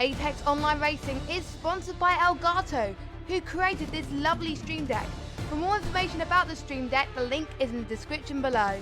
Apex Online Racing is sponsored by Elgato, who created this lovely stream deck. For more information about the stream deck, the link is in the description below.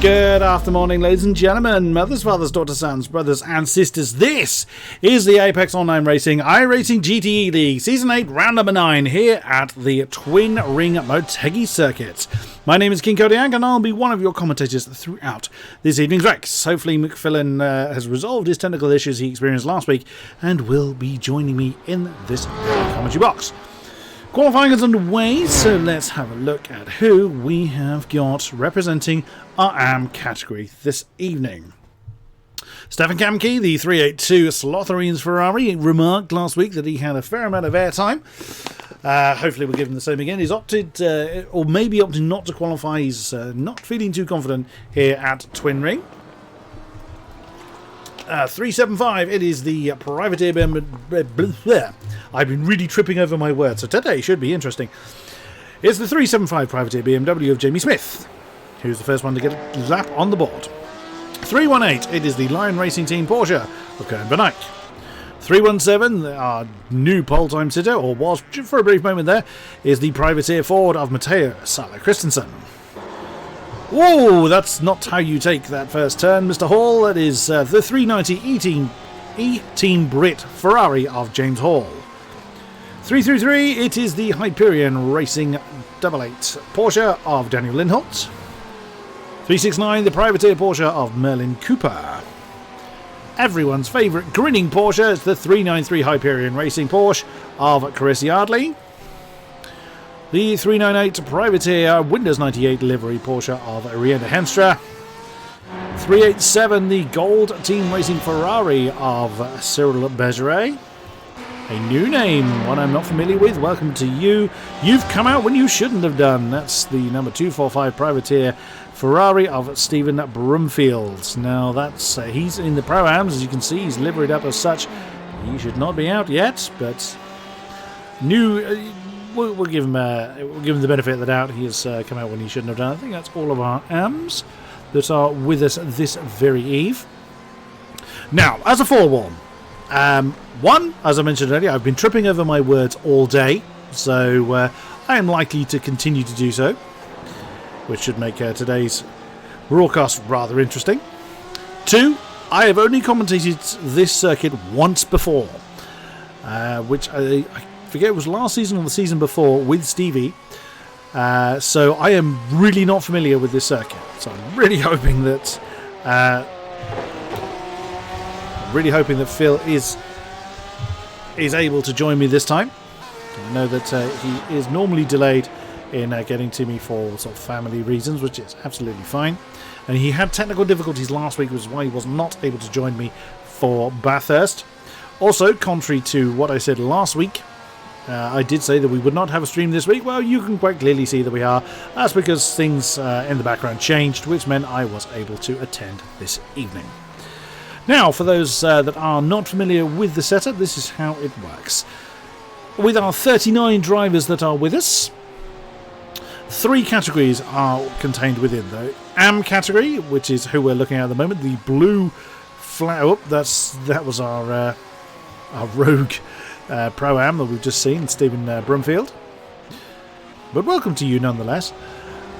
Good afternoon, ladies and gentlemen, mothers, fathers, daughters, sons, brothers and sisters. This is the Apex Online Racing iRacing GTE League Season 8 Round Number 9 here at the Twin Ring Motegi circuit. My name is King-Kodiak and I'll be one of your commentators throughout this evening's race. Hopefully McPhilen has resolved his technical issues he experienced last week and will be joining me in this commentary box. Qualifying is underway, so let's have a look at who we have got representing our AM category this evening. Stefan Kamke, the 382 Slotharians Ferrari, remarked last week that he had a fair amount of airtime. Hopefully we'll give him the same again. He's opted, or maybe opted not to qualify. He's not feeling too confident here at Twin Ring. 375, it is the privateer BMW. I've been really tripping over my words, so today should be interesting. It's the 375 privateer BMW of Jamie Smith, who's the first one to get a lap on the board. 318, it is the Lion Racing Team Porsche of Kern Bernayk. 317, our new pole time sitter, or was for a brief moment there, is the privateer Ford of Matteo Sala Christensen. Whoa, that's not how you take that first turn, Mr. Hall. That is the 390 E-Team Brit Ferrari of James Hall. 333, it is the Hyperion Racing 88 Porsche of Daniel Lindholt. 369, the privateer Porsche of Merlin Cooper. Everyone's favourite grinning Porsche is the 393 Hyperion Racing Porsche of Carissa Yardley. The 398 privateer Windows 98 livery Porsche of Ariana Henstra. 387, the Gold Team Racing Ferrari of Cyril Bergeret. A new name, one I'm not familiar with. Welcome to you. You've come out when you shouldn't have done. That's the number 245 privateer Ferrari of Stephen Brumfield. Now that's he's in the Pro-Ams, as you can see. He's liveried up as such. He should not be out yet, but new. We'll give him the benefit of the doubt. He has come out when he shouldn't have done. I think that's all of our AMs that are with us this very eve. Now, as a forewarn, one, as I mentioned earlier, I've been tripping over my words all day, so I am likely to continue to do so, which should make today's broadcast rather interesting. Two, I have only commentated this circuit once before, which I forget it was last season or the season before with Stevie. So I am really not familiar with this circuit. So I'm really hoping that Phil is able to join me this time. I know that he is normally delayed in getting to me for sort of family reasons, which is absolutely fine. And he had technical difficulties last week, which is why he was not able to join me for Bathurst. Also, contrary to what I said last week, I did say that we would not have a stream this week. Well, you can quite clearly see that we are. That's because things in the background changed, which meant I was able to attend this evening. Now, for those that are not familiar with the setup, this is how it works. With our 39 drivers that are with us, 3 categories are contained within the AM category, which is who we're looking at the moment. The blue flag. Oh, that was our rogue Pro-Am that we've just seen, Stephen Brumfield. But welcome to you nonetheless.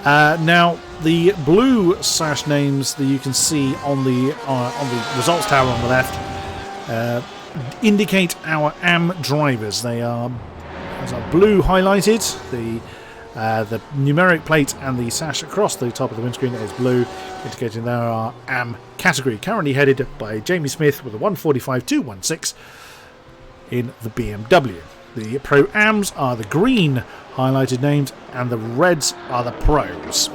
Now, the blue sash names that you can see on the results tower on the left indicate our AM drivers. They are blue highlighted. The numeric plate and the sash across the top of the windscreen is blue, indicating they are AM category. Currently headed by Jamie Smith with a 1:45.216 in the BMW. The Pro AMs are the green highlighted names, and the reds are the pros.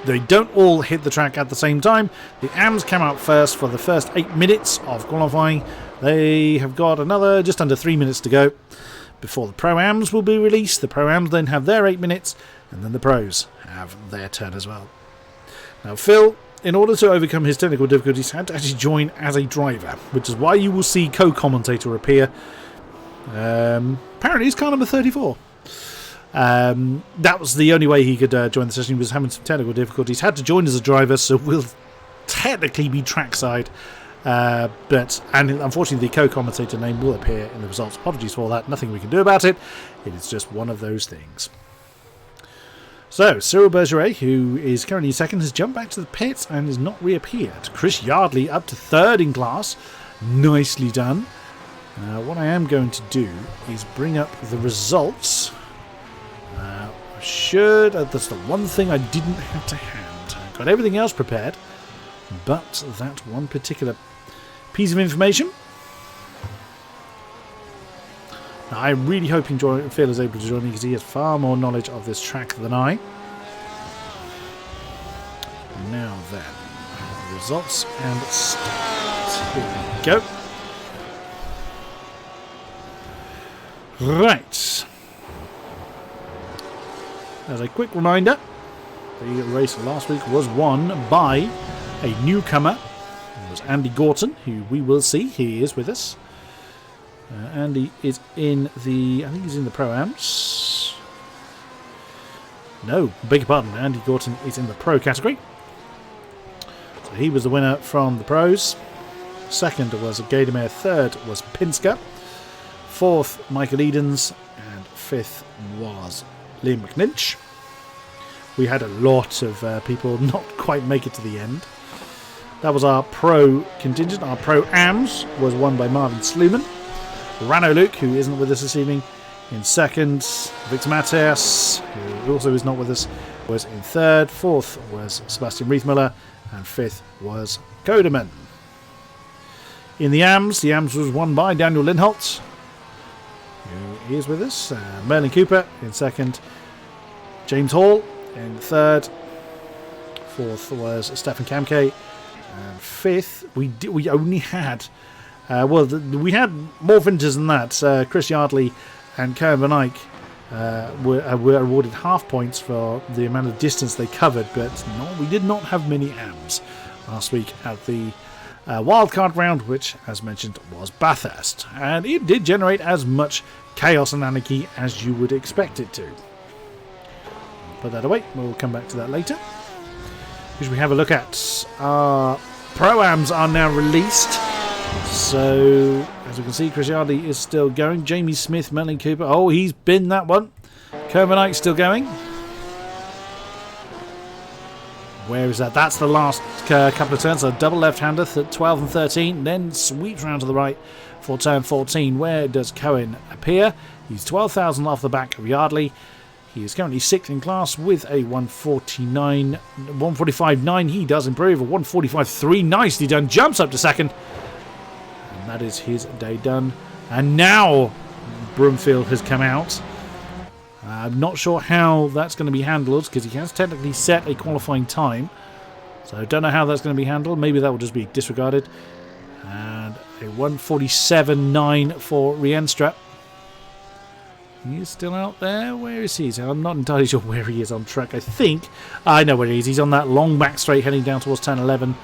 They don't all hit the track at the same time. The AMs come out first for the first 8 minutes of qualifying. They have got another just under 3 minutes to go before the Pro AMs will be released. The Pro AMs then have their 8 minutes, and then the pros have their turn as well. Now, Phil, in order to overcome his technical difficulties, had to actually join as a driver, which is why you will see co-commentator appear. Apparently he's car number 34. That was the only way he could join the session. He was having some technical difficulties, had to join as a driver, so will technically be trackside. And unfortunately the co-commentator name will appear in the results. Apologies for that, nothing we can do about it. It is just one of those things. So, Cyril Bergeret, who is currently second, has jumped back to the pits and has not reappeared. Chris Yardley up to third in class. Nicely done. What I am going to do is bring up the results. That's the one thing I didn't have to hand. I've got everything else prepared, but that one particular piece of information. Now, I'm really hoping Phil is able to join me because he has far more knowledge of this track than I. Now then, results and start. Here we go. Right. As a quick reminder, the race last week was won by a newcomer. It was Andy Gorton, who we will see. He is with us. Andy is in the... I think he's in the Pro-Ams. No, beg your pardon. Andy Gorton is in the Pro category. So he was the winner from the Pros. Second was Gaydemare. Third was Pinsker. Fourth, Michael Edens. And fifth was Liam McNinch. We had a lot of people not quite make it to the end. That was our Pro contingent. Our Pro AMs was won by Marvin Sluman. Rano Luke, who isn't with us this evening, in second. Victor Matthias, who also is not with us, was in third. Fourth was Sebastian Riethmüller. And fifth was Kodeman. In the AMs was won by Daniel Lindholt, who is with us. Merlin Cooper in second. James Hall in third. Fourth was Stefan Kamke. And fifth, we only had... we had more finishers than that. Chris Yardley and Karen Van Eyck were awarded half points for the amount of distance they covered, but no, we did not have many AMs last week at the wildcard round, which, as mentioned, was Bathurst. And it did generate as much chaos and anarchy as you would expect it to. Put that away, we'll come back to that later. Which we have a look at. Our Pro-Ams are now released. So, as you can see, Chris Yardley is still going. Jamie Smith, Merlin Cooper. Oh, he's been that one. Kervin Ike still going. Where is that? That's the last couple of turns. So double left-hander, 12 and 13. Then sweeps round to the right for turn 14. Where does Cohen appear? He's 12,000 off the back of Yardley. He is currently 6th in class with a 145.9. He does improve. A 145.3. Nicely done. Jumps up to second. And that is his day done. And now Broomfield has come out. I'm not sure how that's going to be handled because he has technically set a qualifying time. So I don't know how that's going to be handled. Maybe that will just be disregarded. And a 147.9 for Rienstra. He is still out there. Where is he? I'm not entirely sure where he is on track. I think I know where he is. He's on that long back straight heading down towards turn 11.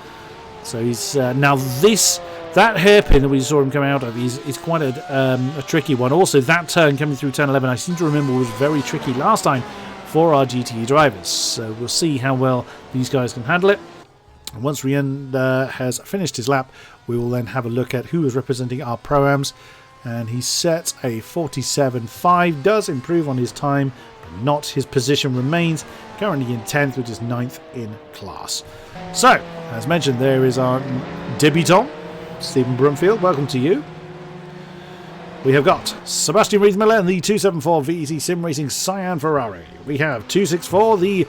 So he's now that hairpin that we saw him come out of is quite a tricky one. Also, that turn coming through turn 11, I seem to remember, was very tricky last time for our GTE drivers. So we'll see how well these guys can handle it. And once Rien has finished his lap, we will then have a look at who is representing our Pro-Ams. and he sets a 47.5. Does improve on his time, but not his position. Remains currently in 10th, which is 9th in class. So, as mentioned, there is our debutant, Stephen Brumfield. Welcome to you. We have got Sebastian Riethmiller in the 274 VEC Sim Racing Cyan Ferrari. We have 264, the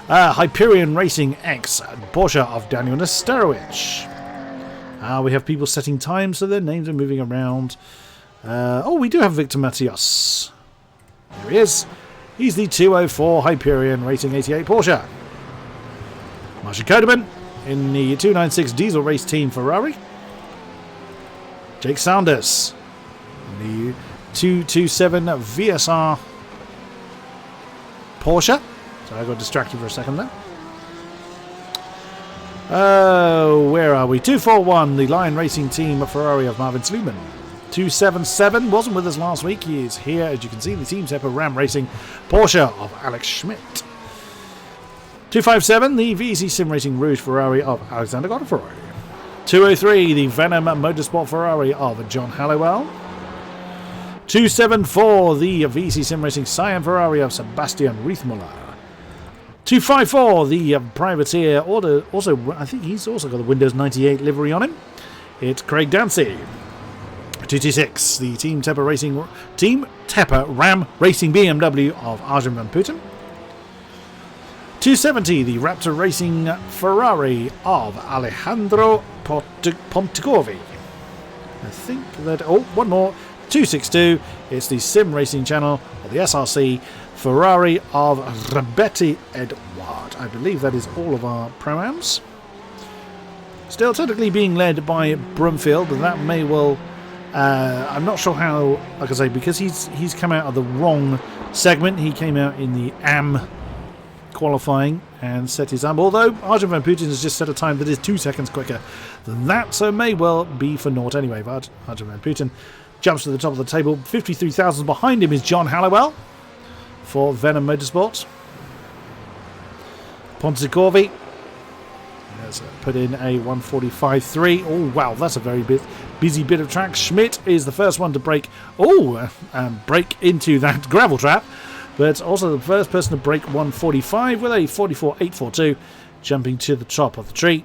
Hyperion Racing X Porsche of Daniel Nesterowicz. We have people setting times, so their names are moving around. We do have Victor Matias. There he is. He's the 204 Hyperion Racing 88 Porsche. Martin Kodeman in the 296 Diesel Race Team Ferrari. Jake Saunders in the 227 VSR Porsche. So I got distracted for a second there. Where are we? 241, the Lion Racing Team Ferrari of Marvin Sluman. 277 wasn't with us last week. He is here, as you can see, the Team Tepper Ram Racing Porsche of Alex Schmidt. 257, the VEC Sim Racing Rouge Ferrari of Alexander Godefroy. 203, the Venom Motorsport Ferrari of John Halliwell. 274, the VEC Sim Racing Cyan Ferrari of Sebastian Riethmiller. 254, the Privateer order. Also, I think he's also got the Windows 98 livery on him. It's Craig Dancy. 226, the Team Tepper Ram Racing BMW of Arjun van Putten. 270, the Raptor Racing Ferrari of Alejandro Pontecorvi. I think that... one more. 262, it's the Sim Racing Channel of the SRC Ferrari of Robetti Edouard. I believe that is all of our Pro-Ams. Still technically being led by Brumfield, but that may well... I'm not sure how, like I say, because he's come out of the wrong segment. He came out in the AM qualifying and set his AM. Although Arjun van Putten has just set a time that is 2 seconds quicker than that, so may well be for naught anyway. But Arjun van Putten jumps to the top of the table. 53,000 behind him is John Halliwell for Venom Motorsports. Pontecorvi has put in a 145.3. Oh wow, that's a very busy bit of track. Schmidt is the first one to break into that gravel trap, but also the first person to break 145 with a 44.842, jumping to the top of the tree.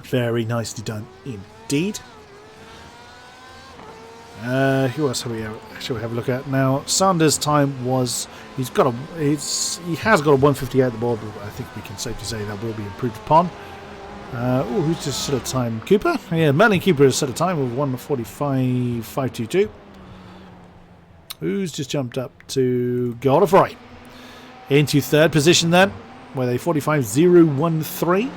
Very nicely done indeed. Who else shall we have a look at now? Sanders' time was he has got a 158 at the board, but I think we can safely say that will be improved upon. Who's just set a time? Cooper? Yeah, Merlin Cooper has set a time of 145.522. Who's just jumped up to Godefroy into third position then with a 45.013,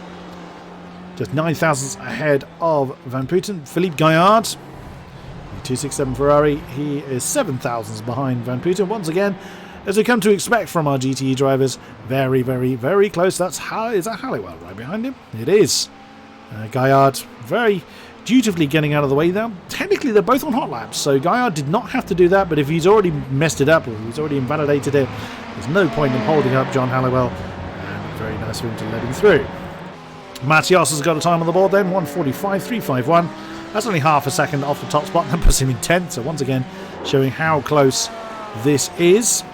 just 9 thousandths ahead of Van Putten. Philippe Gaillard, 267 Ferrari, he is 7 thousandths behind Van Putten once again, as we come to expect from our GTE drivers. Very, very, very close. Is that Halliwell right behind him? It is. Gaillard very dutifully getting out of the way now. Technically, they're both on hot laps, so Gaillard did not have to do that, but if he's already messed it up or he's already invalidated it, there's no point in holding up John Halliwell, and very nice of him to let him through. Matias has got a time on the board then, 145.351. That's only half a second off the top spot. That puts him in 10th, so once again showing how close this is.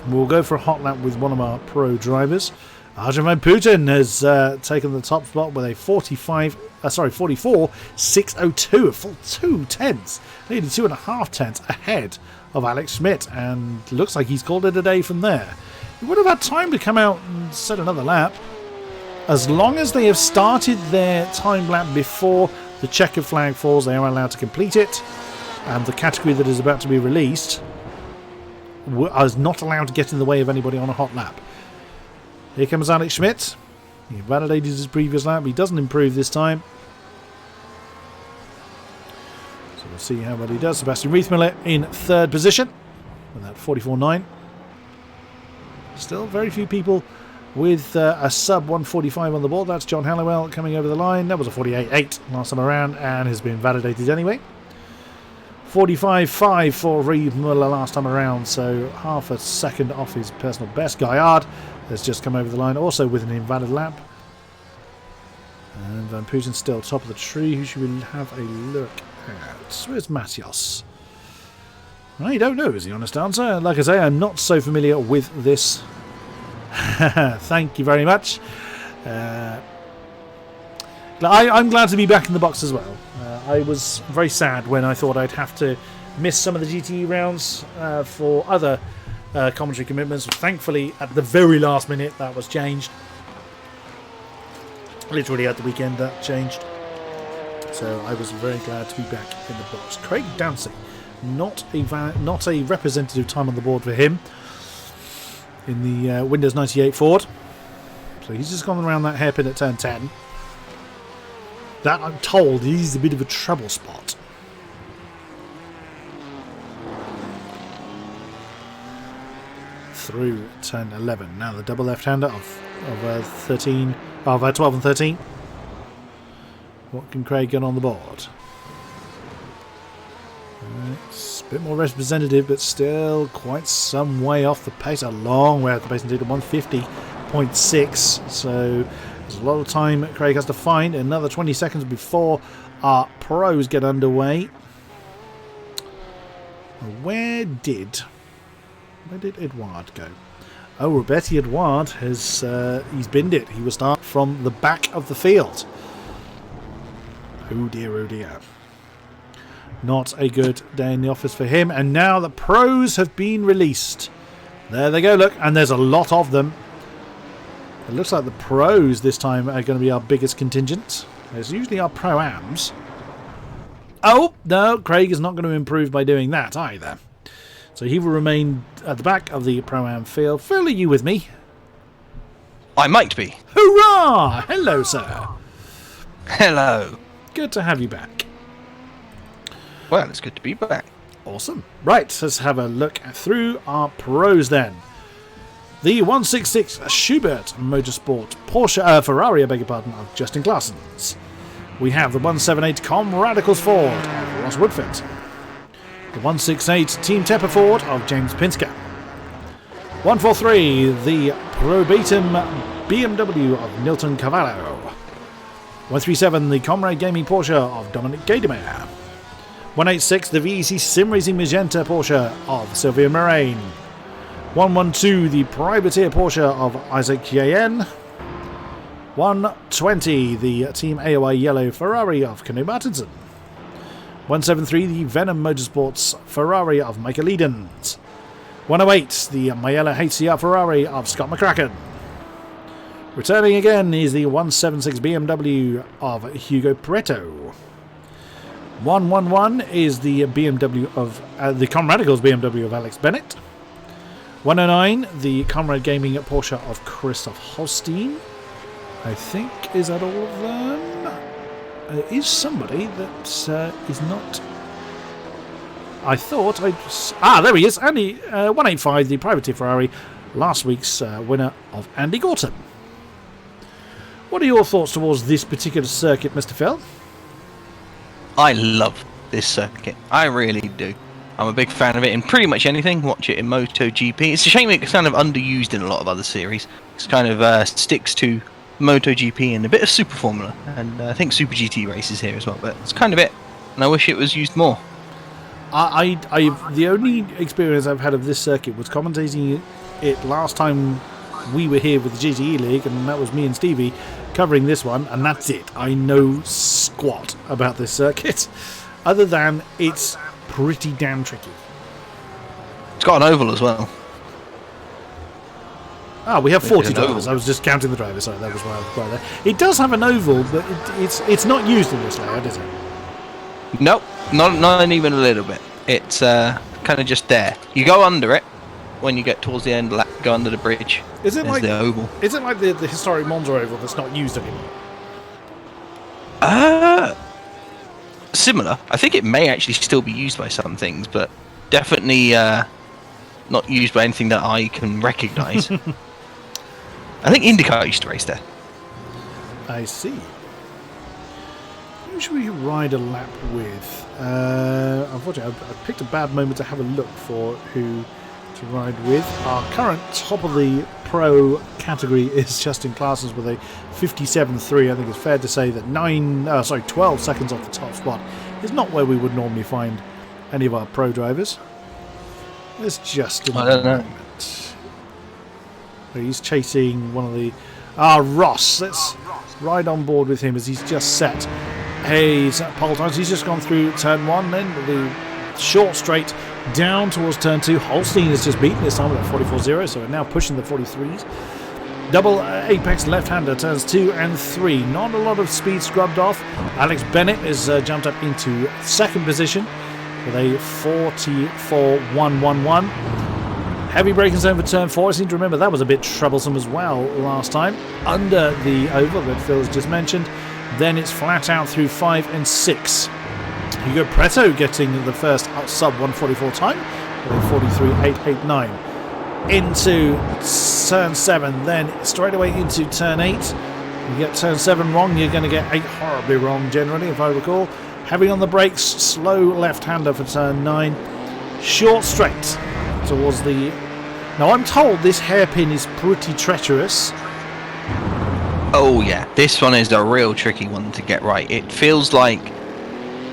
We'll go for a hot lap with one of our pro drivers. Arjun van Putten has taken the top spot with a 44.602, a full 2 tenths, nearly 2.5 tenths ahead of Alex Schmidt, and looks like he's called it a day from there. He would have had time to come out and set another lap. As long as they have started their time lap before the checkered flag falls, they are allowed to complete it, and the category that is about to be released is not allowed to get in the way of anybody on a hot lap. Here comes Alex Schmidt. He validated his previous lap. He doesn't improve this time, so we'll see how well he does. Sebastian Riethmiller in third position with that 44.9. Still very few people with a sub 145 on the board. That's John Halliwell coming over the line. That was a 48.8 last time around and has been validated anyway. 45.5 for Riethmiller last time around, so half a second off his personal best. Gaillard has just come over the line, also with an invalid lap. And Van Putten still top of the tree. Who should we have a look Where's Matios? I don't know is the honest answer. Like I say, I'm not so familiar with this. Thank you very much. I'm glad to be back in the box as well. I was very sad when I thought I'd have to miss some of the GTE rounds for other commentary commitments. Thankfully, at the very last minute, that was changed. Literally at the weekend, that changed. So I was very glad to be back in the box. Craig Dancy, not a representative time on the board for him in the Windows 98 Ford. So he's just gone around that hairpin at turn 10. That, I'm told, is a bit of a trouble spot. Through turn 11. Now the double left-hander of 12 and 13. What can Craig get on the board? It's a bit more representative, but still quite some way off the pace. A long way off the pace indeed, 150.6. So there's a lot of time Craig has to find. Another 20 seconds before our pros get underway. Where did Edouard go? Oh, Roberti Edouard has he's binned it. He will start from the back of the field. Oh dear, oh dear. Not a good day in the office for him. And now the pros have been released. There they go, look. And there's a lot of them. It looks like the pros this time are going to be our biggest contingent. There's usually our pro-ams. Oh, no, Craig is not going to improve by doing that either. So he will remain at the back of the pro-am field. Phil, are you with me? I might be. Hurrah! Hello, sir. Hello. Good to have you back. Well, it's good to be back. Awesome. Right, let's have a look through our pros then. The 166 Schubert Motorsport Ferrari, I beg your pardon, of Justin Claessens. We have the 178 Com Radicals Ford of Ross Woodford. The 168 Team Tepper Ford of James Pinsker. 143 the Probatum BMW of Nilton Cavallo. 137 the Comrade Gaming Porsche of Dominic Gaydemeyer. 186 the VEC Sim Racing Magenta Porsche of Sylvia Moraine. 112 the Privateer Porsche of Isaac Jayen. 120 the Team AOR Yellow Ferrari of Kenny Martinson. 173 the Venom Motorsports Ferrari of Michael Edens. 108 the Mayella HCR Ferrari of Scott McCracken. Returning again is the 176 BMW of Hugo Pareto. 111 is the BMW of the Comradicals BMW of Alex Bennett. 109 the Comrade Gaming Porsche of Christoph Holstein. I think, is that all of them? Is somebody that is not... I thought I... there he is. Andy, 185 the Privateer Ferrari, last week's winner of Andy Gorton. What are your thoughts towards this particular circuit, Mr. Phil? I love this circuit. I really do. I'm a big fan of it in pretty much anything. Watch it in MotoGP. It's a shame it's kind of underused in a lot of other series. It's kind of sticks to MotoGP and a bit of Super Formula. And I think Super GT races here as well. But it's kind of it. And I wish it was used more. The only experience I've had of this circuit was commentating it last time we were here with the GTE League, and that was me and Stevie covering this one, and that's it. I know squat about this circuit, other than it's pretty damn tricky. It's got an oval as well. We have 40 drivers. I was just counting the drivers. Sorry, that was why I was right there. It does have an oval, but it's not used in this layout, is it? Nope, not even a little bit. It's kind of just there. You go under it when you get towards the end. Go under the bridge. Is it like the oval? Is it like the historic Monza oval that's not used anymore? Similar. I think it may actually still be used by some things, but definitely not used by anything that I can recognise. I think IndyCar used to race there. I see. Who should we ride a lap with? Unfortunately, I picked a bad moment to have a look for who to ride with. Our current top of the pro category is Justin Claessens with a 57.3. I think it's fair to say that 12 seconds off the top spot is not where we would normally find any of our pro drivers. Let's just... I don't know. He's chasing one of the... Ross. Let's ride on board with him as he's just set his pole times. He's just gone through turn 1, then the short straight down towards turn 2. Holstein has just beaten this time with a 44.0, so we're now pushing the 43s. Double apex left-hander turns 2 and 3. Not a lot of speed scrubbed off. Alex Bennett has jumped up into second position with a 44.111. Heavy braking zone for turn 4. I seem to remember that was a bit troublesome as well last time. Under the oval that Phil has just mentioned. Then it's flat out through 5 and 6. Hugo Preto getting the first sub 144 time with a 43.889. Into turn 7, then straight away into turn 8. You get turn 7 wrong, you're going to get 8 horribly wrong generally, if I recall. Heavy on the brakes, slow left-hander for turn 9. Short straight towards the... Now I'm told this hairpin is pretty treacherous. Oh yeah, this one is a real tricky one to get right. It feels like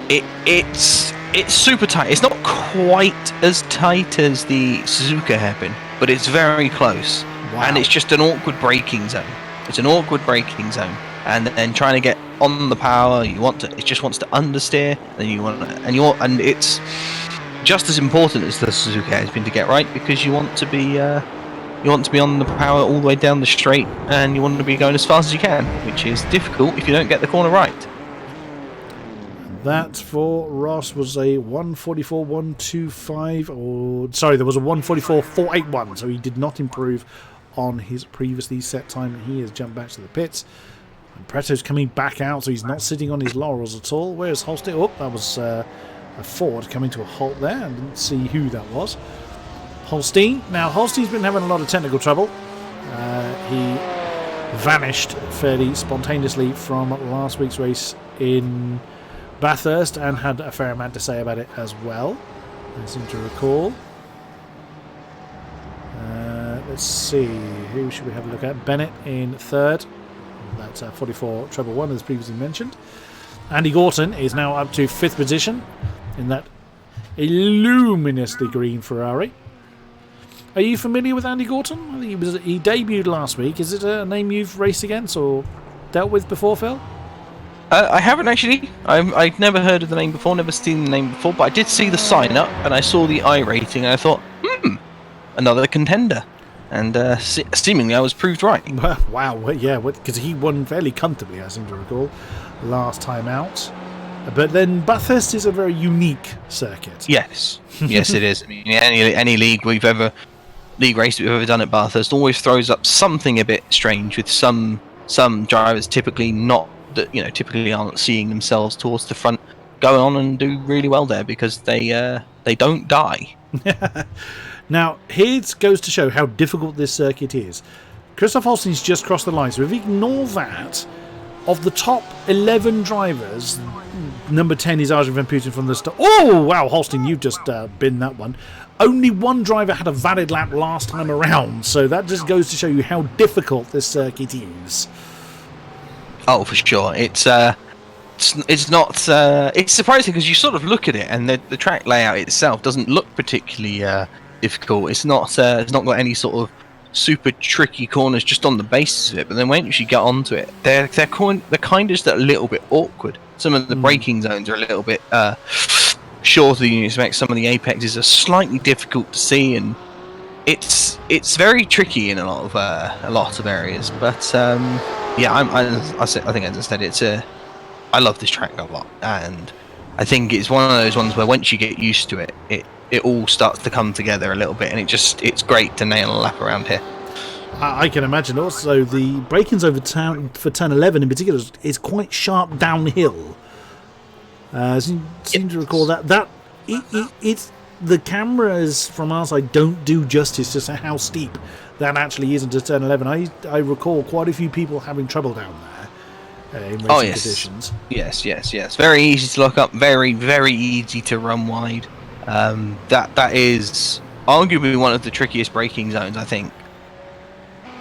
it's super tight. It's not quite as tight as the Suzuka hairpin, but it's very close. Wow. And it's just an awkward braking zone. It's an awkward braking zone, and then trying to get on the power, it just wants to understeer. And it's just as important as the Suzuka hairpin to get right, because you want to be on the power all the way down the straight, and you want to be going as fast as you can, which is difficult if you don't get the corner right. That for Ross was a 144.125, or sorry, there was a 144.481, so he did not improve on his previously set time. He has jumped back to the pits. And Preto's coming back out, so he's not sitting on his laurels at all. Where's Holstein? Oh, that was a Ford coming to a halt there. I didn't see who that was. Holstein. Now, Holstein's been having a lot of technical trouble. He vanished fairly spontaneously from last week's race in Bathurst and had a fair amount to say about it as well, I seem to recall. Let's see, who should we have a look at? Bennett in third. That's 44.1 as previously mentioned. Andy Gorton is now up to 5th position in that illuminously green Ferrari. Are you familiar with Andy Gorton? I think he debuted last week. Is it a name you've raced against or dealt with before, Phil? I haven't actually. I've never heard of the name before, never seen the name before, but I did see the sign up and I saw the iRating and I thought, another contender. And seemingly I was proved right. Wow, yeah, because he won fairly comfortably, I seem to recall, last time out. But then Bathurst is a very unique circuit. Yes, yes it is. I mean, any league race we've ever done at Bathurst always throws up something a bit strange with some drivers typically aren't seeing themselves towards the front, going on and do really well there because they don't die. Now, here it goes to show how difficult this circuit is. Christoph Holstein's just crossed the line, so if we ignore that, of the top 11 drivers, number 10 is Arjen van Putten from the start. Oh, wow, Holstein, you've just binned that one. Only one driver had a valid lap last time around, so that just goes to show you how difficult this circuit is. Oh, for sure. It's surprising because you sort of look at it and the track layout itself doesn't look particularly difficult. It's not got any sort of super tricky corners just on the basis of it. But then once you get onto it, they're kind of just a little bit awkward. Some of the braking zones are a little bit shorter than you expect. Some of the apexes are slightly difficult to see, and it's very tricky in a lot of areas. But yeah, I think as I said, I love this track a lot, and I think it's one of those ones where once you get used to it, it all starts to come together a little bit, and it's great to nail a lap around here. I can imagine. Also, the braking over for turn 11 in particular is quite sharp downhill. I seem to recall that it's the cameras from our side don't do justice to how steep that actually is into turn 11. I recall quite a few people having trouble down there in racing conditions. Yes. Very easy to lock up. Very, very easy to run wide. That is arguably one of the trickiest braking zones, I think,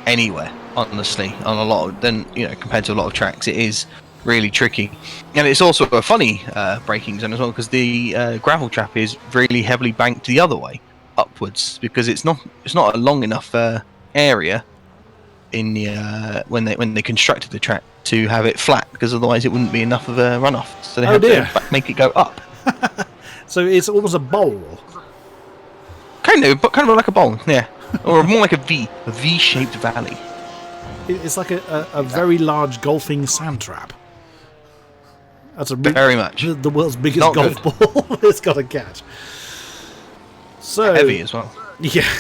anywhere. Honestly, on a lot of compared to a lot of tracks, it is really tricky. And it's also a funny braking zone as well, because the gravel trap is really heavily banked the other way, upwards, because it's not a long enough area in the when they constructed the track to have it flat, because otherwise it wouldn't be enough of a runoff. So they had to make it go up. So it's almost a bowl. Kind of like a bowl, yeah, or more like a V-shaped valley. It's like a very large golfing sand trap. That's very much the world's biggest golf ball. It's got a catch. So heavy as well. Yeah.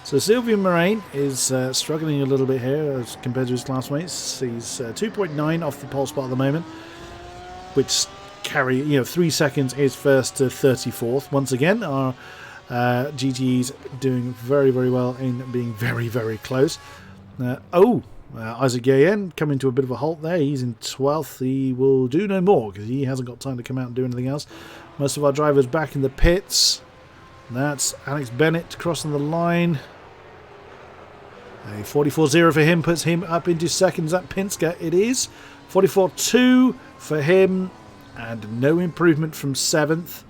So Sylvian Moraine is struggling a little bit here as compared to his classmates. He's 2.9 off the pole spot at the moment, which 3 seconds is first to 34th. Once again, our GTE's doing very, very well in being very, very close. Isaac Gayen coming to a bit of a halt there. He's in 12th. He will do no more because he hasn't got time to come out and do anything else. Most of our drivers back in the pits. That's Alex Bennett crossing the line. A 44.0 for him puts him up into second. Is that Pinsker? It is. 44.2 for him. And no improvement from 7th.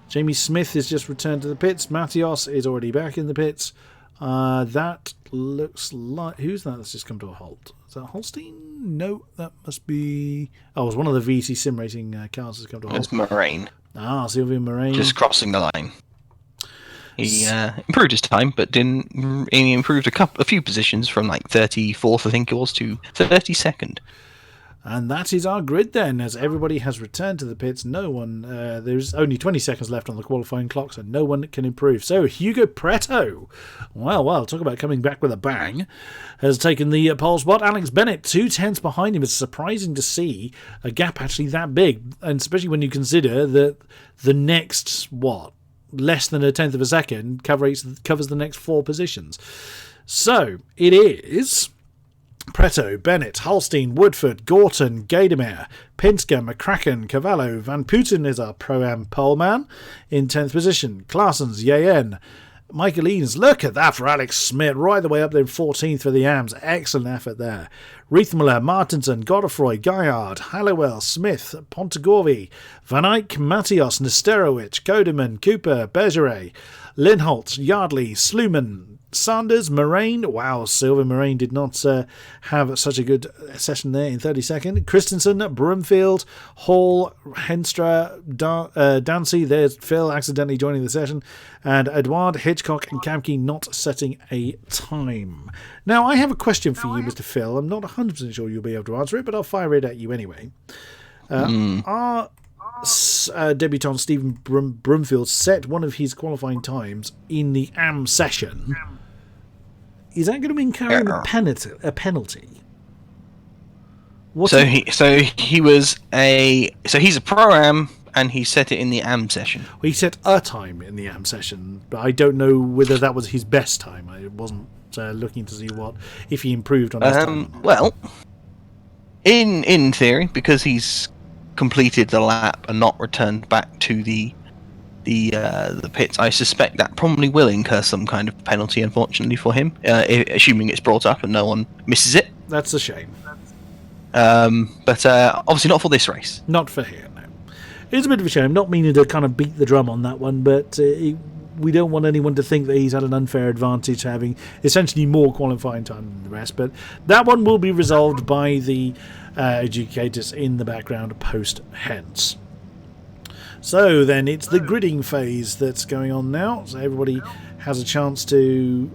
Jamie Smith has just returned to the pits. Matios is already back in the pits. That looks like... Who's that that's just come to a halt? Is that Holstein? No, that must be... Oh, it's one of the VC Sim Racing cars that's come to a halt. It's Moraine. Sylvian Moraine. Just crossing the line. He improved his time, but didn't. He improved a few positions from like 34th, I think it was, to 32nd. And that is our grid then, as everybody has returned to the pits. No one, there's only 20 seconds left on the qualifying clock, so no one can improve. So Hugo Preto, well, talk about coming back with a bang, has taken the pole spot. Alex Bennett, 2/10 behind him. It's surprising to see a gap actually that big, and especially when you consider that the next, less than 1/10 of a second covers the next 4 positions. So it is Preto, Bennett, Holstein, Woodford, Gorton, Gaidemeyer, Pinsker, McCracken, Cavallo, Van Putten is our Pro-Am poleman in 10th position. Claessens, Yayen, Michaelines, look at that for Alex Smith, right the way up there in 14th for the AMs. Excellent effort there. Riethmuller, Martinson, Godefroy, Gaillard, Halliwell, Smith, Pontegorvi, Van Eyck, Matios, Nesterowicz, Kodeman, Cooper, Bergeret, Linholt, Yardley, Sluman, Sanders, Moraine. Wow, Sylvain Moraine did not have such a good session there in 32nd. Christensen, Broomfield, Hall, Henstra, Dancy. There's Phil accidentally joining the session. And Edouard, Hitchcock and Kamke not setting a time. Now, I have a question for you, Mr. Phil. I'm not 100% sure you'll be able to answer it, but I'll fire it at you anyway. Our debutant Stephen Broomfield set one of his qualifying times in the AM session. Is that going to incur a penalty? He's a Pro-Am and he set it in the AM session. Well, he set a time in the AM session, but I don't know whether that was his best time. I wasn't looking to see if he improved on his time. Well, in theory, because he's completed the lap and not returned back to the pits, I suspect that probably will incur some kind of penalty, unfortunately for him, assuming it's brought up and no one misses it. That's a shame. But obviously not for this race. Not for here, no. It's a bit of a shame, not meaning to kind of beat the drum on that one, but we don't want anyone to think that he's had an unfair advantage having essentially more qualifying time than the rest, but that one will be resolved by the adjudicators in the background post hence. So then it's the gridding phase that's going on now, so everybody has a chance to...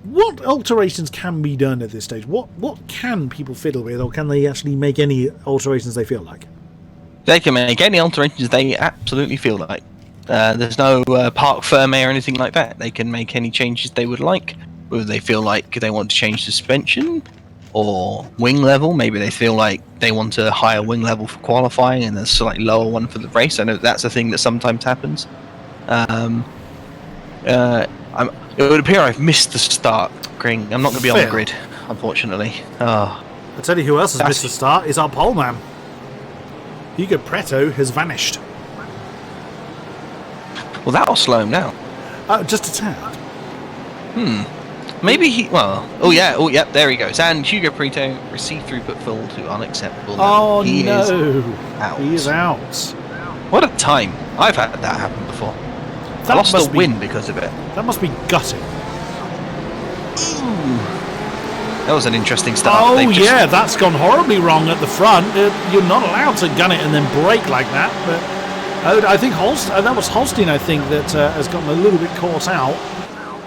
what alterations can be done at this stage? What can people fiddle with, or can they actually make any alterations they feel like? They can make any alterations they absolutely feel like. There's no park firmware or anything like that. They can make any changes they would like, whether they feel like they want to change suspension or wing level. Maybe they feel like they want a higher wing level for qualifying and a slightly lower one for the race. I know that's a thing that sometimes happens. It would appear I've missed the start, Gring. I'm not going to be on the grid, unfortunately. I'll tell you who else has missed the start. Is our poleman. Hugo Preto has vanished. Well, that'll slow him down. Just a tad. Maybe he. Well. Oh yeah. Oh yep. There he goes. And Hugo Prieto received throughput full to unacceptable. Oh he no! Is out. He is out. What a time! I've had that happen before. I lost a win because of it. That must be gutting. Ooh. That was an interesting start. Oh yeah, that's gone horribly wrong at the front. You're not allowed to gun it and then brake like that. But I think that was Holstein. I think that has gotten a little bit caught out.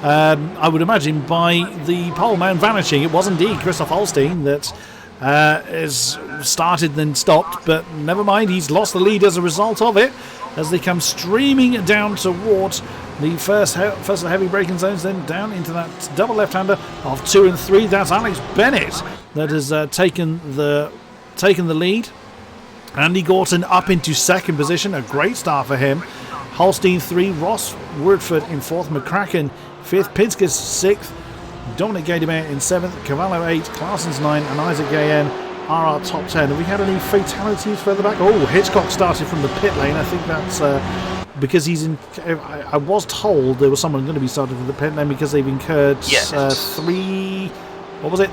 I would imagine by the pole man vanishing. It was indeed Christoph Holstein that has started then stopped. But never mind, he's lost the lead as a result of it. As they come streaming down towards the first of the heavy braking zones, then down into that double left-hander of 2 and 3. That's Alex Bennett that has taken the lead. Andy Gorton up into second position, a great start for him. Holstein 3, Ross Woodford in 4th, McCracken 5th, Pinskus 6th, Dominic Gaidemeyer in 7th, Cavallo 8, Claassens 9, and Isaac Gayen are our top 10. Have we had any fatalities further back? Oh, Hitchcock started from the pit lane. I think that's because he's in. I was told there was someone going to be starting from the pit lane because they've incurred 3. What was it?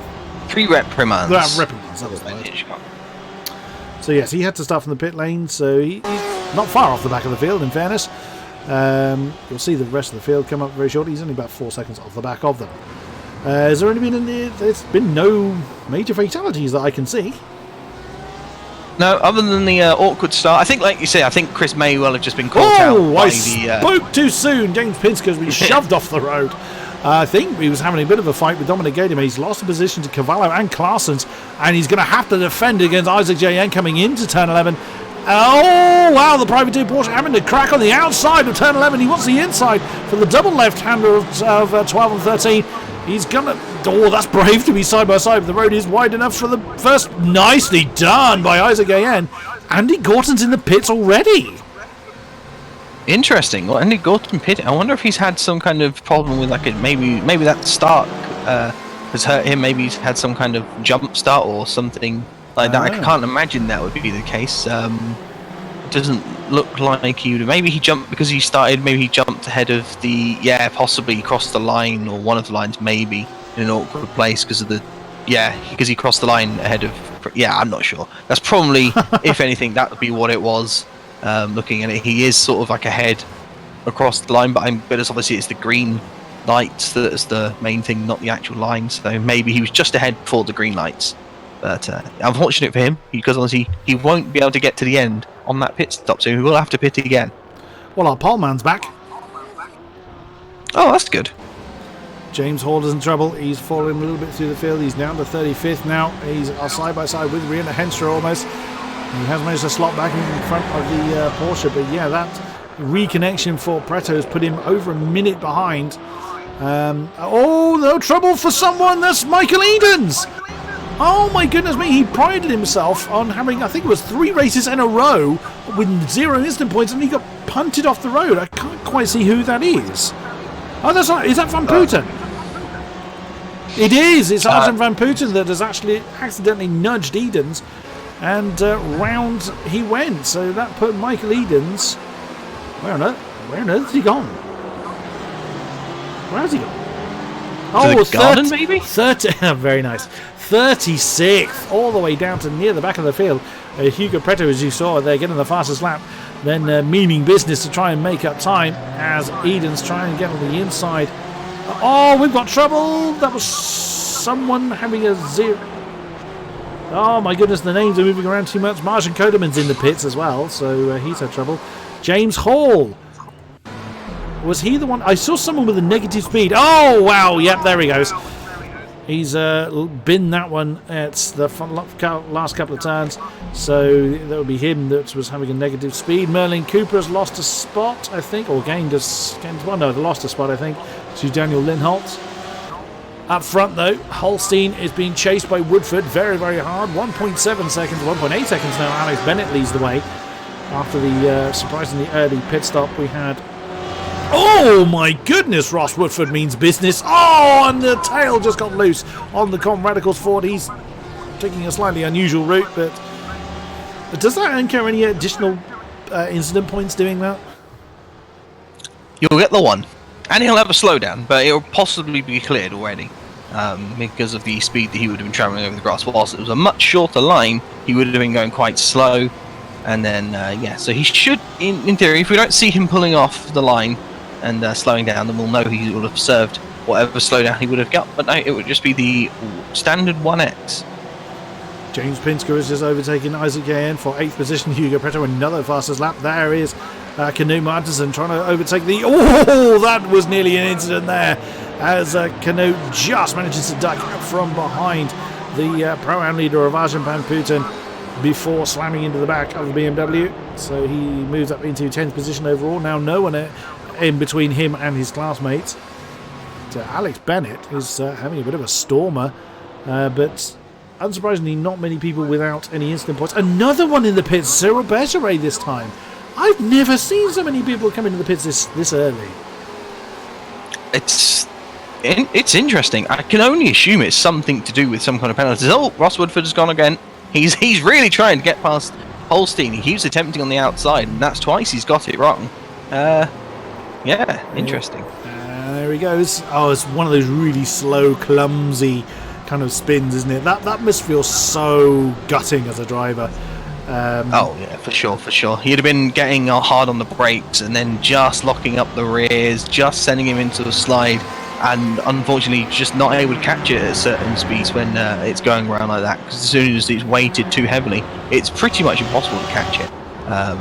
3 reprimands. Reprimands. That was right. Hitchcock. So yes, he had to start from the pit lane. So he's not far off the back of the field. In fairness, you'll see the rest of the field come up very shortly. He's only about 4 seconds off the back of them. Has there only been there's been no major fatalities that I can see. No, other than the awkward start. I think, like you say, I think Chris may well have just been caught out by I spoke too soon. James Pinsker's been shoved off the road. I think he was having a bit of a fight with Dominic Gaidemeyer. He's lost the position to Cavallo and Claassens, and he's going to have to defend against Isaac J.N. coming into turn 11. Oh, wow, the privateer Porsche having to crack on the outside of turn 11. He wants the inside for the double left-hander of 12 and 13. He's gonna. Oh, that's brave to be side by side. But the road is wide enough for the first. Nicely done by Isaac A.N. Andy Gorton's in the pits already. Interesting. Well, Andy Gorton pit. I wonder if he's had some kind of problem with maybe that start has hurt him. Maybe he's had some kind of jump start or something like that. I can't imagine that would be the case. Doesn't look like he would. Maybe he jumped because he started. Maybe he jumped ahead of the. Yeah, possibly crossed the line or one of the lines. Maybe in an awkward place because of the. Yeah, because he crossed the line ahead of. Yeah, I'm not sure. That's probably, if anything, that would be what it was. Looking at it, he is sort of like ahead across the line, but it's obviously it's the green lights that's the main thing, not the actual line. So maybe he was just ahead before the green lights. But unfortunate for him, because obviously he won't be able to get to the end on that pit stop, so he will have to pit again. Well, our pole man's back. Oh, that's good. James Hall is in trouble. He's falling a little bit through the field. He's down to 35th now. He's side by side with Rihanna Henstra almost. He has managed to slot back in front of the Porsche, but yeah, that reconnection for Preto has put him over a minute behind. Oh, no trouble for someone. That's Michael Edens. Oh my goodness me, he prided himself on having, I think it was 3 races in a row with 0 instant points, and he got punted off the road. I can't quite see who that is. Oh, that's not, is that Van Putten? It is, it's Arjen Van Putten that has actually accidentally nudged Edens, and round he went. So that put Michael Edens, where on earth has he gone? Where has he gone? Oh, the garden, maybe? 30, very nice. 36th, all the way down to near the back of the field. Hugo Preto, as you saw, they're getting the fastest lap. Then meaning business to try and make up time as Edens trying to get on the inside. Oh, we've got trouble. That was someone having a 0. Oh my goodness, the names are moving around too much. Martin Kodeman's in the pits as well, so he's had trouble. James Hall. Was he the one? I saw someone with a negative speed. Oh, wow. Yep, there he goes. He's binned that one at the last couple of turns. So that would be him that was having a negative speed. Merlin Cooper has lost a spot, I think, or gained well, no, they lost a spot, I think, to Daniel Lindholt. Up front, though, Holstein is being chased by Woodford very, very hard. 1.7 seconds, 1.8 seconds now. Alex Bennett leads the way after the surprisingly early pit stop we had. Oh my goodness, Ross Woodford means business. Oh, and the tail just got loose on the Com Radicals Ford. He's taking a slightly unusual route, but does that incur any additional incident points doing that? You'll get the 1. And he'll have a slowdown, but it'll possibly be cleared already. Because of the speed that he would have been travelling over the grass. Whilst it was a much shorter line, he would have been going quite slow. And then, yeah, so he should, in theory, if we don't see him pulling off the line and slowing down, then we'll know he will have served whatever slowdown he would have got. But no, it would just be the standard 1X. James Pinsker has just overtaken Isaac Gahan for 8th position. Hugo Preto, another fastest lap. There is Canoe Martinson trying to overtake the... Oh, that was nearly an incident there, as Canoe just manages to duck from behind the Pro-Am leader of Arjun Van Putten before slamming into the back of the BMW. So he moves up into 10th position overall. Now no one in between him and his classmates. So Alex Bennett is having a bit of a stormer, but unsurprisingly not many people without any instant points. Another one in the pits, Cyril Bergeret this time. I've never seen so many people come into the pits this early. It's interesting. I can only assume it's something to do with some kind of penalties. Oh, Ross Woodford has gone again. He's really trying to get past Holstein. He keeps attempting on the outside, and that's twice he's got it wrong. Yeah, interesting. There he goes. Oh, it's one of those really slow, clumsy kind of spins, isn't it? That must feel so gutting as a driver. Oh yeah, for sure. He'd have been getting hard on the brakes and then just locking up the rears, just sending him into a slide, and unfortunately just not able to catch it at certain speeds when it's going around like that, because as soon as it's weighted too heavily, it's pretty much impossible to catch it,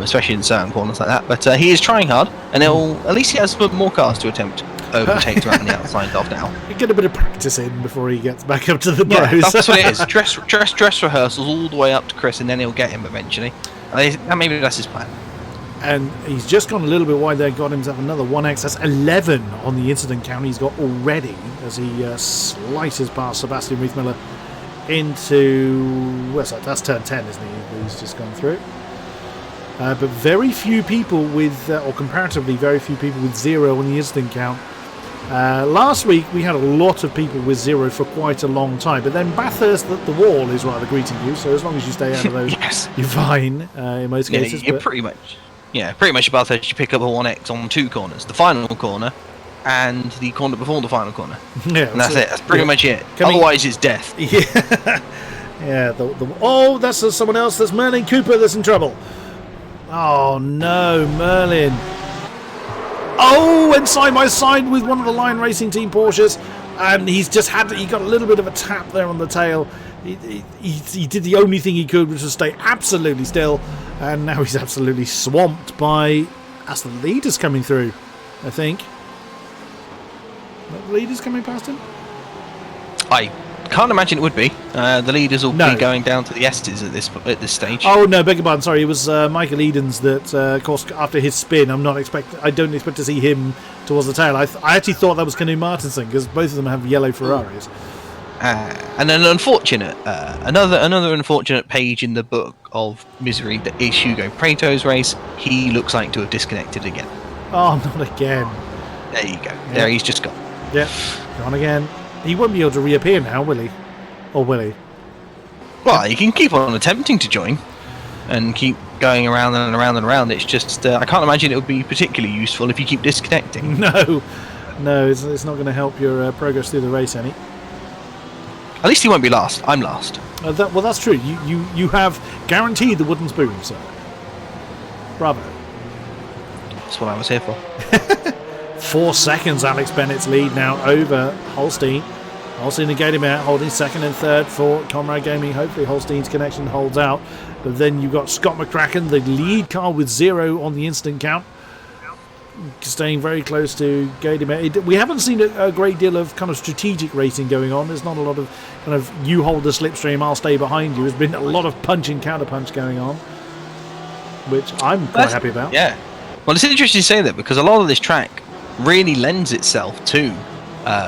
especially in certain corners like that. But he is trying hard, and at least he has more cars to attempt overtakes around the outside of now. Get a bit of practice in before he gets back up to the pros. Yeah, that's what it is. Dress rehearsals all the way up to Chris, and then he'll get him eventually. And maybe that's his plan. And he's just gone a little bit wide there, got himself another 1X. That's 11 on the incident count he's got already as he slices past Sebastian Riethmiller into... Where's that? That's turn 10, isn't he? He's just gone through. But very few people with, or comparatively very few people with 0 on the incident count. Last week we had a lot of people with 0 for quite a long time, but then Bathurst the wall is rather greeting you, so as long as you stay out of those, yes, you're fine in most cases. You're pretty much Bathurst. You pick up a 1X on 2 corners, the final corner and the corner before the final corner. Yeah, and that's it. That's pretty much it. Otherwise it's death. Yeah, yeah. Oh, that's someone else. That's Merlin Cooper that's in trouble. Oh no, Merlin. Oh, and side by side with one of the Online Racing Team Porsches, and he got a little bit of a tap there on the tail. He did the only thing he could, which was stay absolutely still, and now he's absolutely swamped by, as the leaders coming through, I think. Are the leaders coming past him? I can't imagine it would be. The leaders will be going down to the S's at this stage. Oh no, beg your pardon. Sorry, it was Michael Edens that, of course, after his spin, I don't expect to see him towards the tail. I actually thought that was Canoe Martinson, because both of them have yellow Ferraris. And an unfortunate, another unfortunate page in the book of misery that is Hugo Preto's race. He looks like to have disconnected again. Oh, not again. There you go. Yeah. There, he's just gone. Yep, gone again. He won't be able to reappear now, will he? Or will he? Well, he can keep on attempting to join and keep going around and around and around. It's just, I can't imagine it would be particularly useful if you keep disconnecting. No, it's not going to help your progress through the race any. At least he won't be last. I'm last. Well, that's true. You have guaranteed the wooden spoon, sir. Bravo. That's what I was here for. 4 seconds, Alex Bennett's lead now over Holstein. Holstein to get him out, holding second and third for Comrade Gaming. Hopefully Holstein's connection holds out. But then you've got Scott McCracken, the lead car with 0 on the instant count, staying very close to Gadimer. We haven't seen a great deal of kind of strategic racing going on. There's not a lot of kind of you hold the slipstream, I'll stay behind you. There's been a lot of punch and counter punch going on, which I'm quite happy about. Yeah. Well, it's interesting to say that, because a lot of this track really lends itself to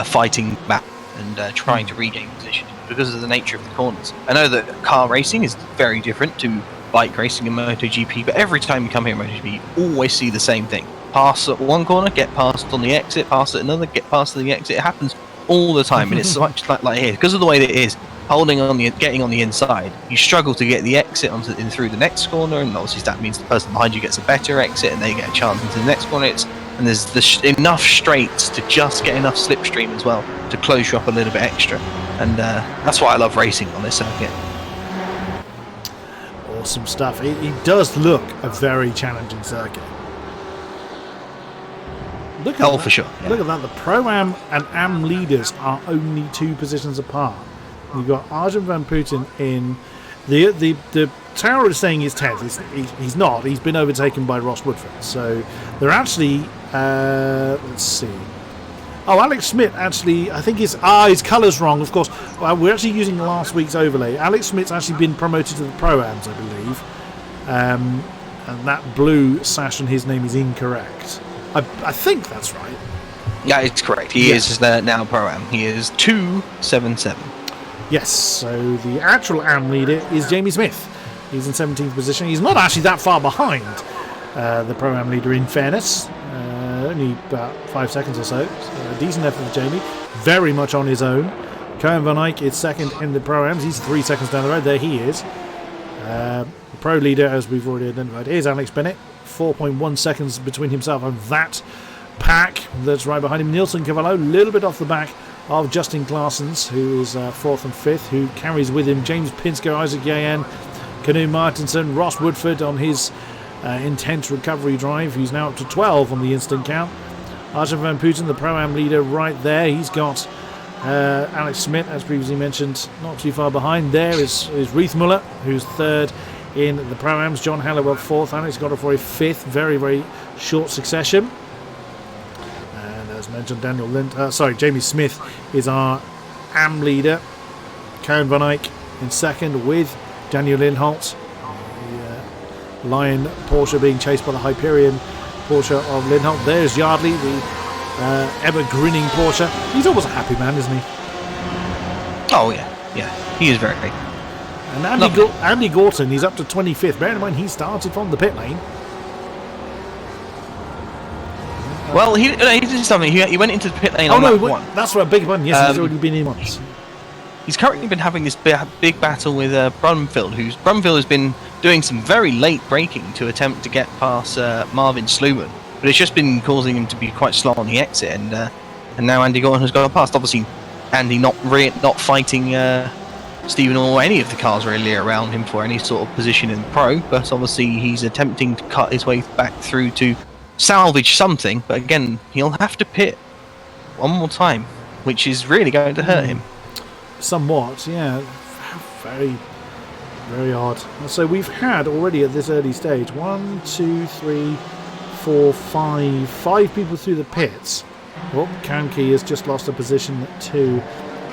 fighting back and trying to regain position because of the nature of the corners. I know that car racing is very different to bike racing and MotoGP, but every time you come here in MotoGP, you always see the same thing. Pass at one corner, get past on the exit, pass at another, get past the exit. It happens all the time, and it's much like here, because of the way that it is, getting on the inside, you struggle to get the exit in through the next corner, and obviously that means the person behind you gets a better exit and they get a chance into the next corner. and there's enough straights to just get enough slipstream as well to close you up a little bit extra, and that's why I love racing on this circuit. Awesome stuff. It does look a very challenging circuit. Look at that. For sure. Yeah. Look at that. The Pro-Am and Am leaders are only 2 positions apart. You've got Arjen van Putten in the Tower is saying he's 10th. He's not. He's been overtaken by Ross Woodford. So they're actually let's see. Oh, Alex Smith actually, I think his colour's wrong, of course. Well, we're actually using last week's overlay. Alex Smith's actually been promoted to the Pro-Ams, I believe. And that blue sash on his name is incorrect. I think that's right. Yeah, it's correct. He is now Pro-Am. He is 277. Yes, so the actual AM leader is Jamie Smith. He's in 17th position. He's not actually that far behind the Pro-Am leader, in fairness. Only about 5 seconds or so. So a decent effort for Jamie. Very much on his own. Cohen van Eyck is second in the Pro-Ams. He's 3 seconds down the road. There he is. The Pro leader, as we've already identified, is Alex Bennett. 4.1 seconds between himself and that pack that's right behind him. Nielsen Cavallo, a little bit off the back of Justin Claessens, who is 4th and 5th, who carries with him James Pinsker, Isaac Yayan, Canu Martinson, Ross Woodford on his intense recovery drive. He's now up to 12 on the instant count. Arjen van Putten, the Pro-Am leader, right there. He's got Alex Smith, as previously mentioned, not too far behind. There is Reith Muller, who's 3rd in the Pro-Ams. John Halliwell 4th. Alex Godefroy 5th. Very, very short succession. And as mentioned, Jamie Smith is our AM leader. Cohen van Eyck in 2nd with Daniel Lindholt. The Lion Porsche being chased by the Hyperion Porsche of Lindholt. There's Yardley, the ever grinning Porsche. He's always a happy man, isn't he? Oh yeah, he is very great. And Andy Gorton, he's up to 25th. Bear in mind, he started from the pit lane. Well, he did something. He went into the pit lane on lap 1. That's right, big one. Yes, he's already been in once. He's currently been having this big battle with Brumfield, Brumfield has been doing some very late braking to attempt to get past Marvin Sluman, but it's just been causing him to be quite slow on the exit, and now Andy Gorton has gone past. Obviously, Andy not fighting Stephen or any of the cars really around him for any sort of position in the Pro, but obviously he's attempting to cut his way back through to salvage something, but again, he'll have to pit one more time, which is really going to hurt him. Somewhat, yeah. Very, very odd. So we've had already at this early stage 5 people through the pits. Well, Kanki has just lost a position to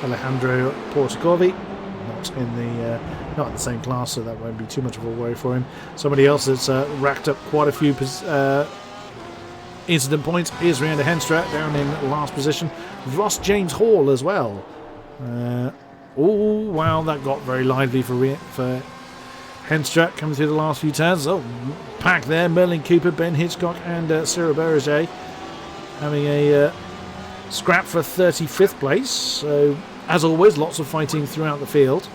Alejandro Portagovi. Not in the same class, so that won't be too much of a worry for him. Somebody else that's racked up quite a few incident points is Rianda Henstra down in last position. Ross James Hall as well. Oh wow, that got very lively for Henstra coming through the last few turns. Oh, pack there, Merlin Cooper, Ben Hitchcock and Cyril Berger having a scrap for 35th place. So as always, lots of fighting throughout the field.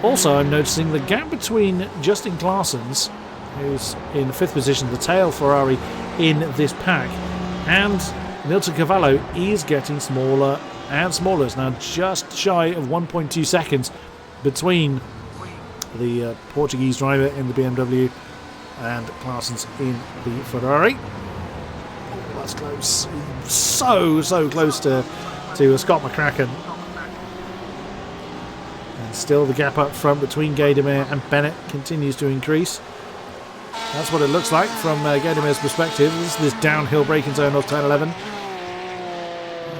Also, I'm noticing the gap between Justin Claessens, who's in 5th position, the tail Ferrari in this pack, and Nilton Cavallo is getting smaller and smaller. It's now just shy of 1.2 seconds between the Portuguese driver in the BMW and Claessens in the Ferrari. Oh, that's close. So close to Scott McCracken. And still the gap up front between Gaydomir and Bennett continues to increase. That's what it looks like from Gaydomir's perspective. This is this downhill braking zone of 10-11.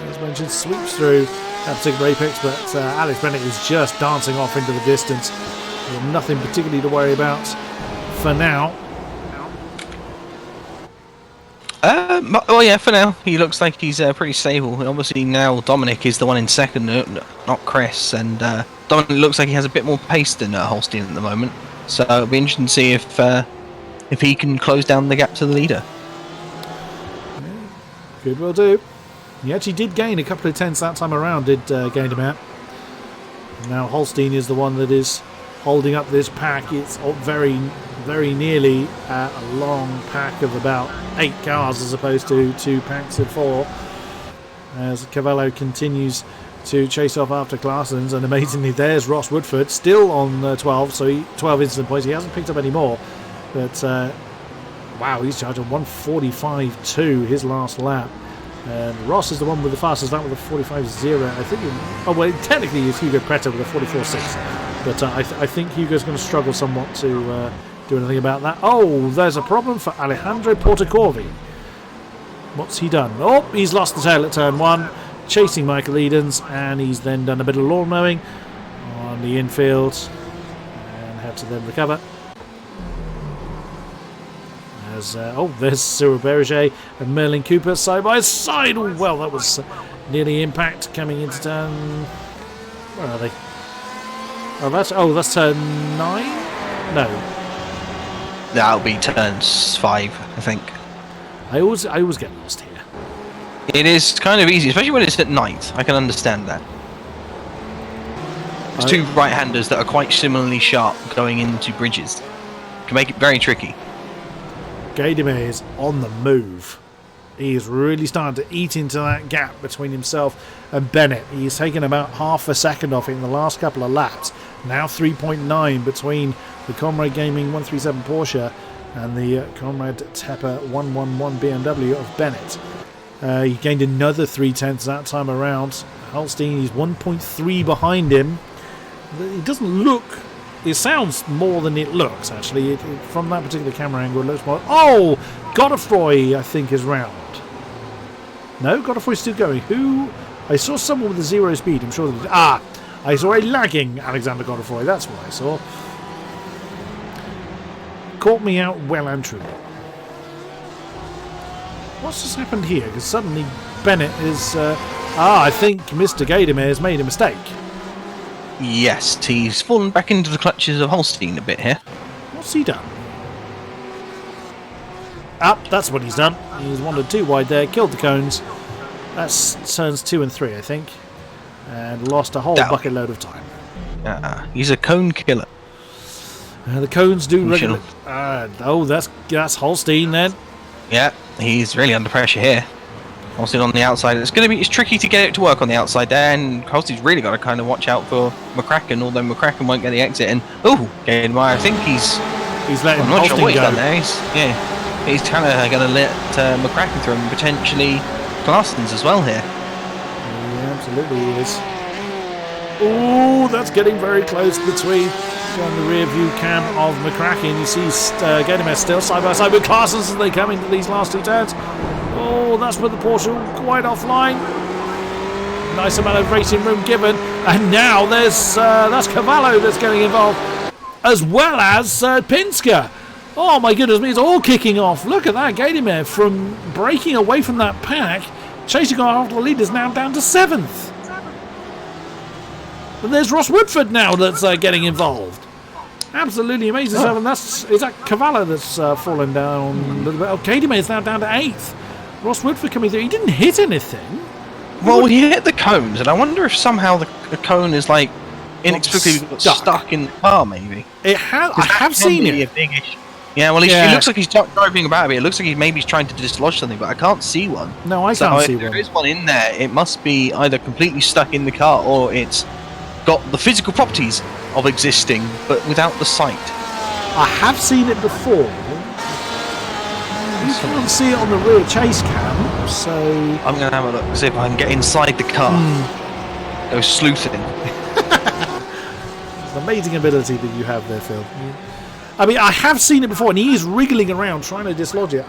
As mentioned, sweeps through that particular apex, but Alex Bennett is just dancing off into the distance. Nothing particularly to worry about for now. Well, yeah, for now he looks like he's pretty stable. Obviously now Dominic is the one in 2nd, not Chris, and Dominic looks like he has a bit more pace than Holstein at the moment. So it'll be interesting to see if he can close down the gap to the leader. Good will do. He actually did gain a couple of tenths that time around, did Gaydomir. Now Holstein is the one that is holding up this pack. It's very, very nearly a long pack of about 8 cars as opposed to 2 packs of 4. As Cavallo continues to chase off after Claessens, and amazingly there's Ross Woodford still on 12, so 12 instant points. He hasn't picked up any more, but wow, he's charging 145.2 his last lap. And Ross is the one with the fastest lap with a 45.0. I think. Well, technically it's Hugo Preta with a 44.6, but I think Hugo's going to struggle somewhat to do anything about that. Oh, there's a problem for Alejandro Portacorvi. What's he done? Oh, he's lost the tail at turn 1, chasing Michael Edens, and he's then done a bit of lawn mowing on the infield and had to then recover. There's Cyril Berger and Merlin Cooper side by side. Oh, well, that was nearly impact coming into turn. Where are they? That's turn 9. No, That'll be turn 5, I think. I always get lost here. It is kind of easy, especially when it's at night. I can understand that. There's 2 right-handers that are quite similarly sharp going into bridges. Can make it very tricky. Gaydemir is on the move. He is really starting to eat into that gap between himself and Bennett. He's taken about half a second off it in the last couple of laps. Now 3.9 between the Comrade Gaming 137 Porsche and the Comrade Tepper 111 BMW of Bennett. He gained another 0.3 that time around. Holstein is 1.3 behind him. It doesn't look... It sounds more than it looks, actually. From that particular camera angle, it looks more... Oh! Godefroy, I think, is round. No, Godefroy's still going. Who? I saw someone with a 0 speed. I'm sure that... I saw a lagging Alexander Godefroy. That's what I saw. Caught me out well and truly. What's just happened here? Because suddenly Bennett is... I think Mr. Gaydemir has made a mistake. Yes, he's fallen back into the clutches of Holstein a bit here. What's he done? That's what he's done. He's wandered too wide there, killed the cones. That's turns 2 and 3, I think. And lost a whole bucket load of time. He's a cone killer. The cones do regularly... that's Holstein then. Yeah, he's really under pressure here. Holstein on the outside. It's tricky to get it to work on the outside there, and Holstein's really got to kind of watch out for McCracken, although McCracken won't get the exit. And Gaydemir, I think he's letting I'm not Holstein sure what he's go. done there. He's kind of going to let McCracken through and potentially Claessens as well here. Yeah, absolutely he is. Oh, that's getting very close between on the rear view cam of McCracken. You see Gaydemir still side by side with Claessens as they come into these last 2 turns. Oh, that's with the Porsche quite offline. Nice amount of racing room given, and now that's Cavallo that's getting involved, as well as Pinsker. Oh my goodness me, it's all kicking off. Look at that, Gaydemir from breaking away from that pack, chasing on after the leaders, now down to 7th. And there's Ross Woodford now that's getting involved. Absolutely amazing stuff, and is that Cavallo that's fallen down a little bit. Oh, Gaydemir is now down to 8th. Ross Woodford coming through. He didn't hit anything. Well, he hit the cones, and I wonder if somehow the cone is like inexplicably stuck in the car. Maybe I have seen it. A big issue. Yeah, well, it looks like he's driving about a bit. It looks like he's trying to dislodge something, but I can't see one. No, I can't see one. If there is one in there, it must be either completely stuck in the car or it's got the physical properties of existing, but without the sight. I have seen it before. You can't see it on the rear chase cam, so... I'm going to have a look, see if I can get inside the car. Go sleuthing. It's an amazing ability that you have there, Phil. I mean, I have seen it before, and he is wriggling around trying to dislodge it.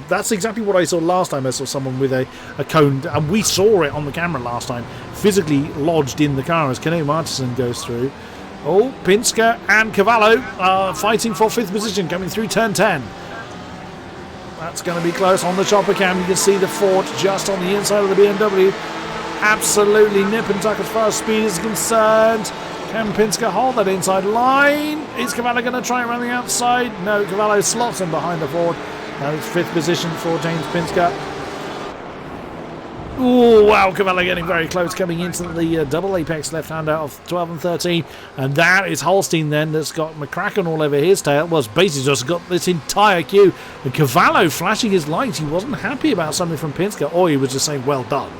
That's exactly what I saw last time I saw someone with a cone, and we saw it on the camera last time, physically lodged in the car as Kenneth Martinson goes through. Oh, Pinsker and Cavallo are fighting for 5th position, coming through turn 10. That's going to be close on the chopper cam. You can see the Ford just on the inside of the BMW. Absolutely nip and tuck as far as speed is concerned. Can Pinsker hold that inside line? Is Cavallo going to try around the outside? No, Cavallo slots him behind the Ford. Now it's 5th position for James Pinsker. Oh, wow, Cavallo getting very close, coming into the double apex left-hand out of 12 and 13. And that is Holstein then that's got McCracken all over his tail. Well, it's basically just got this entire queue. And Cavallo flashing his lights. He wasn't happy about something from Pinsker, or he was just saying, well done.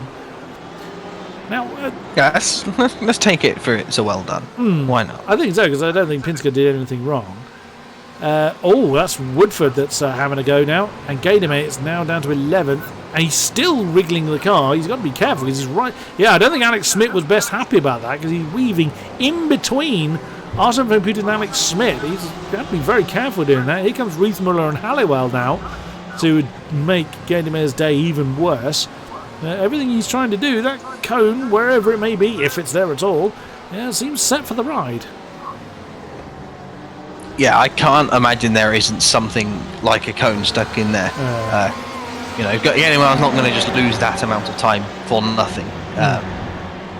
Now, yes, let's take it for it's a well done. Why not? I think so, because I don't think Pinsker did anything wrong. That's Woodford that's having a go now. And Gaidermate is now down to 11th. And he's still wriggling the car. He's got to be careful because he's right. Yeah, I don't think Alex Smith was best happy about that because he's weaving in between Arsene Van Putten and Alex Smith. He's got to be very careful doing that. Here comes Riethmuller and Halliwell now to make Gaidermate's day even worse. Everything he's trying to do, that cone, wherever it may be, if it's there at all, seems set for the ride. Yeah, I can't imagine there isn't something like a cone stuck in there. Anyone's not going to just lose that amount of time for nothing,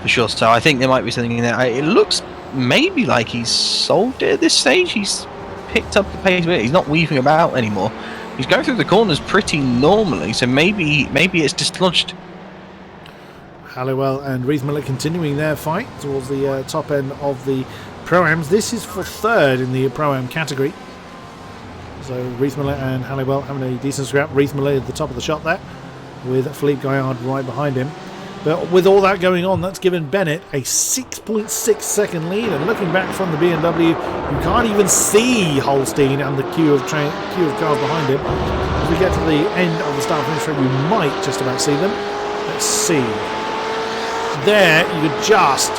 for sure. So I think there might be something in there. It looks maybe like he's solved it at this stage. He's picked up the pace, but he's not weaving about anymore. He's going through the corners pretty normally, so maybe it's dislodged. Halliwell and Riethmuller continuing their fight towards the top end of the Pro-Ams. This is for third in the Pro-Am category. So Riethmuller and Halliwell having a decent scrap. Riethmuller at the top of the shot there, with Philippe Gaillard right behind him. But with all that going on, that's given Bennett a 6.6 second lead. And looking back from the BMW, you can't even see Holstein and the queue of cars behind him. As we get to the end of the start-finish straight, we might just about see them. Let's see. There, you could just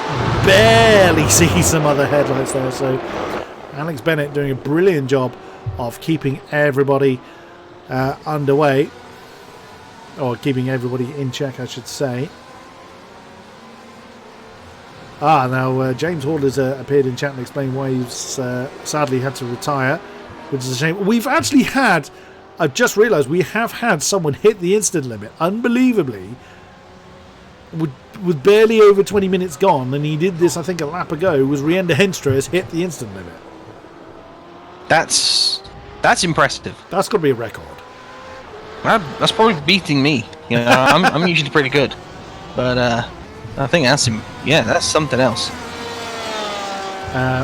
barely see some other headlights there. So Alex Bennett doing a brilliant job of keeping everybody underway, or keeping everybody in check, I should say. Now James Hall has appeared in chat and explained why he's sadly had to retire, which is a shame. We've actually had, I've just realised, we have had someone hit the instant limit, unbelievably, with barely over 20 minutes gone, and he did this, I think, a lap ago. Was Rienda Henstra has hit the instant limit. That's impressive. That's got to be a record. That's probably beating me. I'm usually pretty good, but I think that's something else.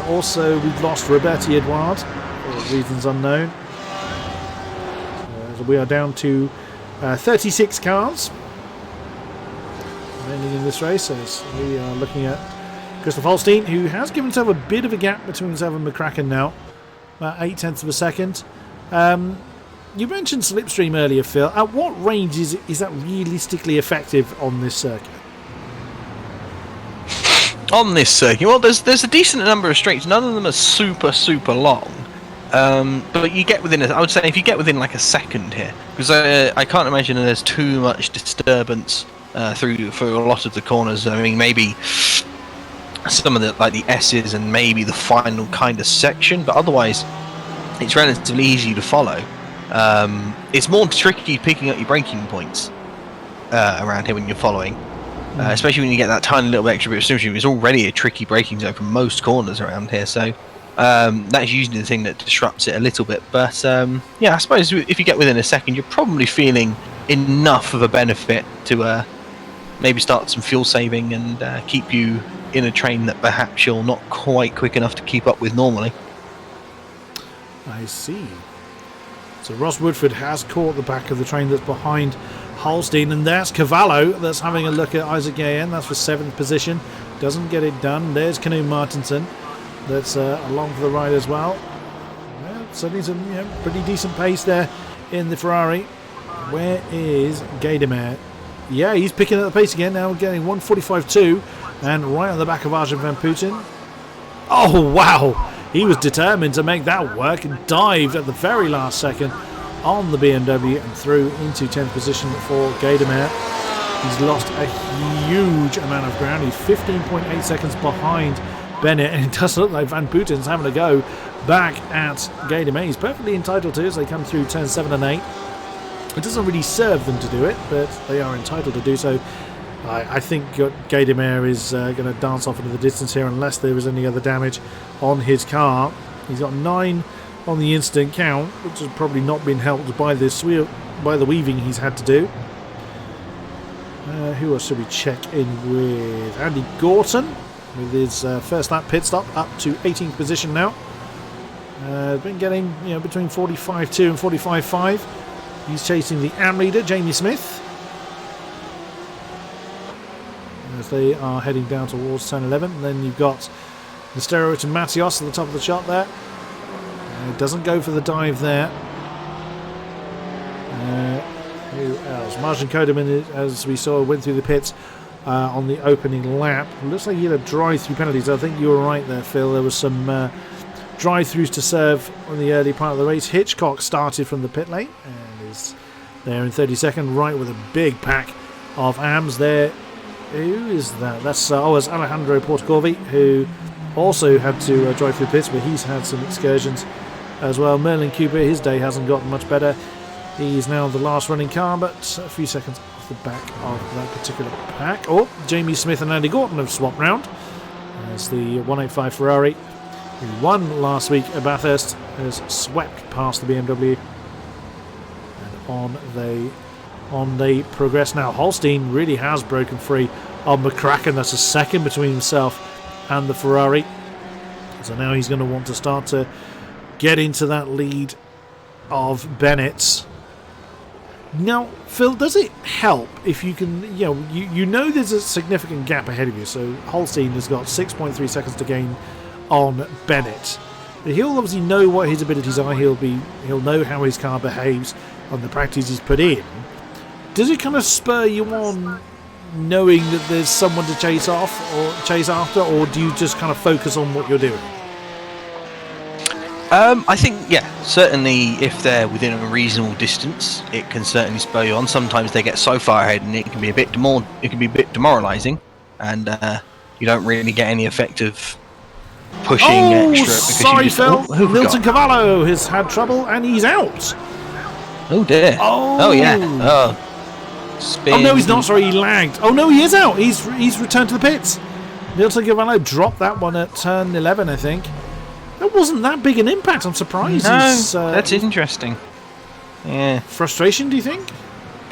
Also, we've lost Roberti Edouard for reasons unknown. So we are down to 36 cars remaining in this race. As we are looking at Christoph Holstein, who has given himself a bit of a gap between himself and McCracken now. About 0.8 of a second. You mentioned slipstream earlier, Phil. At what range is that realistically effective on this circuit? On this circuit, well, there's a decent number of straights. None of them are super long. But you get within, I would say, if you get within like a second here, because I can't imagine there's too much disturbance through for a lot of the corners. I mean, maybe some of the the S's and maybe the final kind of section, but otherwise it's relatively easy to follow. It's more tricky picking up your braking points around here when you're following, especially when you get that tiny little bit extra bit of slipstream. It's already a tricky braking zone for most corners around here, so that's usually the thing that disrupts it a little bit. But yeah, I suppose if you get within a second, you're probably feeling enough of a benefit to maybe start some fuel saving and keep you in a train that perhaps you're not quite quick enough to keep up with normally. I see. So Ross Woodford has caught the back of the train that's behind Holstein, and there's Cavallo that's having a look at Isaac Gayen. That's for 7th position. Doesn't get it done. There's Canoe Martinson that's along for the ride as well. Certainly some pretty decent pace there in the Ferrari. Where is Gaidemer? Yeah, he's picking up the pace again now, getting 1:45.2 and right on the back of Arsene Van Putten. Oh wow, he was determined to make that work and dived at the very last second on the BMW and through into 10th position for Gaidemer. He's lost a huge amount of ground. He's 15.8 seconds behind Bennett, and it does look like Van Putten's having a go back at Gaidemer. He's perfectly entitled to as they come through turns 7 and 8. It doesn't really serve them to do it, but they are entitled to do so. I think Gaidemer is going to dance off into the distance here unless there is any other damage on his car. He's got 9 on the instant count, which has probably not been helped by the weaving he's had to do. Who else should we check in with? Andy Gorton with his first lap pit stop, up to 18th position now. Been getting between 45.2 and 45.5. He's chasing the AM leader, Jamie Smith, as they are heading down towards turn 11. And then you've got Nestero to Matios at the top of the chart there. Doesn't go for the dive there. Who else? Martin Kodeman, as we saw, went through the pits on the opening lap. Looks like he had a drive-through penalties. I think you were right there, Phil. There was some drive-throughs to serve on the early part of the race. Hitchcock started from the pit lane and is there in 32nd, right with a big pack of AMs there. Who is that? That's it's Alejandro Portacorvi, who also had to drive through pits, but he's had some excursions as well. Merlin Cooper, his day hasn't gotten much better. He's now the last running car, but a few seconds off the back of that particular pack. Jamie Smith and Andy Gorton have swapped round as the 185 Ferrari, who won last week at Bathurst, has swept past the BMW, and on they progress now. Holstein really has broken free of McCracken. That's a second between himself and the Ferrari, so now he's going to want to start to get into that lead of Bennett's. Now, Phil, does it help if you can, you know there's a significant gap ahead of you, so Holstein has got 6.3 seconds to gain on Bennett. He'll obviously know what his abilities are, he'll know how his car behaves on the practice he's put in. Does it kind of spur you on knowing that there's someone to chase off or chase after, or do you just kind of focus on what you're doing? I think, certainly if they're within a reasonable distance, it can certainly spur you on. Sometimes they get so far ahead and it can be a bit demoralising, and you don't really get any effective pushing extra. Sorry, Phil. Milton Cavallo has had trouble and he's out. Oh dear. Oh yeah. Spin. Oh no, he's not. Sorry, he lagged. Oh no, he is out. He's returned to the pits. Milton Cavallo dropped that one at turn 11, I think. That wasn't that big an impact. I'm surprised. No, that's interesting. Yeah. Frustration, do you think?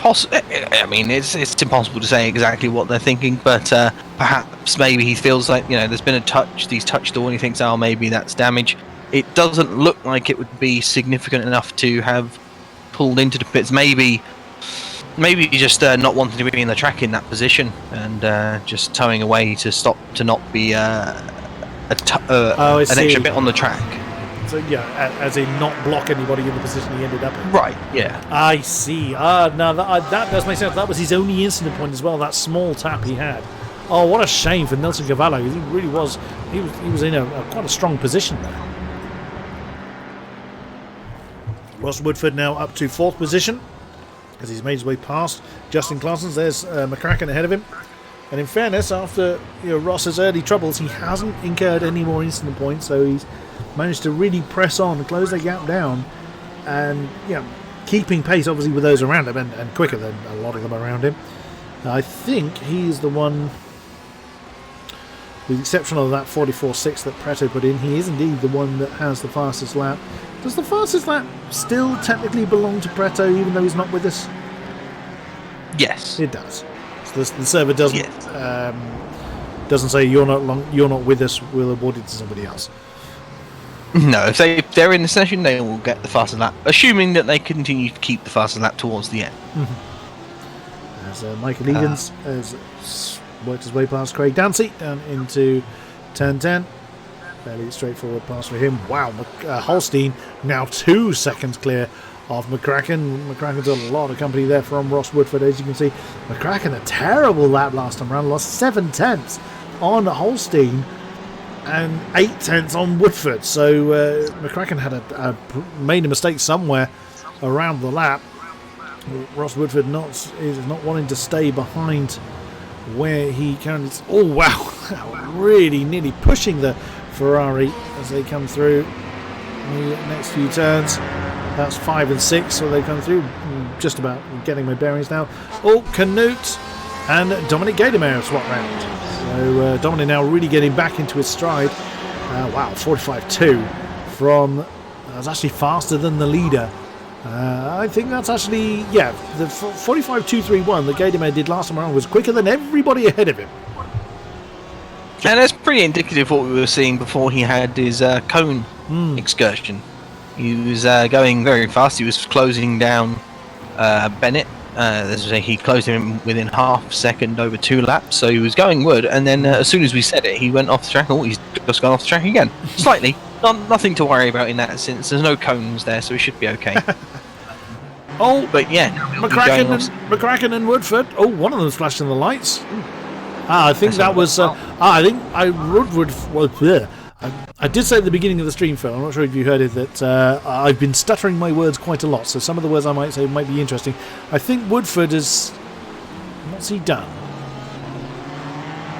I mean, it's impossible to say exactly what they're thinking, but perhaps maybe he feels like there's been a touch. He's touched the wall and he thinks, maybe that's damage. It doesn't look like it would be significant enough to have pulled into the pits. Maybe just not wanting to be in the track in that position and just towing away to not be an extra bit on the track. So as in not block anybody in the position he ended up in. Right. Yeah. I see. Now that does make sense. That was his only incident point as well. That small tap he had. Oh, what a shame for Nelson Cavallo. He really was. He was in quite a strong position there. Ross Woodford now up to 4th position as he's made his way past Justin Claessens. There's McCracken ahead of him. And in fairness, after Ross's early troubles, he hasn't incurred any more incident points, so he's managed to really press on and close the gap down, and keeping pace obviously with those around him, and quicker than a lot of them around him. I think he's the one, with the exception of that 44.6 that Preto put in, he is indeed the one that has the fastest lap. Does the fastest lap still technically belong to Preto, even though he's not with us? Yes, it does. So the server doesn't doesn't say you're not with us. We'll award it to somebody else. No, if they're in the session, they will get the fastest lap, assuming that they continue to keep the fastest lap towards the end. Mm-hmm. As Michael Egan's has worked his way past Craig Dancy down into turn 10. Fairly straightforward pass for him. Wow, Holstein now 2 seconds clear of McCracken. McCracken's got a lot of company there from Ross Woodford, as you can see. McCracken, a terrible lap last time around, lost 7 tenths on Holstein and 8 tenths on Woodford. So McCracken had made a mistake somewhere around the lap. Ross Woodford is not wanting to stay behind where he currently is. Oh wow, really nearly pushing the Ferrari as they come through the next few turns. That's 5 and 6, so they come through. Just about getting my bearings now. Oh, Canute and Dominic Gaydemeyer swap round. So Dominic now really getting back into his stride. Wow, 45.2 from... That's actually faster than the leader. I think that's actually, yeah, the 45.231 that Gatorman did last time around was quicker than everybody ahead of him. And that's pretty indicative of what we were seeing before he had his cone excursion. He was going very fast. He was closing down Bennett. He closed him within half a second over 2 laps, so he was going wood. And then as soon as we said it, he went off the track. Oh, he's just gone off the track again. Slightly. Nothing to worry about in that sense. There's no cones there, so he should be okay. Oh, but yeah, McCracken and Woodford. Oh, one of them flashed in the lights. I think that was. I think Woodford was there. I did say at the beginning of the stream, Phil, I'm not sure if you heard it, that I've been stuttering my words quite a lot, so some of the words I might say might be interesting. I think Woodford is... What's he done?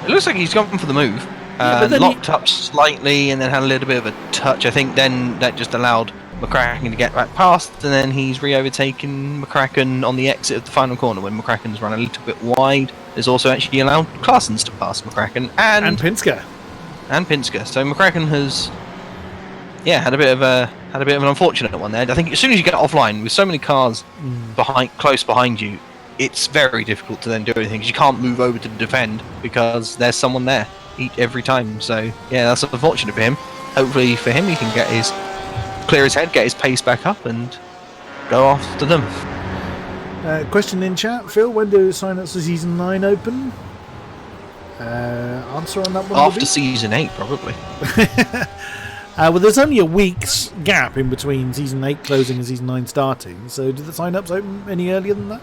It looks like he's gone for the move. Locked up slightly and then had a little bit of a touch. I think then that just allowed McCracken to get back past, and then he's re-overtaken McCracken on the exit of the final corner when McCracken's run a little bit wide. There's also actually allowed Claessens to pass McCracken and Pinsker. So McCracken has, had a bit of an unfortunate one there. I think as soon as you get offline with so many cars close behind you, it's very difficult to then do anything because you can't move over to defend because there's someone there every time. So yeah, that's unfortunate for him. Hopefully for him, he can clear his head, get his pace back up, and go after them. Question in chat, Phil. When do sign-ups for Season 9 open? Answer on that one? After Season 8, probably. Well, there's only a week's gap in between Season 8 closing and Season 9 starting, so do the sign-ups open any earlier than that?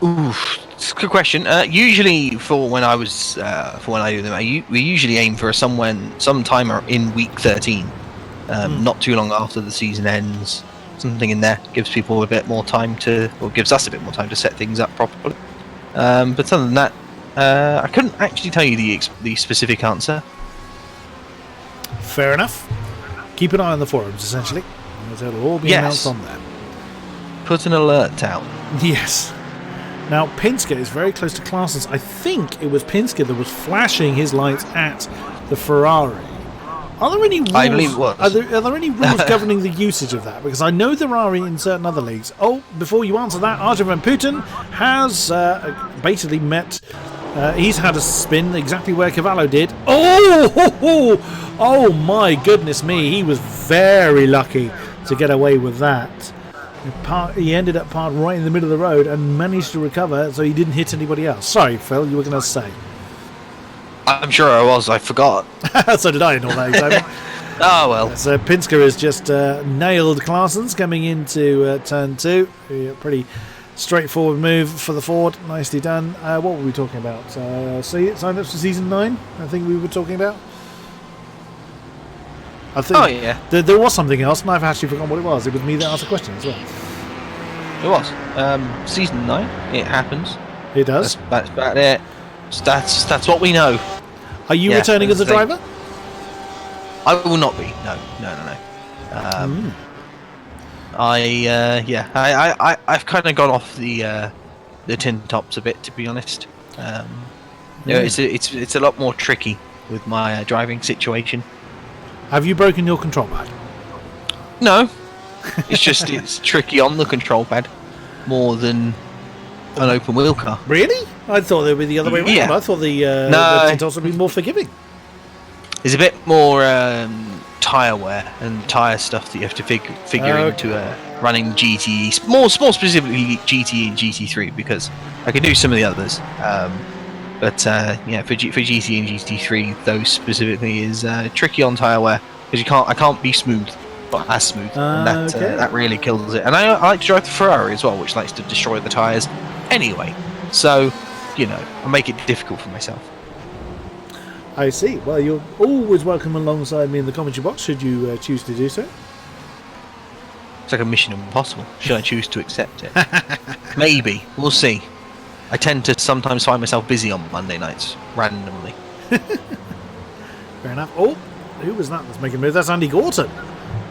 Oof, it's a good question. Usually, for when I do them, we usually aim for sometime in week 13, not too long after the season ends. Something in there gives people a bit more time gives us a bit more time to set things up properly. But other than that, I couldn't actually tell you the specific answer. Fair enough. Keep an eye on the forums, essentially. It'll all be announced on there. Put an alert out. Yes. Now, Pinsker is very close to Claessens. I think it was Pinsker that was flashing his lights at the Ferrari. Are there any rules? I believe it was. Are there any rules governing the usage of that? Because I know there are in certain other leagues. Oh, before you answer that, Arjen van Putten has basically met... he's had a spin exactly where Cavallo did. Oh my goodness me. He was very lucky to get away with that. He ended up parked right in the middle of the road and managed to recover so he didn't hit anybody else. Sorry, Phil, you were going to say. I'm sure I was. I forgot. So did I in all that excitement. Oh, well. So Pinsker has just nailed Claessens coming into turn 2. Pretty straightforward move for the Ford. Nicely done. What were we talking about? Sign-ups for Season 9, I think we were talking about. I think there was something else, and I've actually forgotten what it was. It was me that asked the question as well. It was. Season 9, it happens. It does. That's about it. That's what we know. Are you returning as a driver? I will not be. No. I've kind of gone off the tin tops a bit, to be honest. It's a lot more tricky with my driving situation. Have you broken your control pad? No. It's tricky on the control pad more than an open wheel car. Really? I thought they would be the other way around. Yeah. I thought the Tintos would be more forgiving. There's a bit more tyre wear and tyre stuff that you have to figure into running GTE. More specifically GTE and GT3, because I can do some of the others. But for GT and GT3, those specifically is tricky on tyre wear because I can't be smooth, but as smooth, and that really kills it. And I like to drive the Ferrari as well, which likes to destroy the tyres anyway. So, I make it difficult for myself. I see. Well, you're always welcome alongside me in the commentary box should you choose to do so. It's like a mission impossible. Should I choose to accept it? Maybe. We'll see. I tend to sometimes find myself busy on Monday nights, randomly. Fair enough. Oh, who was that that's making a move? That's Andy Gorton.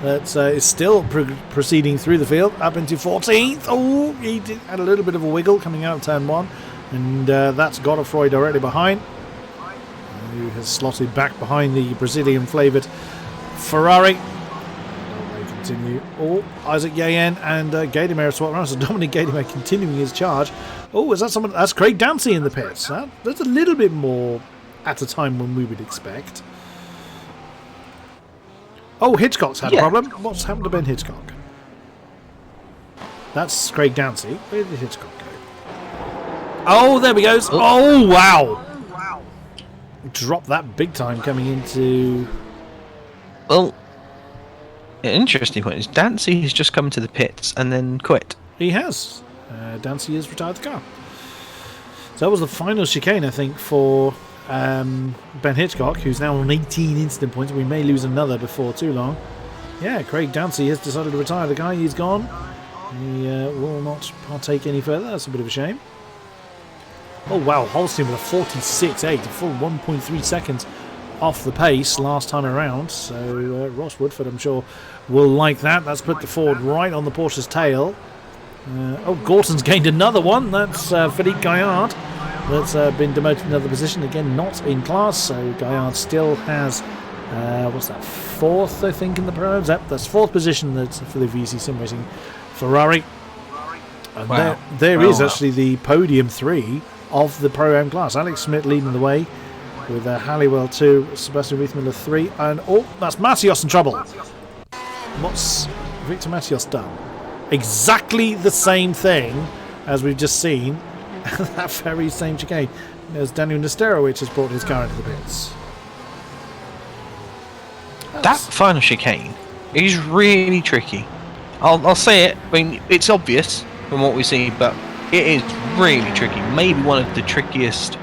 That is still proceeding through the field, up into 14th. Oh, he had a little bit of a wiggle coming out of turn 1. And that's Godefroy directly behind, who has slotted back behind the Brazilian-flavoured Ferrari. No continue. Oh, Isaac Yayen and Gadamer swap around. So Dominic Gadamer continuing his charge. Oh, is that someone? That's Craig Dancy in the pits. That's a little bit more at a time when we would expect. Oh, Hitchcock's had a problem. What's happened to Ben Hitchcock? That's Craig Dancy. Where did Hitchcock go? Oh, there we go. Oh, wow. Drop that big time coming into... Well, an interesting point is Dancy has just come to the pits and then quit. He has. Dancy has retired the car. So that was the final chicane, I think, for Ben Hitchcock, who's now on 18 incident points. We may lose another before too long. Yeah, Craig Dancy has decided to retire the car. He's gone. He will not partake any further. That's a bit of a shame. Oh wow, Holstein with a 46.8, a full 1.3 seconds off the pace last time around. So Ross Woodford, I'm sure, will like that. That's put the Ford right on the Porsche's tail. Oh, Gorton's gained another one. That's Philippe Gaillard. That's been demoted to another position. Again, not in class. So Gaillard still has, what's that, fourth, I think, in the Pro-Ams. Yep, that's fourth position that's for the VC Sim Racing Ferrari. And wow. there is actually the podium 3 of the Pro-Am class. Alex Smith leading the way with Halliwell 2, Sebastian Riethmüller 3, and oh, that's Matios in trouble. What's Victor Matios done? Exactly the same thing as we've just seen. That very same chicane as Daniel Nesterowicz has brought his car into the pits. That final chicane is really tricky. I'll say it. I mean, it's obvious from what we see, but it is really tricky. Maybe one of the trickiest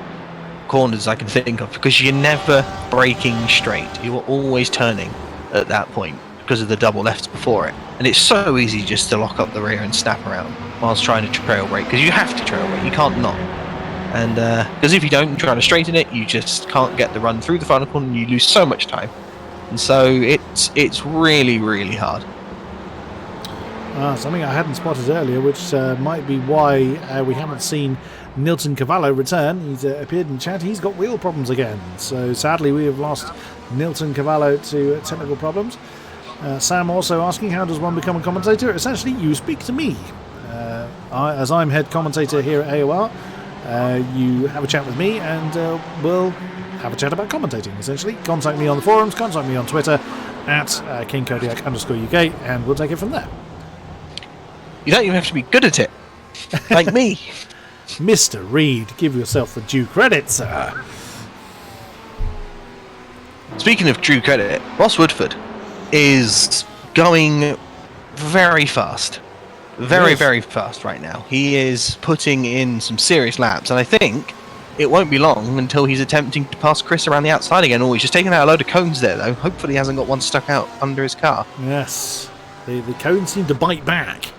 corners I can think of, because you're never braking straight. You are always turning at that point because of the double lefts before it. And it's so easy just to lock up the rear and snap around whilst trying to trail brake, because you have to trail brake. You can't not. And because if you don't try to straighten it, you just can't get the run through the final corner and you lose so much time. And so it's really, really hard. Something I hadn't spotted earlier, which might be why we haven't seen Nilton Cavallo return. He's appeared in chat. He's got wheel problems again. So sadly, we have lost Nilton Cavallo to technical problems. Sam also asking, how does one become a commentator? Essentially, you speak to me. As I'm head commentator here at AOR, you have a chat with me and we'll have a chat about commentating, essentially. Contact me on the forums, contact me on Twitter at King-Kodiak_UK, and we'll take it from there. You don't even have to be good at it, like me. Mr. Reed, give yourself the due credit, sir. Speaking of due credit, Ross Woodford is going very fast. Very fast right now. He is putting in some serious laps, and I think it won't be long until he's attempting to pass Chris around the outside again. Oh, he's just taking out a load of cones there, though. Hopefully he hasn't got one stuck out under his car. Yes. The cones seem to bite back.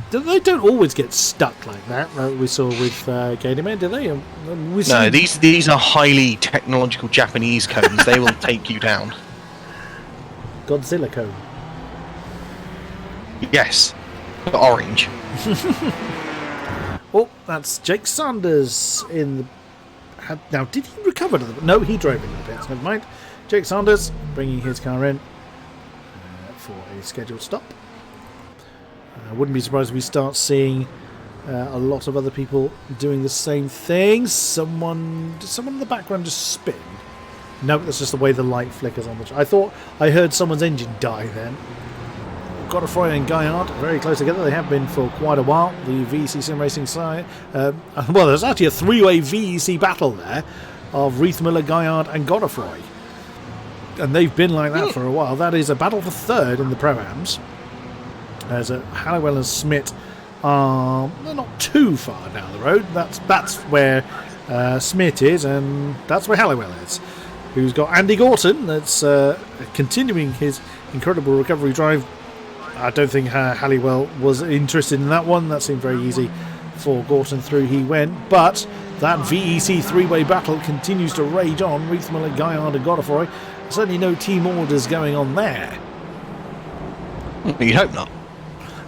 They don't always get stuck like that, like we saw with Gadamer, do they? No, these are highly technological Japanese cones. They will take you down. Godzilla cone. Yes. Orange. Oh, that's Jake Sanders in the... Now, did he recover to the... No, he drove into the pits. Never mind. Jake Sanders bringing his car in for a scheduled stop. I wouldn't be surprised if we start seeing a lot of other people doing the same thing. Did someone in the background just spin? No, that's just the way the light flickers on the... I thought I heard someone's engine die then. Godefroy and Gaillard very close together. They have been for quite a while. The VEC Sim Racing side. Well, there's actually a three-way VEC battle there of Riethmüller, Gaillard and Godefroy. And they've been like that for a while. That is a battle for third in the Pro-Ams. As Halliwell and Smith are not too far down the road. That's where Smith is, and that's where Halliwell is. Who's got Andy Gorton that's continuing his incredible recovery drive. I don't think Halliwell was interested in that one. That seemed very easy for Gorton. Through he went. But that VEC three-way battle continues to rage on. Riethmüller, Gaillard and Godefroy. Certainly no team orders going on there. You'd hope not.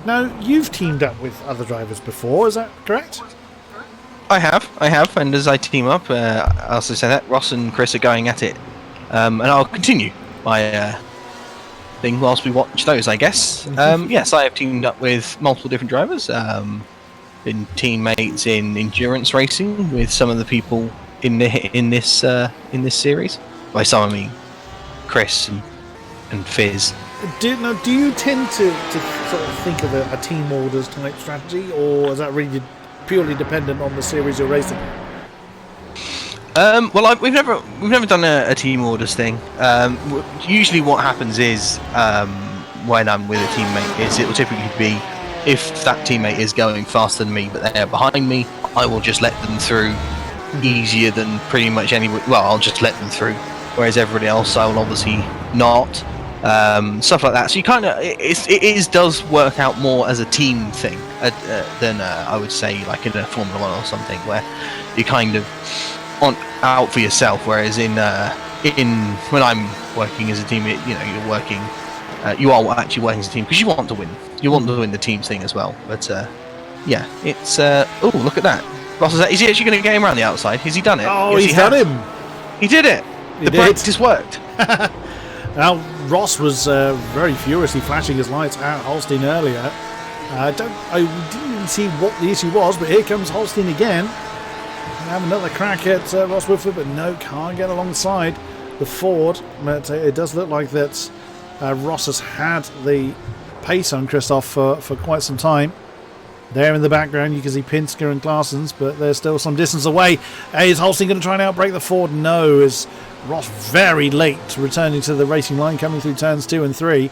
Now, you've teamed up with other drivers before, is that correct? I have, and as I team up, I also say that Ross and Chris are going at it, and I'll continue my thing whilst we watch those, I guess. Yes, I have teamed up with multiple different drivers. Been teammates in endurance racing with some of the people in this series. By some I mean Chris and Fizz. Do you tend to sort of think of a team orders type strategy, or is that really purely dependent on the series you're racing? Well, we've never done a team orders thing. Usually, what happens is when I'm with a teammate, is it will typically be if that teammate is going faster than me, but they're behind me, I will just let them through easier than pretty much anyone. Well, I'll just let them through, whereas everybody else, I will obviously not. Stuff like that. So you kind of it does work out more as a team thing than I would say like in a Formula 1 or something, where you kind of out for yourself. Whereas in when I'm working as a team, you're working. You are actually working as a team because you want to win. You want to win the team thing as well. But yeah, it's oh, look at that. Ross, is he actually going to get him around the outside? Has he done it? Oh, yes, he's done him. He did it. The brakes just worked. Now, Ross was very furiously flashing his lights at Holstein earlier. I didn't even see what the issue was, but here comes Holstein again. Have another crack at Ross Whitford, but no, can't get alongside the Ford. But it does look like that Ross has had the pace on Christoph for quite some time. There in the background, you can see Pinsker and Claessens, but they're still some distance away. Is Holstein going to try and outbrake the Ford? No, is Ross very late, returning to the racing line, coming through turns 2 and 3.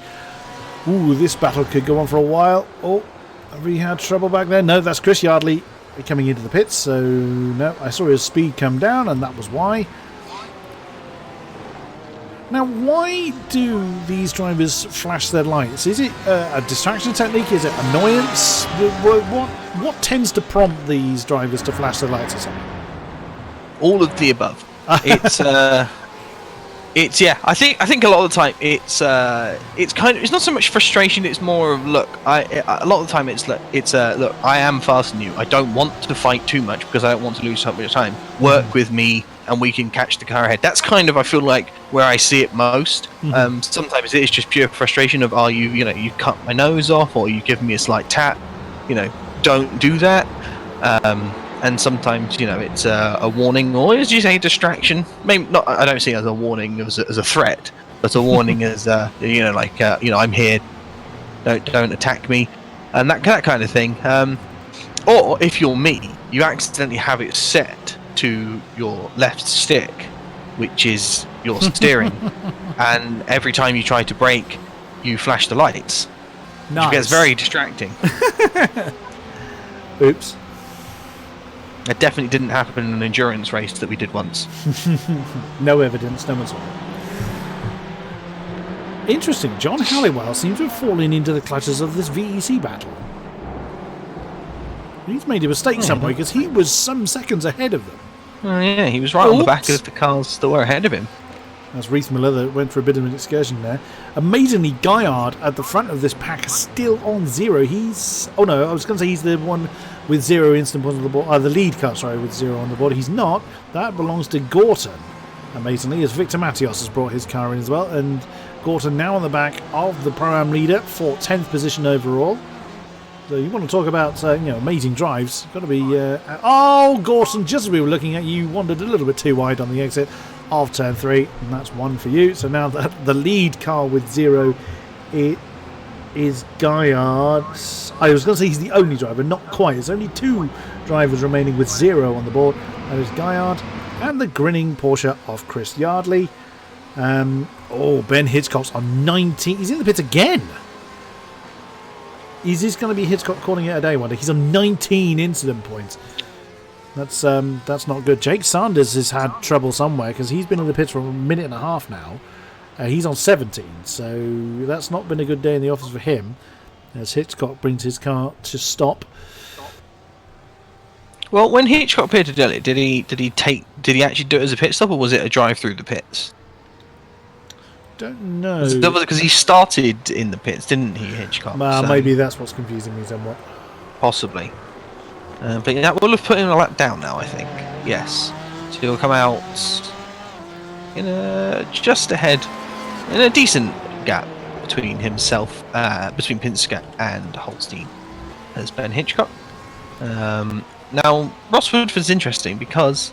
Ooh, this battle could go on for a while. Oh, have we had trouble back there? No, that's Chris Yardley coming into the pits. So, no, I saw his speed come down, and that was why. Now, why do these drivers flash their lights? Is it a distraction technique? Is it annoyance? What tends to prompt these drivers to flash their lights or something? All of the above. It's yeah. I think a lot of the time it's not so much frustration. It's more of look. A lot of the time it's look. I am faster than you. I don't want to fight too much because I don't want to lose so much time. Work with me, and we can catch the car ahead. That's kind of, I feel like, where I see it most. Sometimes it is just pure frustration of, you cut my nose off, or you give me a slight tap. Don't do that. And sometimes, it's a warning, or as you say, distraction. Maybe not. I don't see it as a warning as a threat, but a warning as I'm here. Don't attack me, and that kind of thing. Or if you're me, you accidentally have it set to your left stick, which is your steering, and every time you try to brake, you flash the lights. Nice. Which gets very distracting. Oops. It definitely didn't happen in an endurance race that we did once. No evidence, no one saw it. Interesting, John Halliwell seems to have fallen into the clutches of this VEC battle. He's made a mistake somewhere because he was some seconds ahead of them. Oh yeah, he was right on the back of the cars that were ahead of him. That's Reith Miller that went for a bit of an excursion there. Amazingly, Gaillard at the front of this pack is still on 0. He's... Oh no, I was going to say he's the one with 0 instant points on the board. The lead car, sorry, with 0 on the board. He's not. That belongs to Gorton. Amazingly, as Victor Matios has brought his car in as well. And Gorton now on the back of the Pro-Am leader for 10th position overall. So you want to talk about amazing drives. Got to be... oh, Gorton, just as we were looking at you, wandered a little bit too wide on the exit of turn 3, and that's 1 for you. So now the lead car with 0, it is Gaillard. I was going to say he's the only driver, not quite. There's only 2 drivers remaining with 0 on the board. That is Gaillard and the grinning Porsche of Chris Yardley. Ben Hitchcock's on 19. He's in the pits again. Is this going to be Hitchcock calling it a day one day? He's on 19 incident points. That's not good. Jake Sanders has had trouble somewhere because he's been in the pits for a minute and a half now. He's on 17, so that's not been a good day in the office for him as Hitchcock brings his car to stop. Well, when Hitchcock pitted earlier, did he actually do it as a pit stop, or was it a drive through the pits? Don't know. Because he started in the pits, didn't he, Hitchcock? Maybe that's what's confusing me somewhat. Possibly. But that will have put him a lap down now, I think. Yes. So he'll come out in just ahead, in a decent gap. between himself, between Pinsker and Holstein, as Ben Hitchcock. Now, Ross Woodford's interesting because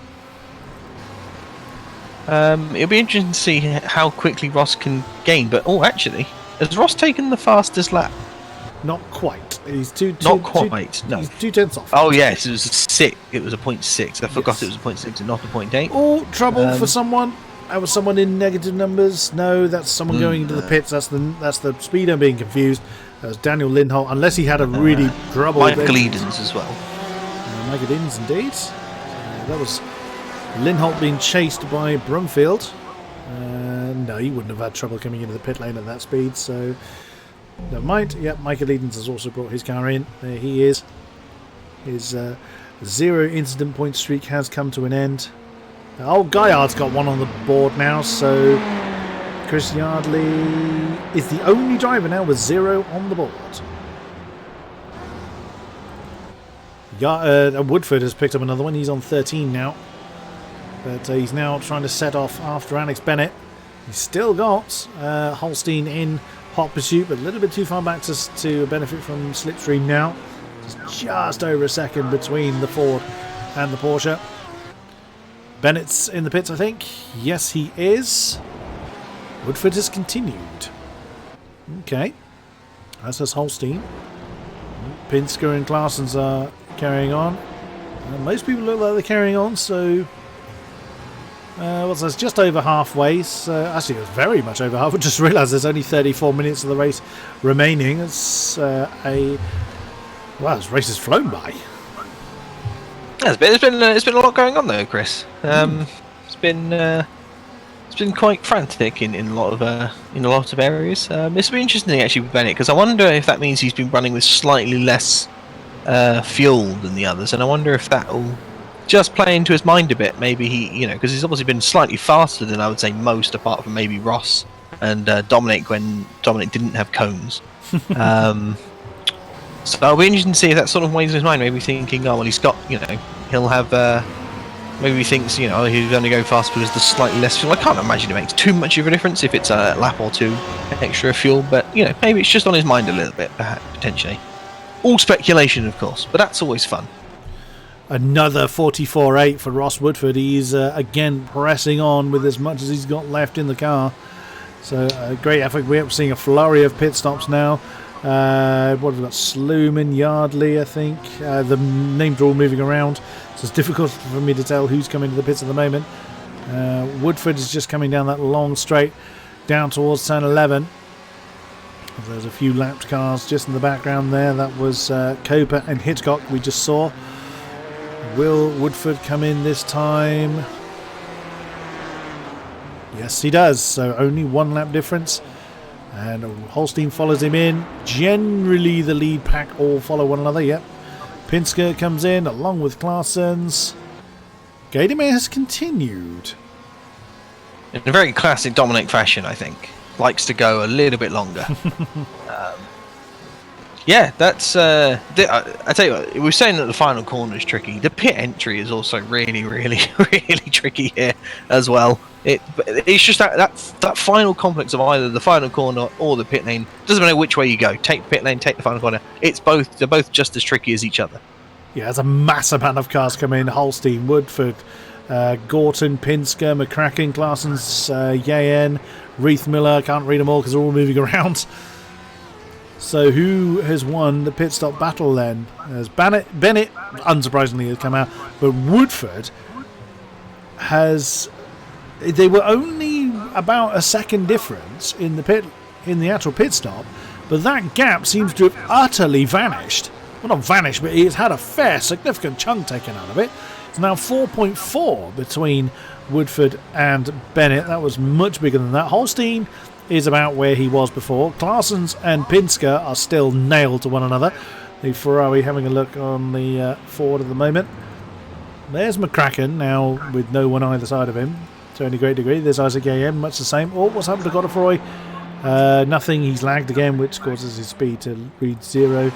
it'll be interesting to see how quickly Ross can gain. But actually, has Ross taken the fastest lap? Not quite. He's two. Not quite. No. He's 2/10 off. Oh yes, it was a 6. It was a 0.6. I forgot it was a 0.6 and not a 0.8. Oh, trouble for someone. That was someone in negative numbers. No, that's someone going into the pits. That's the speeder being confused. That was Daniel Lindholt, unless he had a really trouble. Michael Edens as well. Michael Edens, indeed. That was Lindholt being chased by Brumfield. No, he wouldn't have had trouble coming into the pit lane at that speed, so never mind. Yep, Michael Edens has also brought his car in. There he is. His 0 incident point streak has come to an end. Gaillard's got one on the board now, so Chris Yardley is the only driver now with 0 on the board. Woodford has picked up another one. He's on 13 now. But he's now trying to set off after Alex Bennett. He's still got Holstein in hot pursuit, but a little bit too far back to benefit from slipstream now. Just over a second between the Ford and the Porsche. Bennett's in the pits, I think. Yes, he is. Woodford has continued. Okay. As has Holstein. Pinsker and Claessens are carrying on. Most people look like they're carrying on, so... well, so it's just over halfway. So actually, it's very much over half. I just realised there's only 34 minutes of the race remaining. It's well, this race has flown by. It's been a lot going on though, Chris. It's been quite frantic in a lot of areas. This will be interesting actually with Bennett, because I wonder if that means he's been running with slightly less fuel than the others, and I wonder if that will just play into his mind a bit. Maybe he, because he's obviously been slightly faster than I would say most, apart from maybe Ross and Dominic when Dominic didn't have cones. So it'll be interesting to see if that sort of weighs in his mind. Maybe thinking, oh well, he's got, he'll have. Maybe he thinks, he's only going fast because there's slightly less fuel. I can't imagine it makes too much of a difference if it's a lap or two extra fuel. But maybe it's just on his mind a little bit, perhaps, potentially. All speculation, of course, but that's always fun. Another 44.8 for Ross Woodford. He's again pressing on with as much as he's got left in the car. So great effort. We're seeing a flurry of pit stops now. What have we got? Sluman, Yardley, I think. The names are all moving around, so it's difficult for me to tell who's coming to the pits at the moment. Woodford is just coming down that long straight down towards turn 11. There's a few lapped cars just in the background there. That was Coper and Hitchcock we just saw. Will Woodford come in this time? Yes, he does. So only one lap difference. And Holstein follows him in. Generally, the lead pack all follow one another. Yep. Pinsker comes in along with Claessens. Gadamer has continued. In a very classic Dominic fashion, I think. Likes to go a little bit longer. Yeah, that's... I tell you what, we were saying that the final corner is tricky. The pit entry is also really, really, really tricky here as well. It's just that final complex of either the final corner or the pit lane. Doesn't matter which way you go. Take the pit lane, take the final corner. They're both just as tricky as each other. Yeah, there's a massive amount of cars coming in. Holstein, Woodford, Gorton, Pinsker, McCracken, Claessens, Yayen, Reith Miller. Can't read them all because they're all moving around. So who has won the pit stop battle then? As Bennett, unsurprisingly, has come out. But Woodford has... They were only about a second difference in the actual pit stop, but that gap seems to have utterly vanished. Well, not vanished, but he's had a fair, significant chunk taken out of it. It's now 4.4 between Woodford and Bennett. That was much bigger than that. Holstein is about where he was before. Claessens and Pinsker are still nailed to one another. The Ferrari having a look on the Ford at the moment. There's McCracken now with no one either side of him. To any great degree. There's Isaac AM, much the same. Oh, what's happened to Godefroy? Nothing. He's lagged again, which causes his speed to read 0.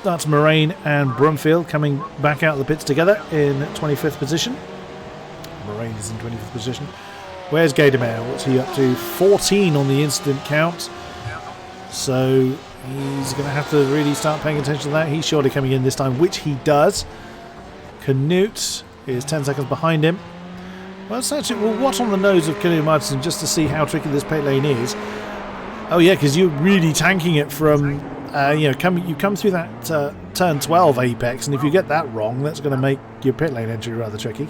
That's Moraine and Brumfield coming back out of the pits together in 25th position. Moraine is in 25th position. Where's Gatormail? What's he up to? 14 on the instant count. So he's going to have to really start paying attention to that. He's surely coming in this time, which he does. Canute is 10 seconds behind him. Well, we'll watch on the nose of Canute Martinson just to see how tricky this pit lane is. Oh yeah, because you're really tanking it from, you come through that turn 12 apex, and if you get that wrong, that's going to make your pit lane entry rather tricky.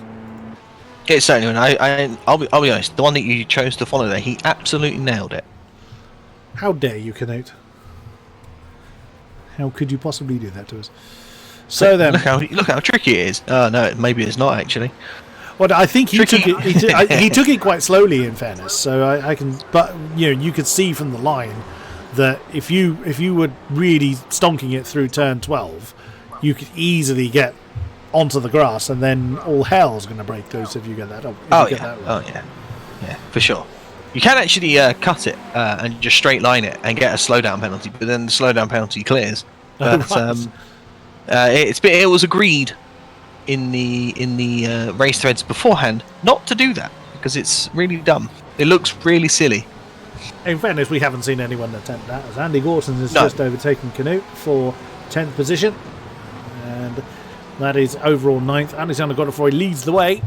It's certainly, and I'll be honest, the one that you chose to follow there, he absolutely nailed it. How dare you, Canute? How could you possibly do that to us? So then, look how tricky it is. Oh no, maybe it's not actually. Well, I think he took it. He took it quite slowly, in fairness. So I can, but you could see from the line that if you were really stonking it through turn 12, you could easily get onto the grass, and then all hell's going to break loose if you get that. Oh yeah, for sure. You can actually cut it and just straight line it and get a slowdown penalty, but then the slowdown penalty clears. But it was agreed in the race threads beforehand not to do that because it's really dumb. It looks really silly. In fairness, we haven't seen anyone attempt that, as Andy Gorton has just overtaken Canute for 10th position, and that is overall 9th. Alexander Godefroy leads the way.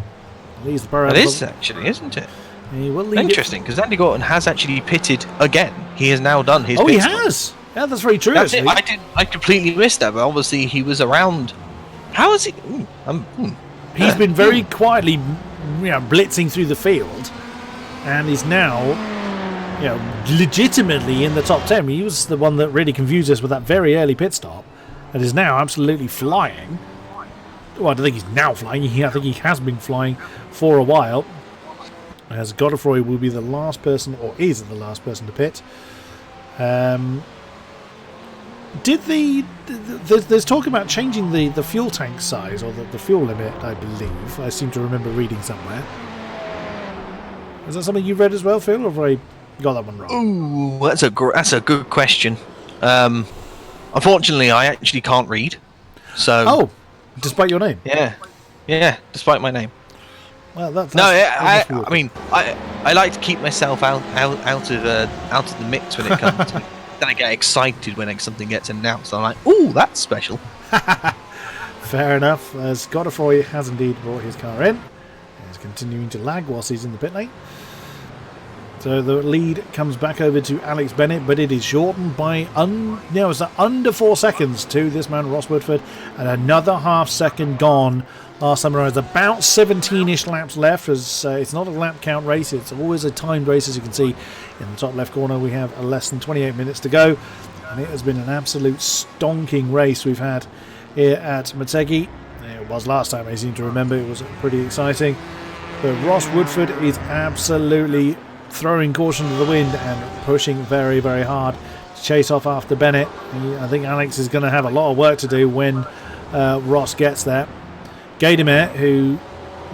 Leads the That is actually, isn't it? He will lead. Interesting, because Andy Gorton has actually pitted again. He has now done his. Oh, he has. Yeah, that's very true. That's it. I completely missed that, but obviously he was around. How is he? He's been very quietly, blitzing through the field, and is now, legitimately in the top 10. He was the one that really confused us with that very early pit stop, and is now absolutely flying. Well, I don't think he's now flying. I think he has been flying for a while. As Godefroy will be the last person, or is the last person to pit. There's talk about changing the fuel tank size, or the fuel limit, I believe. I seem to remember reading somewhere. Is that something you've read as well, Phil, or have I got that one wrong? Ooh, that's a good question. Unfortunately, I actually can't read. So. Oh, despite your name. Yeah, despite my name. Well, that's I mean, I like to keep myself out of the mix when it comes to. Then I get excited when something gets announced. I'm like, ooh, that's special. Fair enough, as Godefroy has indeed brought his car in. He's continuing to lag whilst he's in the pit lane. So the lead comes back over to Alex Bennett, but it is shortened by under 4 seconds to this man Ross Woodford, and another half second gone. Last time around, about 17-ish laps left, as it's not a lap count race, it's always a timed race. As you can see in the top left corner, we have less than 28 minutes to go, and it has been an absolute stonking race we've had here at Motegi. It was last time, I seem to remember. It was pretty exciting, but Ross Woodford is absolutely throwing caution to the wind and pushing very, very hard to chase off after Bennett. I think Alex is going to have a lot of work to do when Ross gets there. Gadamer, who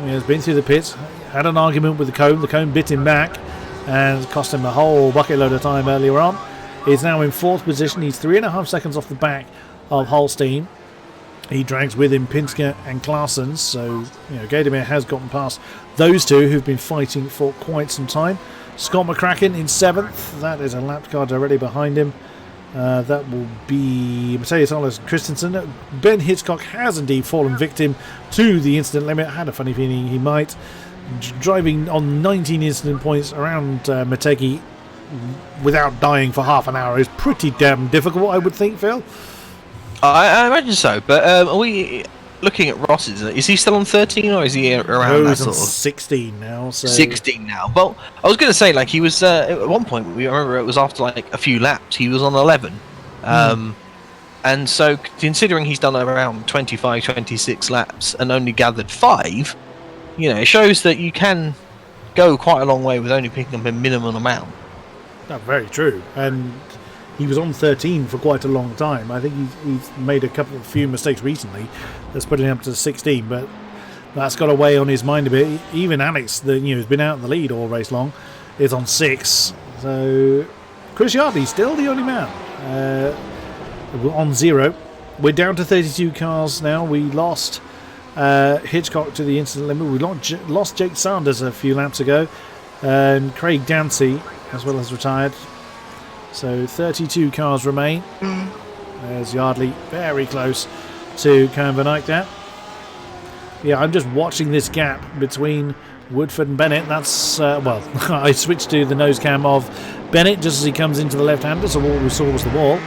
has been through the pits, had an argument with the cone bit him back and cost him a whole bucket load of time earlier on. He's now in 4th position. He's 3.5 seconds off the back of Holstein. He drags with him Pinsker and Claassen, so Gadamer has gotten past those two who've been fighting for quite some time. Scott McCracken in 7th. That is a lap car directly behind him. That will be Matthias Hollis Christensen. Ben Hitchcock has indeed fallen victim to the incident limit. I had a funny feeling he might. Driving on 19 incident points around Motegi without dying for half an hour is pretty damn difficult, I would think, Phil. I imagine so, but are we looking at Ross's? Is he still on 13 or is he around that sort of 16 now? So. 16 now. Well, I was going to say, like, he was at one point. We remember it was after like a few laps. He was on 11, and so considering he's done around 25, 26 laps and only gathered 5, it shows that you can go quite a long way with only picking up a minimum amount. That's very true, and he was on 13 for quite a long time. I think he's made a few mistakes recently that's putting him up to 16, but that's got to weigh on his mind a bit. Even Alex, who's been out in the lead all race long, is on 6. So Chris Yardley's still the only man on 0. We're down to 32 cars now. We lost Hitchcock to the incident limit. We lost Jake Sanders a few laps ago. and Craig Dancy as well as retired. So 32 cars remain. There's Yardley very close to Cohen Van Eyck there. Yeah, I'm just watching this gap between Woodford and Bennett. That's, well, I switched to the nose cam of Bennett just as he comes into the left-hander, so all we saw was the wall.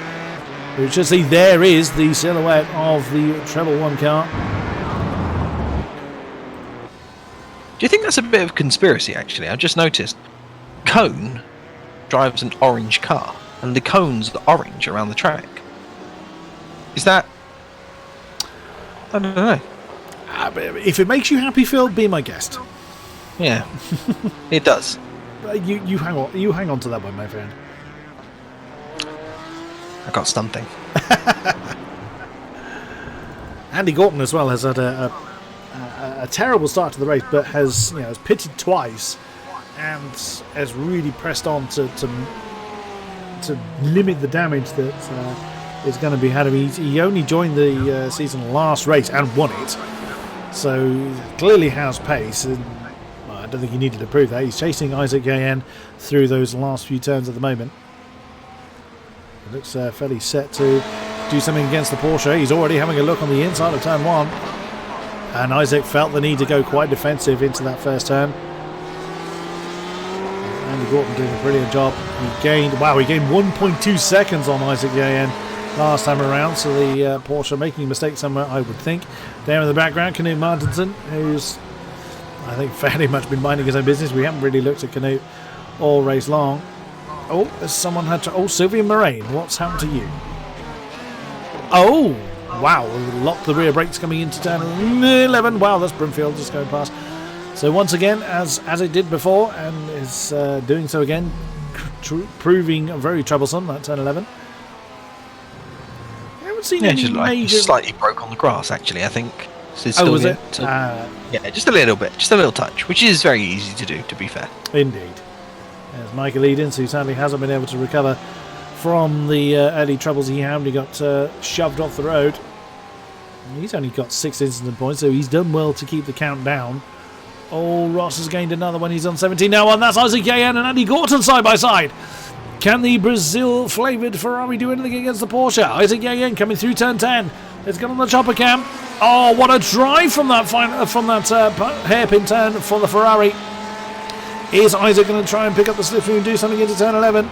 We should see there is the silhouette of the Treble 1 car. Do you think that's a bit of conspiracy, actually? I've just noticed Cone drives an orange car, and the cone's orange around the track. Is that... I don't know. If it makes you happy, Phil, be my guest. Yeah, it does. You hang on to that one, my friend. I got something. Andy Gorton as well has had a terrible start to the race, but has pitted twice and has really pressed on to limit the damage that is going to be had of him. He only joined the season last race and won it, so he clearly has pace. And I don't think he needed to prove that. He's chasing Isaac Gayen through those last few turns at the moment. It looks fairly set to do something against the Porsche. He's already having a look on the inside of turn 1. And Isaac felt the need to go quite defensive into that first turn. Andy Gorton doing a brilliant job. He gained 1.2 seconds on Isaac Gayen last time around. So the Porsche making a mistake somewhere, I would think. There in the background, Knut Martinsen, who's, I think, fairly much been minding his own business. We haven't really looked at Knut all race long. Oh, there's someone had to... Oh, Sylvia Moraine, what's happened to you? Oh, wow, locked the rear brakes coming into turn 11. Wow, that's Brimfield just going past. So once again, as it did before, and is doing so again, proving very troublesome, that turn 11. I haven't seen any major... just slightly broke on the grass, actually, I think. Oh, was it? Yeah, just a little bit, just a little touch, which is very easy to do, to be fair. Indeed. There's Michael Edens, who sadly hasn't been able to recover from the early troubles he had when he got shoved off the road. He's only got 6 incident points, so he's done well to keep the count down. Oh, Ross has gained another one. He's on 17 now, and that's Isaac Gayen and Andy Gorton side by side. Can the Brazil-flavoured Ferrari do anything against the Porsche? Isaac Gayen coming through turn 10. It's got on the chopper cam. Oh, what a drive from that hairpin turn for the Ferrari. Is Isaac going to try and pick up the slip through and do something into turn 11?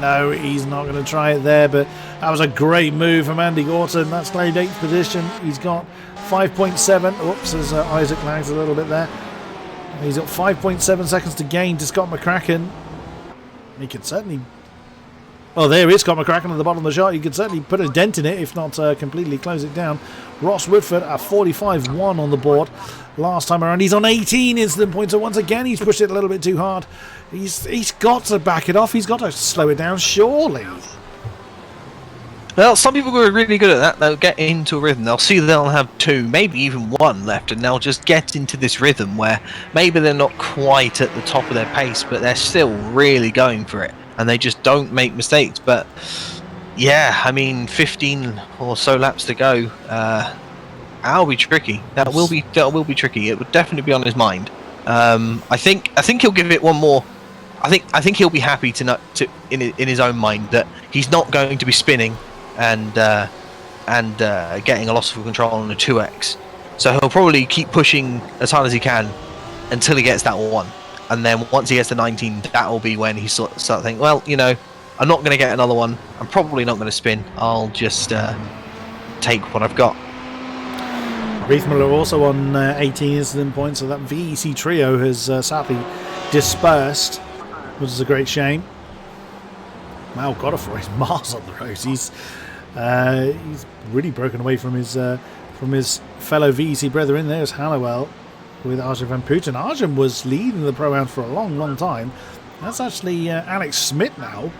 No, he's not going to try it there, but that was a great move from Andy Gorton. That's claimed 8th position. He's got 5.7. Whoops, as Isaac lags a little bit there. He's got 5.7 seconds to gain to Scott McCracken. He could certainly... Oh, there is Scott McCracken at the bottom of the shot. He could certainly put a dent in it, if not completely close it down. Ross Woodford at 45.1 on the board. Last time around, he's on 18 incident points, so once again he's pushed it a little bit too hard. He's got to back it off. He's got to slow it down, surely. Well, some people are really good at that. They'll get into a rhythm. They'll see they'll have 2, maybe even 1 left, and they'll just get into this rhythm where maybe they're not quite at the top of their pace, but they're still really going for it, and they just don't make mistakes. But yeah, I mean, 15 or so laps to go. That'll be tricky. That will be tricky. It would definitely be on his mind. I think he'll give it one more. I think he'll be happy in his own mind that he's not going to be spinning and getting a loss of control on a 2x. So he'll probably keep pushing as hard as he can until he gets that 1. And then once he gets to 19, that will be when he start thinking, well, I'm not going to get another one. I'm probably not going to spin. I'll just take what I've got. Reithmiller also on 18 incident points, so that VEC trio has sadly dispersed, which is a great shame. Wow, Godefroy is miles on the road. He's really broken away from his fellow VEC brethren. There's Hallowell with Arjun van Putten. Arjun was leading the Pro-Ams for a long time. That's actually Alex Smith now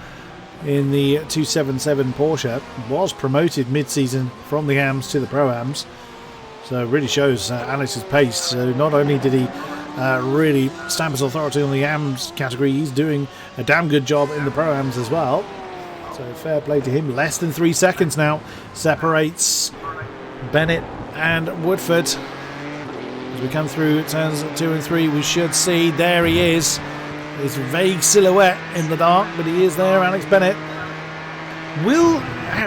in the 277 Porsche. Was promoted mid-season from the AMs to the Pro-Ams. So it really shows Alex's pace. So not only did he really stamp his authority on the AMs category, he's doing a damn good job in the Pro-Ams as well. So fair play to him. Less than 3 seconds now separates Bennett and Woodford. As we come through turns 2 and 3, we should see, there he is. his vague silhouette in the dark, but he is there, Alex Bennett.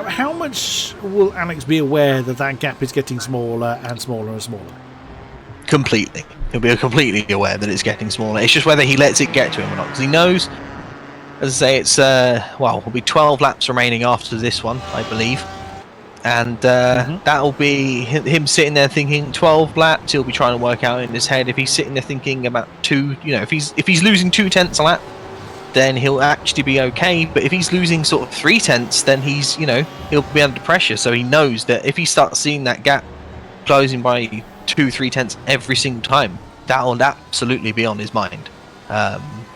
How much will Alex be aware that that gap is getting smaller and smaller and smaller? Completely. He'll be completely aware that it's getting smaller. It's just whether he lets it get to him or not, because he knows, as I say, it's will be 12 laps remaining after this one, I believe, and that'll be him sitting there thinking 12 laps. He'll be trying to work out in his head if he's sitting there thinking about if he's losing 2/10 a lap, then he'll actually be okay. But if he's losing sort of 3/10, then he'll be under pressure. So he knows that if he starts seeing that gap closing by 2-3 every single time, that'll absolutely be on his mind,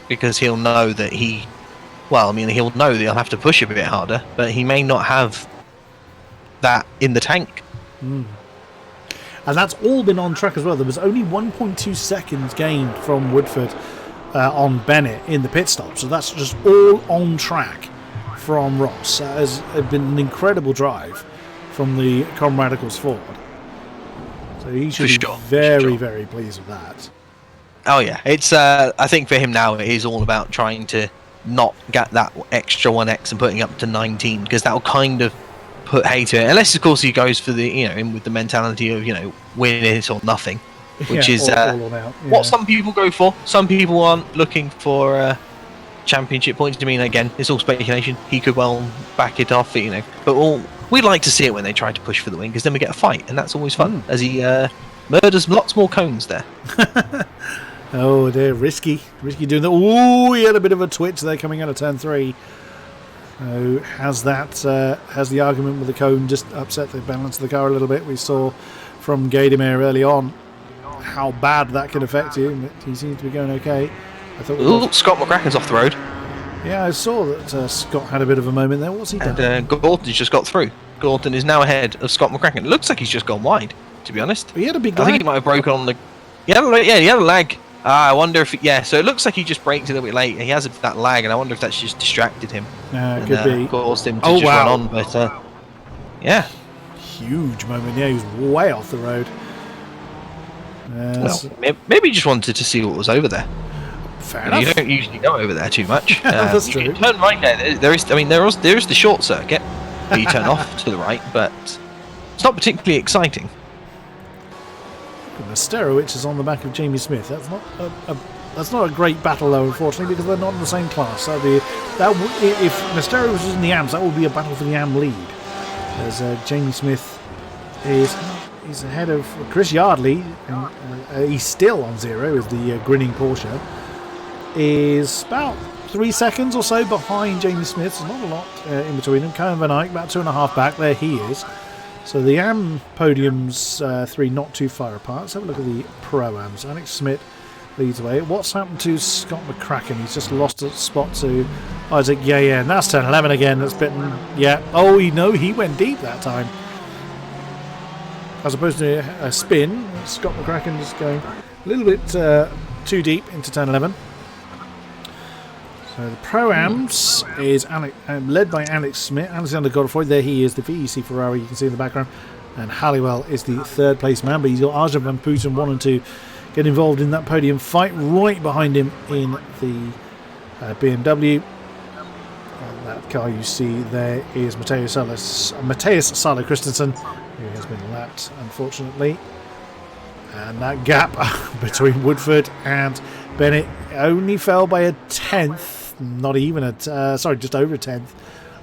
because he'll know that he'll know that he'll have to push a bit harder, but he may not have that in the tank. And that's all been on track as well. There was only 1.2 seconds gained from Woodford on Bennett in the pit stop, so that's just all on track from Ross. It has been an incredible drive from the Comradicals Ford. So he should be very, very pleased with that. Oh yeah, it's I think for him now it is all about trying to not get that extra 1x and putting up to 19, because that'll kind of put hay to it. Unless of course he goes for the in with the mentality of win it or nothing, which is what some people go for. Some people aren't looking for championship points. I mean, again, it's all speculation. He could well back it off, but we'd like to see it when they try to push for the win, because then we get a fight, and that's always fun, as he murders lots more cones there. Oh dear, risky doing that. Ooh, he had a bit of a twitch there coming out of turn 3. Has the argument with the cone just upset the balance of the car a little bit? We saw from Gademir early on how bad that can affect you, but he seems to be going okay. I thought Scott McCracken's off the road. Yeah, I saw that Scott had a bit of a moment there. What's he done? And Gorton's just got through. Gorton is now ahead of Scott McCracken. It looks like he's just gone wide, to be honest. He had a big lag. I think he might have broken on the... he had a lag. I wonder if... so it looks like he just braked a little bit late. He has that lag, and I wonder if that's just distracted him. It could be. Caused him to just run on, but... yeah. Huge moment. Yeah, he was way off the road. Maybe he just wanted to see what was over there. Fair enough. You don't usually go over there too much. That's true. You can turn right there. There is the short circuit where you turn off to the right, but it's not particularly exciting. Nesterowicz is on the back of Jamie Smith. That's not a great battle though, unfortunately, because they're not in the same class. If Nesterowicz was in the AMs, that would be a battle for the AM lead. As Jamie Smith is ahead of Chris Yardley. He's still on 0 as the grinning Porsche. Is about 3 seconds or so behind Jamie Smith. So not a lot in between them. Cohen Van Eyck about 2.5 back. There he is. So the AM podiums 3 not too far apart. Let's have a look at the Pro-Ams. Alex Smith leads away. What's happened to Scott McCracken? He's just lost a spot to Isaac Yair. And that's turn 11 again. That's bitten. Yeah. Oh, he went deep that time. As opposed to a spin, Scott McCracken just going a little bit too deep into turn 11. So the Pro-Ams is led by Alex Smith. Alexander Godefroy, there he is, the VEC Ferrari, you can see in the background. And Halliwell is the third place man, but he's got Arjan van Putten 1 and 2 get involved in that podium fight. Right behind him in the BMW. And that car you see there is Matthias Salo Christensen, who has been lapped, unfortunately. And that gap between Woodford and Bennett only fell by a 10th. Not even just over a 10th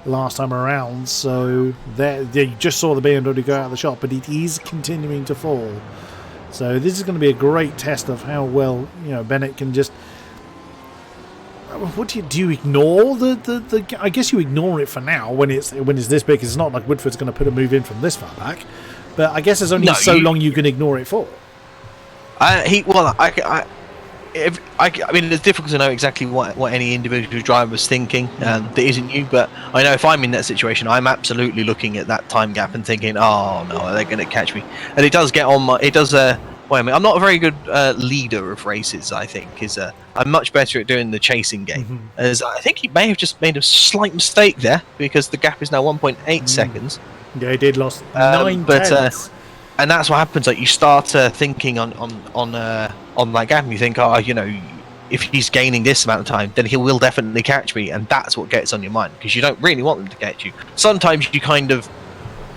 last time around. So there, you just saw the BMW go out of the shop, but it is continuing to fall. So this is going to be a great test of how well Bennett can just. What do you ignore the? I guess you ignore it for now when it's this big. It's not like Woodford's going to put a move in from this far back, but I guess there's only so long you can ignore it for. I mean, it's difficult to know exactly what any individual driver was thinking that isn't you, but I know if I'm in that situation, I'm absolutely looking at that time gap and thinking, oh no, they're going to catch me. And it does get on my... It does... I'm not a very good leader of races, I think. I'm much better at doing the chasing game. As I think he may have just made a slight mistake there, because the gap is now 1.8 seconds. Yeah, he did lost 9 tenths. And that's what happens. Like you start thinking on that gap, and you think, if he's gaining this amount of time, then he will definitely catch me, and that's what gets on your mind, because you don't really want them to catch you. Sometimes you kind of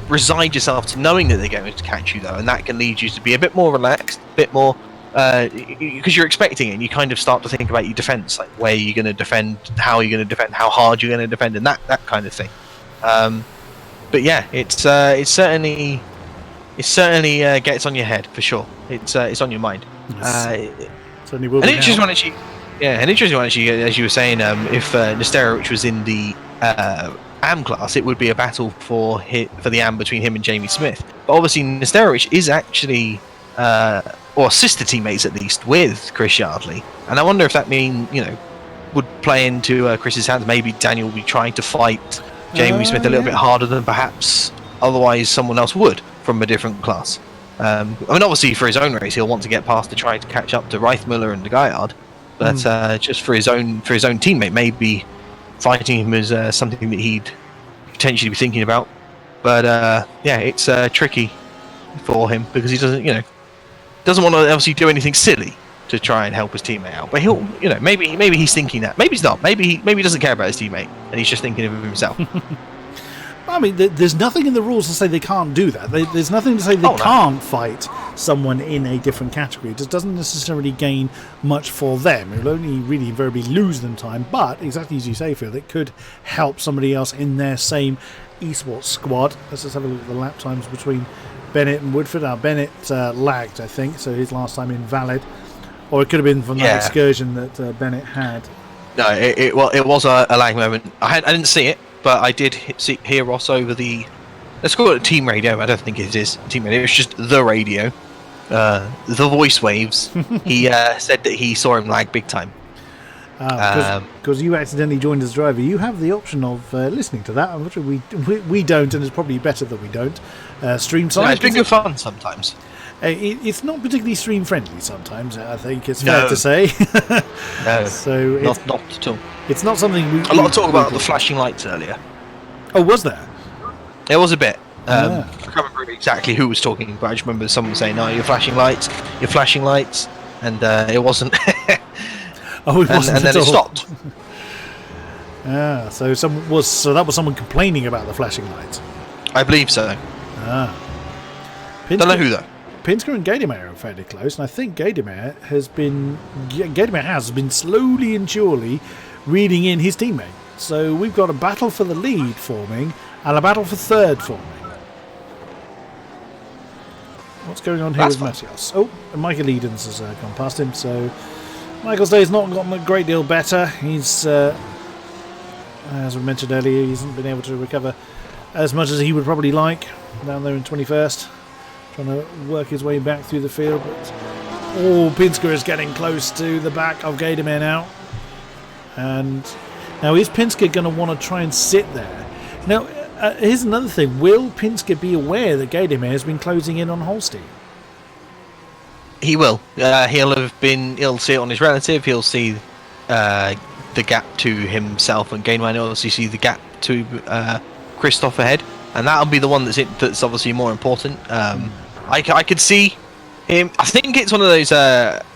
resign yourself to knowing that they're going to catch you, though, and that can lead you to be a bit more relaxed, a bit more, because you're expecting it, and you kind of start to think about your defense, like where you're going to defend, how you're going to defend, how hard you're going to defend, and that kind of thing. But yeah, it certainly gets on your head for sure. It's on your mind. Certainly will. An interesting one actually. Yeah, an interesting one actually. As you were saying, if Nesterowicz was in the AM class, it would be a battle for the AM between him and Jamie Smith. But obviously, Nesterowicz is actually, or sister teammates at least, with Chris Yardley, and I wonder if that would play into Chris's hands. Maybe Daniel will be trying to fight Jamie Smith a little bit harder than perhaps otherwise someone else would from a different class. I mean, obviously for his own race, he'll want to get past to try to catch up to Reithmuller and de Gaillard, but just for his own teammate, maybe fighting him is something that he'd potentially be thinking about. But yeah, it's tricky for him because he doesn't want to obviously do anything silly to try and help his teammate out. But he'll, maybe he's thinking that. Maybe he's not. Maybe he doesn't care about his teammate and he's just thinking of himself. I mean, there's nothing in the rules to say they can't do that. There's nothing to say they can't fight someone in a different category. It just doesn't necessarily gain much for them. It will only really invariably lose them time, but exactly as you say, Phil, it could help somebody else in their same esports squad. Let's just have a look at the lap times between Bennett and Woodford. Bennett lagged, I think, so his last time invalid. Or it could have been from that excursion that Bennett had. No, it was a lag moment. I didn't see it, but I did hear Ross over the, let's call it a team radio. I don't think it is team radio. It's just the radio, the voice waves. He said that he saw him lag big time. Because you accidentally joined as driver, you have the option of listening to that. Unfortunately, we don't, and it's probably better that we don't. Stream side. No, it's been good fun sometimes. It's not particularly stream friendly sometimes, I think it's fair to say. No, so not at all. It's not something a lot of talk about the flashing lights earlier. Oh, was there? There was a bit. I can't remember exactly who was talking, but I just remember someone saying, "No, you're flashing lights," and it wasn't. Oh, it wasn't, and then it stopped. So that was someone complaining about the flashing lights. I believe so. Don't know who though. Pinsker and Gadamer are fairly close, and I think Gadamer has been slowly and surely reading in his teammate. So we've got a battle for the lead forming and a battle for third forming. What's going on here with Matthias? Oh, and Michael Edens has gone past him, so Michael's day has not gotten a great deal better. He's, as we mentioned earlier, he hasn't been able to recover as much as he would probably like down there in 21st. Trying to work his way back through the field, but Pinsker is getting close to the back of Gadamer now. And now is Pinsker going to want to try and sit there? Now, here's another thing. Will Pinsker be aware that Gadamer has been closing in on Holstein? He will. He'll see it on his relative. He'll see the gap to himself and Gainman. He'll obviously see the gap to Christoph ahead, and that'll be the one that's obviously more important. I could see him. I think it's one of those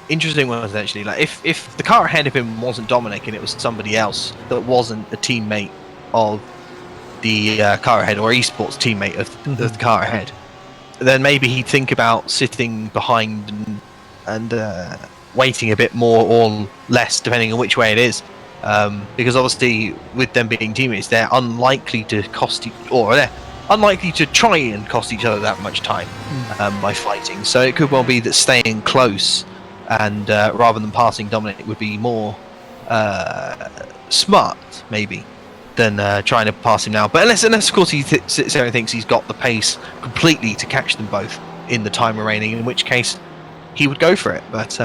interesting ones actually. Like if the car ahead of him wasn't Dominic and it was somebody else that wasn't a teammate of the car ahead or esports teammate of the car ahead, then maybe he'd think about sitting behind and waiting a bit more or less depending on which way it is. Because obviously with them being teammates, they're unlikely to they're unlikely to try and cost each other that much time by fighting. So it could well be that staying close and rather than passing Dominic would be more smart maybe than trying to pass him now. But unless of course he sits there and thinks he's got the pace completely to catch them both in the time remaining, in which case he would go for it. But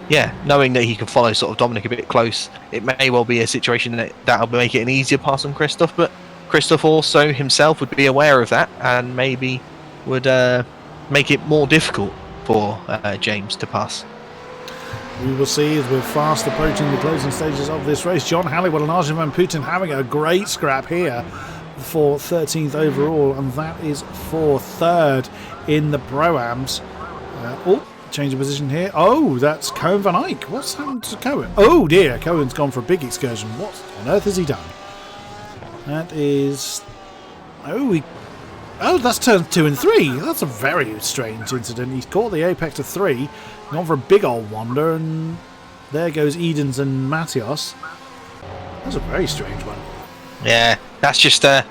yeah, knowing that he can follow sort of Dominic a bit close, it may well be a situation that'll make it an easier pass on Christoph, but Christoph also himself would be aware of that and maybe would make it more difficult for James to pass. We will see as we're fast approaching the closing stages of this race. John Halliwell and Arjun Van Putten having a great scrap here for 13th overall, and that is for third in the Pro-Ams. change of position here. Oh, that's Cohen van Eyck. What's happened to Cohen? Oh dear, Cohen's gone for a big excursion. What on earth has he done? That is... Oh, that's turns 2 and 3. That's a very strange incident. He's caught the apex of 3, gone for a big old wander, and there goes Edens and Matthias. That's a very strange one. Yeah, that's just I've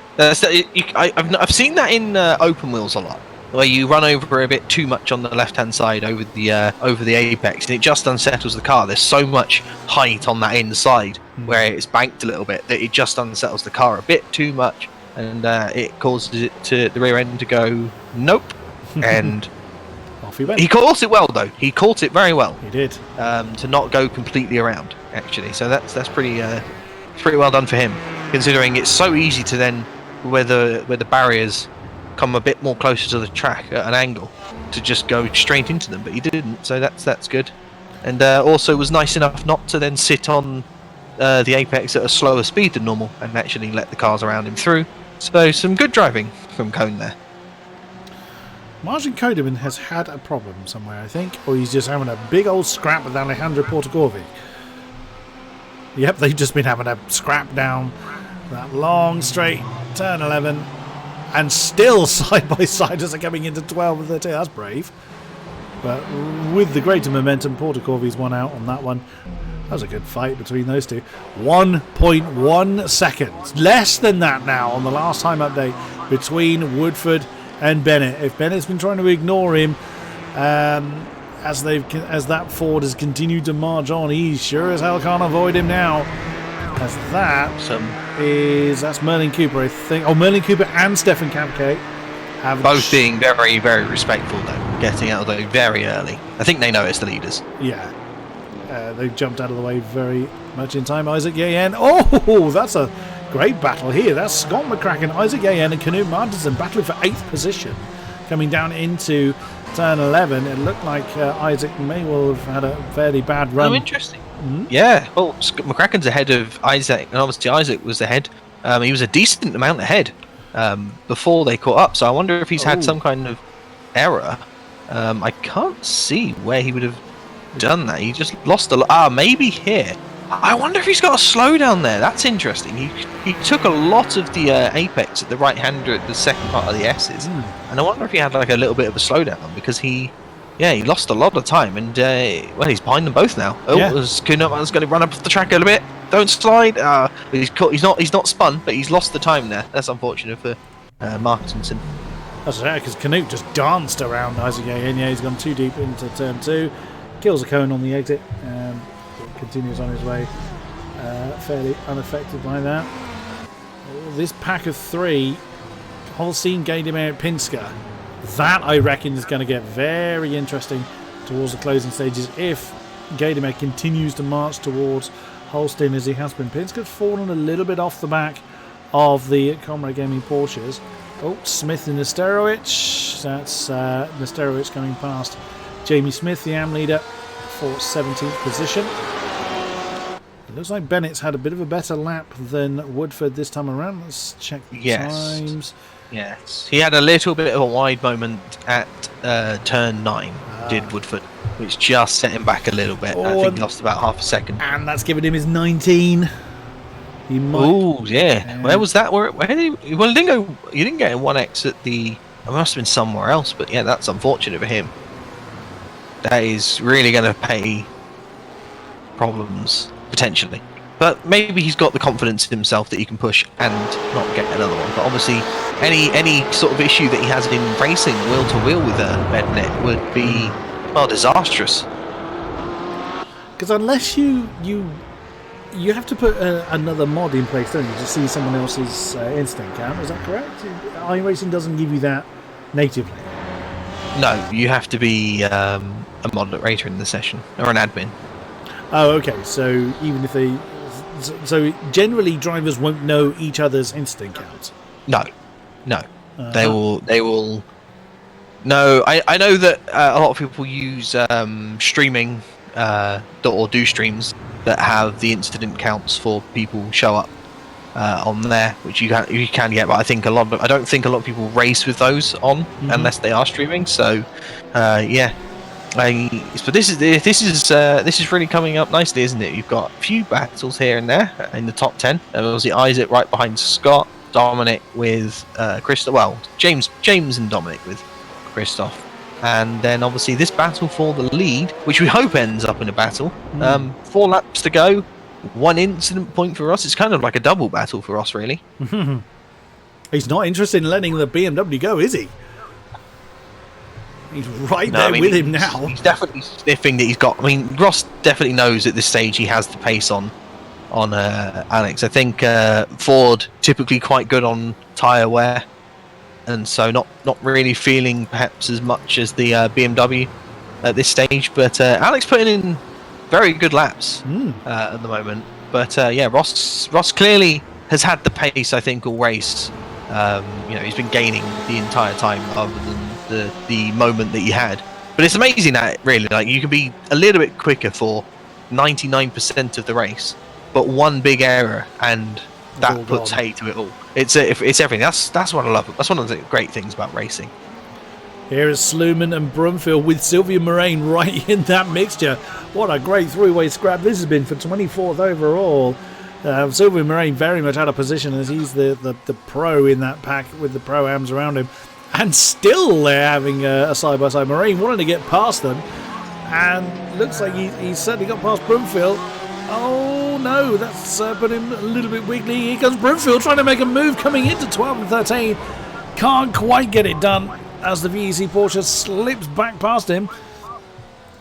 seen that in open wheels a lot, where you run over a bit too much on the left-hand side over the apex, and it just unsettles the car. There's so much height on that inside where it's banked a little bit that it just unsettles the car a bit too much, and it causes it to the rear end to go nope, and off he went. He caught it well though. He caught it very well. He did. To not go completely around actually. So that's pretty well done for him, considering it's so easy to then where the barriers come a bit more closer to the track at an angle to just go straight into them, but he didn't, so that's good. And also was nice enough not to then sit on the apex at a slower speed than normal and actually let the cars around him through. So some good driving from Cone there. Marcin Kodeman has had a problem somewhere, I think, or he's just having a big old scrap with Alejandro Portacorvi. Yep, they've just been having a scrap down that long straight turn 11, and still side by side as they're coming into 12 and 13. That's brave. But with the greater momentum, Portacorvi's won out on that one. That was a good fight between those two. 1.1 seconds. Less than that now on the last time update between Woodford and Bennett. If Bennett's been trying to ignore him as that Ford has continued to march on, he sure as hell can't avoid him now. As that's Merlin Cooper, I think. Oh, Merlin Cooper and Stefan Kapke have both being very, very respectful though, getting out of the way very early. I think they know it's the leaders. Yeah. They've jumped out of the way very much in time. Isaac Yayen. Oh, that's a great battle here. That's Scott McCracken, Isaac Yayen and Knut Martinsen battling for 8th position. Coming down into turn 11, it looked like Isaac may well have had a fairly bad run. Oh, interesting. Yeah, well, McCracken's ahead of Isaac, and obviously Isaac was ahead. He was a decent amount ahead before they caught up, so I wonder if he's had some kind of error. I can't see where he would have done that. He just lost a lot. Maybe here. I wonder if he's got a slowdown there. That's interesting. He took a lot of the apex at the right hander at the second part of the S's, and I wonder if he had like a little bit of a slowdown because he lost a lot of time, and he's behind them both now. Kunatman's going to run up the track a little bit. Don't slide. He's not spun, but he's lost the time there. That's unfortunate for Martinson. That's right, because Knut just danced around Isaac Yayen. Yeah, he's gone too deep into turn 2. Kills a cone on the exit. Continues on his way, fairly unaffected by that. This pack of 3, Holstein, Gaidemeyer, Pinsker. That, I reckon, is going to get very interesting towards the closing stages if Gaidemeyer continues to march towards Holstein as he has been. Pinsker's fallen a little bit off the back of the Comrade Gaming Porsches. Oh, Smith and Nesterowicz. That's Nesterowicz coming past Jamie Smith, the AM leader, for 17th position. It looks like Bennett's had a bit of a better lap than Woodford this time around. Let's check the times. Yes, he had a little bit of a wide moment at turn 9, did Woodford, which just set him back a little bit. I think he lost about half a second. And that's given him his 19. He might. Oh, yeah. Where was that? Where did he? Well, he didn't get a 1x at the. It must have been somewhere else, but yeah, that's unfortunate for him. That is really going to pay problems potentially. But maybe he's got the confidence in himself that he can push and not get another one. But obviously, any sort of issue that he has in racing wheel to wheel with a Mednet would be disastrous. Because unless you have to put another mod in place, don't you, to see someone else's instant count? Is that correct? iRacing doesn't give you that natively. No, you have to be a moderator in the session or an admin. Oh, okay. So even if they, so generally drivers won't know each other's instant counts. No. They will. No, I know that a lot of people use streaming or do streams that have the incident counts for people show up on there, which you can get. But I don't think a lot of people race with those on unless they are streaming. So yeah, But this is really coming up nicely, isn't it? You've got a few battles here and there in the top 10. Obviously, Isaac right behind Scott, Dominic with Christoph. Well, James and Dominic with Christoph, and then obviously this battle for the lead, which we hope ends up in a battle. 4 laps to go, 1 incident point for Ross. It's kind of like a double battle for Ross, really. He's not interested in letting the BMW go, is he? He's right there with him now. He's definitely sniffing that he's got. I mean, Ross definitely knows at this stage he has the pace on Alex. I think Ford typically quite good on tyre wear, and so not really feeling perhaps as much as the BMW at this stage. But Alex putting in very good laps at the moment. But yeah, Ross clearly has had the pace, I think, all race. He's been gaining the entire time other than the moment that he had. But it's amazing that really, like, you can be a little bit quicker for 99% of the race, but one big error and that puts hay to it all. It's everything. That's what I love. That's one of the great things about racing. Here is Sluman and Brumfield with Sylvia Moraine right in that mixture. What a great three-way scrap this has been for 24th overall. Sylvia Moraine very much out of position as he's the pro in that pack with the pro-ams around him. And still they're having a side-by-side. Moraine wanted to get past them, and looks like he's certainly got past Brumfield. Oh no, that's put him a little bit wiggly. Here comes Brumfield trying to make a move coming into 12 and 13. Can't quite get it done as the VEC Porsche slips back past him.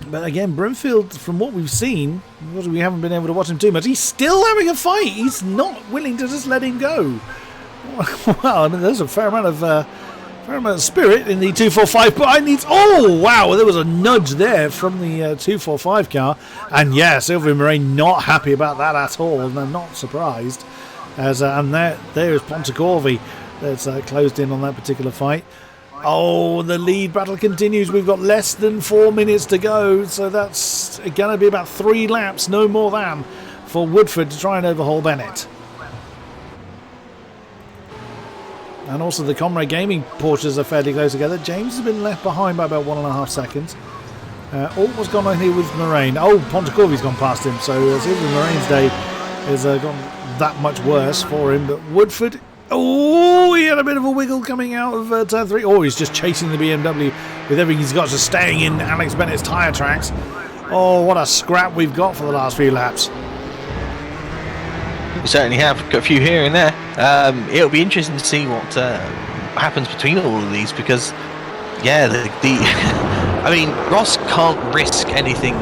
But again, Brumfield, from what we've seen, because we haven't been able to watch him too much, he's still having a fight. He's not willing to just let him go. Well, I mean, there's a fair amount of spirit in the 245 behind these. Oh wow, there was a nudge there from the 245 car, and yeah, Sylvia Moraine not happy about that at all, and I'm not surprised. As and there's Pontecorvi that's closed in on that particular fight. Oh, the lead battle continues. We've got less than 4 minutes to go, so that's going to be about 3 laps, no more than, for Woodford to try and overhaul Bennett. And also the Comrade Gaming Porsches are fairly close together. James has been left behind by about 1.5 seconds. What's gone on here with Moraine? Oh, Pontecorvi's gone past him, so Sylvia Moraine's day has gone that much worse for him. But Woodford, oh, he had a bit of a wiggle coming out of turn 3. Oh, he's just chasing the BMW with everything he's got, just staying in Alex Bennett's tyre tracks. Oh, what a scrap we've got for the last few laps. We certainly have got a few here and there. It'll be interesting to see what happens between all of these, because yeah, I mean, Ross can't risk anything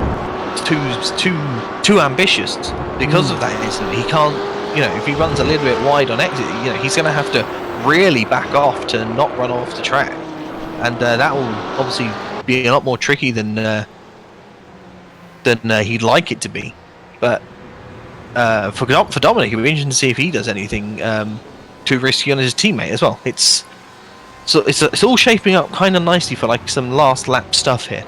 too ambitious because of that incident. He can't, if he runs a little bit wide on exit, he's going to have to really back off to not run off the track, and that will obviously be a lot more tricky than he'd like it to be. But for Dominic, it'll be interesting to see if he does anything too risky on his teammate as well. It's all shaping up kind of nicely for like some last lap stuff here.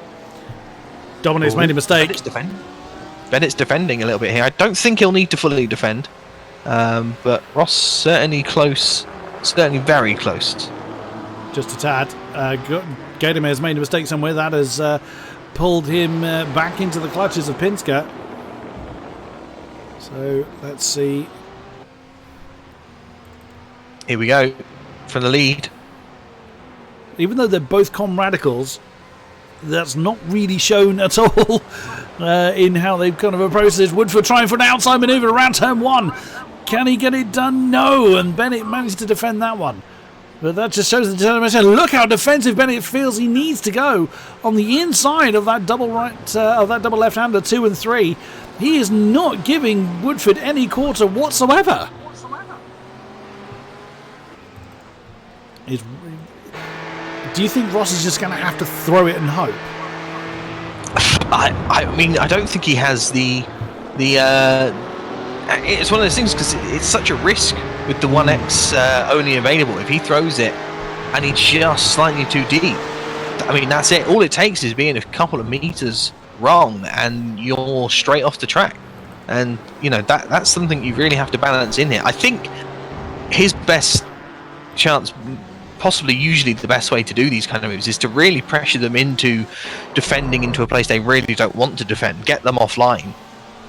Dominic's made a mistake. Bennett's defending a little bit here. I don't think he'll need to fully defend, but Ross certainly close, certainly very close. Just a tad. Gadamer has made a mistake somewhere. That has pulled him back into the clutches of Pinsker. So let's see. Here we go for the lead. Even though they're both comradicals, that's not really shown at all in how they've kind of approached this. Woodford trying for an outside manoeuvre around turn 1. Can he get it done? No, and Bennett managed to defend that one. But that just shows the determination. Look how defensive Bennett feels he needs to go on the inside of that double right, of that double left-hander 2 and 3. He is not giving Woodford any quarter whatsoever. Do you think Ross is just going to have to throw it and hope? I mean, I don't think he has the. It's one of those things because it's such a risk with the 1X only available. If he throws it and he's just slightly too deep, I mean, that's it. All it takes is being a couple of meters wrong and you're straight off the track. And that's something you really have to balance in here. I think his best chance possibly usually the best way to do these kind of moves is to really pressure them into defending into a place they really don't want to defend, get them offline,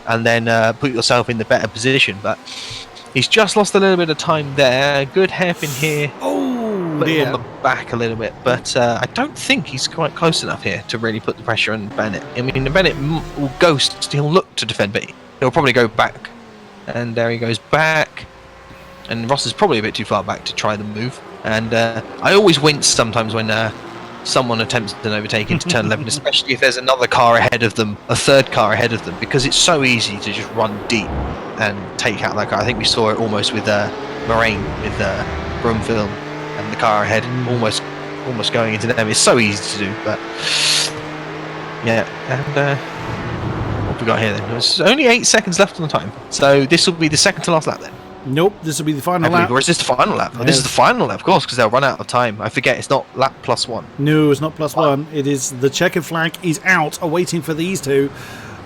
and then put yourself in the better position. But he's just lost a little bit of time there. Good hairpin here. Oh, Put him dear. on the back a little bit, but I don't think he's quite close enough here to really put the pressure on Bennett. I mean, Bennett will ghost, he'll look to defend, but he'll probably go back. And there he goes back. And Ross is probably a bit too far back to try the move. And I always wince sometimes when someone attempts an overtake into turn 11, especially if there's another car ahead of them, a third car ahead of them, because it's so easy to just run deep and take out that car. I think we saw it almost with Moraine, with Brumfield, and the car ahead, almost going into them. It's so easy to do, but yeah. And what have we got here then? There's only 8 seconds left on the time, so this will be the second to last lap then. Nope, this will be the final lap. Or is this the final lap? Oh, this is the final lap, of course, because they'll run out of time. I forget, it's not lap +1. No, it's not +1. It is the checkered flag is out, awaiting for these two.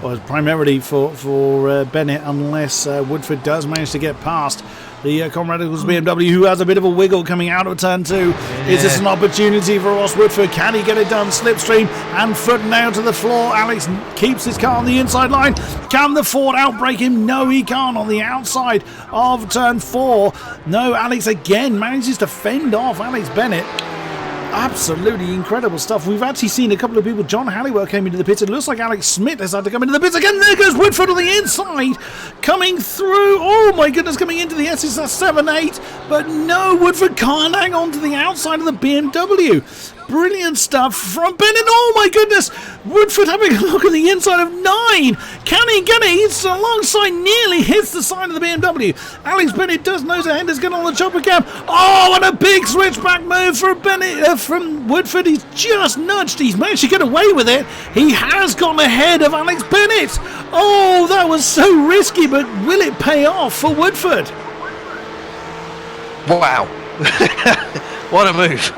Well, primarily for Bennett, unless Woodford does manage to get past the Comrade Eagles BMW, who has a bit of a wiggle coming out of turn 2. Yeah. Is this an opportunity for Ross Woodford? Can he get it done? Slipstream and foot nailed to the floor. Alex keeps his car on the inside line. Can the Ford outbrake him? No, he can't. On the outside of turn 4. No, Alex again manages to fend off Alex Bennett. Absolutely incredible stuff. We've actually seen a couple of people. John Halliwell came into the pit. It looks like Alex Smith has had to come into the pits again. There goes Woodford on the inside, coming through. Oh my goodness, coming into the SSR 7-8. But no, Woodford can't hang on to the outside of the BMW. Brilliant stuff from Bennett. Oh my goodness, Woodford having a look at the inside of 9. Can he get it? He's alongside, nearly hits the side of the BMW. Alex Bennett does nose ahead, is going on the chopper cam. Oh, and a big switchback move for Bennett from Woodford. He's just nudged. He's managed to get away with it. He has gone ahead of Alex Bennett. Oh, that was so risky, but will it pay off for Woodford? Wow. What a move.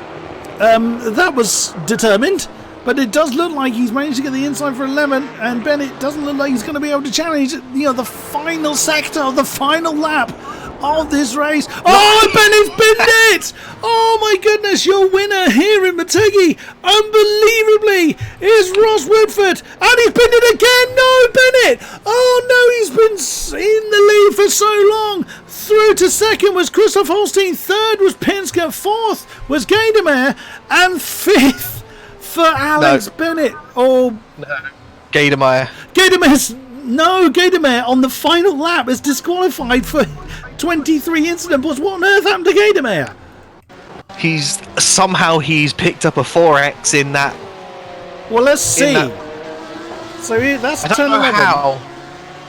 That was determined, but it does look like he's managed to get the inside for 11, and Bennett doesn't look like he's going to be able to challenge, the final sector of the final lap of this race. Oh, Bennett's binned it! Oh my goodness, your winner here in Motegi, unbelievably, is Ross Woodford, and he's binned it again. No, Bennett! Oh no, he's been in the lead for so long. Through to second was Christoph Holstein, third was Penske, fourth was Gaydemeyer, and fifth for Alex Bennett. Oh, no. Gaydemeyer on the final lap is disqualified for 23 incident points. What on earth happened to Gaydemeyer? He's picked up a 4X in that. Well, let's see. So that's turn 11. How.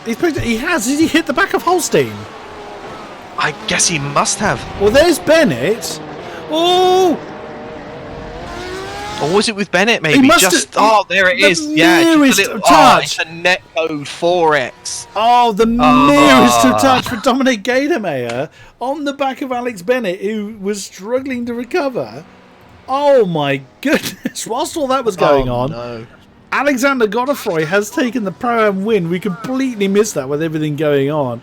Has he hit the back of Holstein? I guess he must have. Well, there's Bennett. Oh! Or was it with Bennett, maybe? There it is. Yeah, nearest touch. It's a netcode 4X. Oh, the nearest to touch for Dominic Gaydemeyer on the back of Alex Bennett, who was struggling to recover. Oh, my goodness. Whilst all that was going on, no. Alexander Godefroy has taken the Pro-Am win. We completely missed that with everything going on.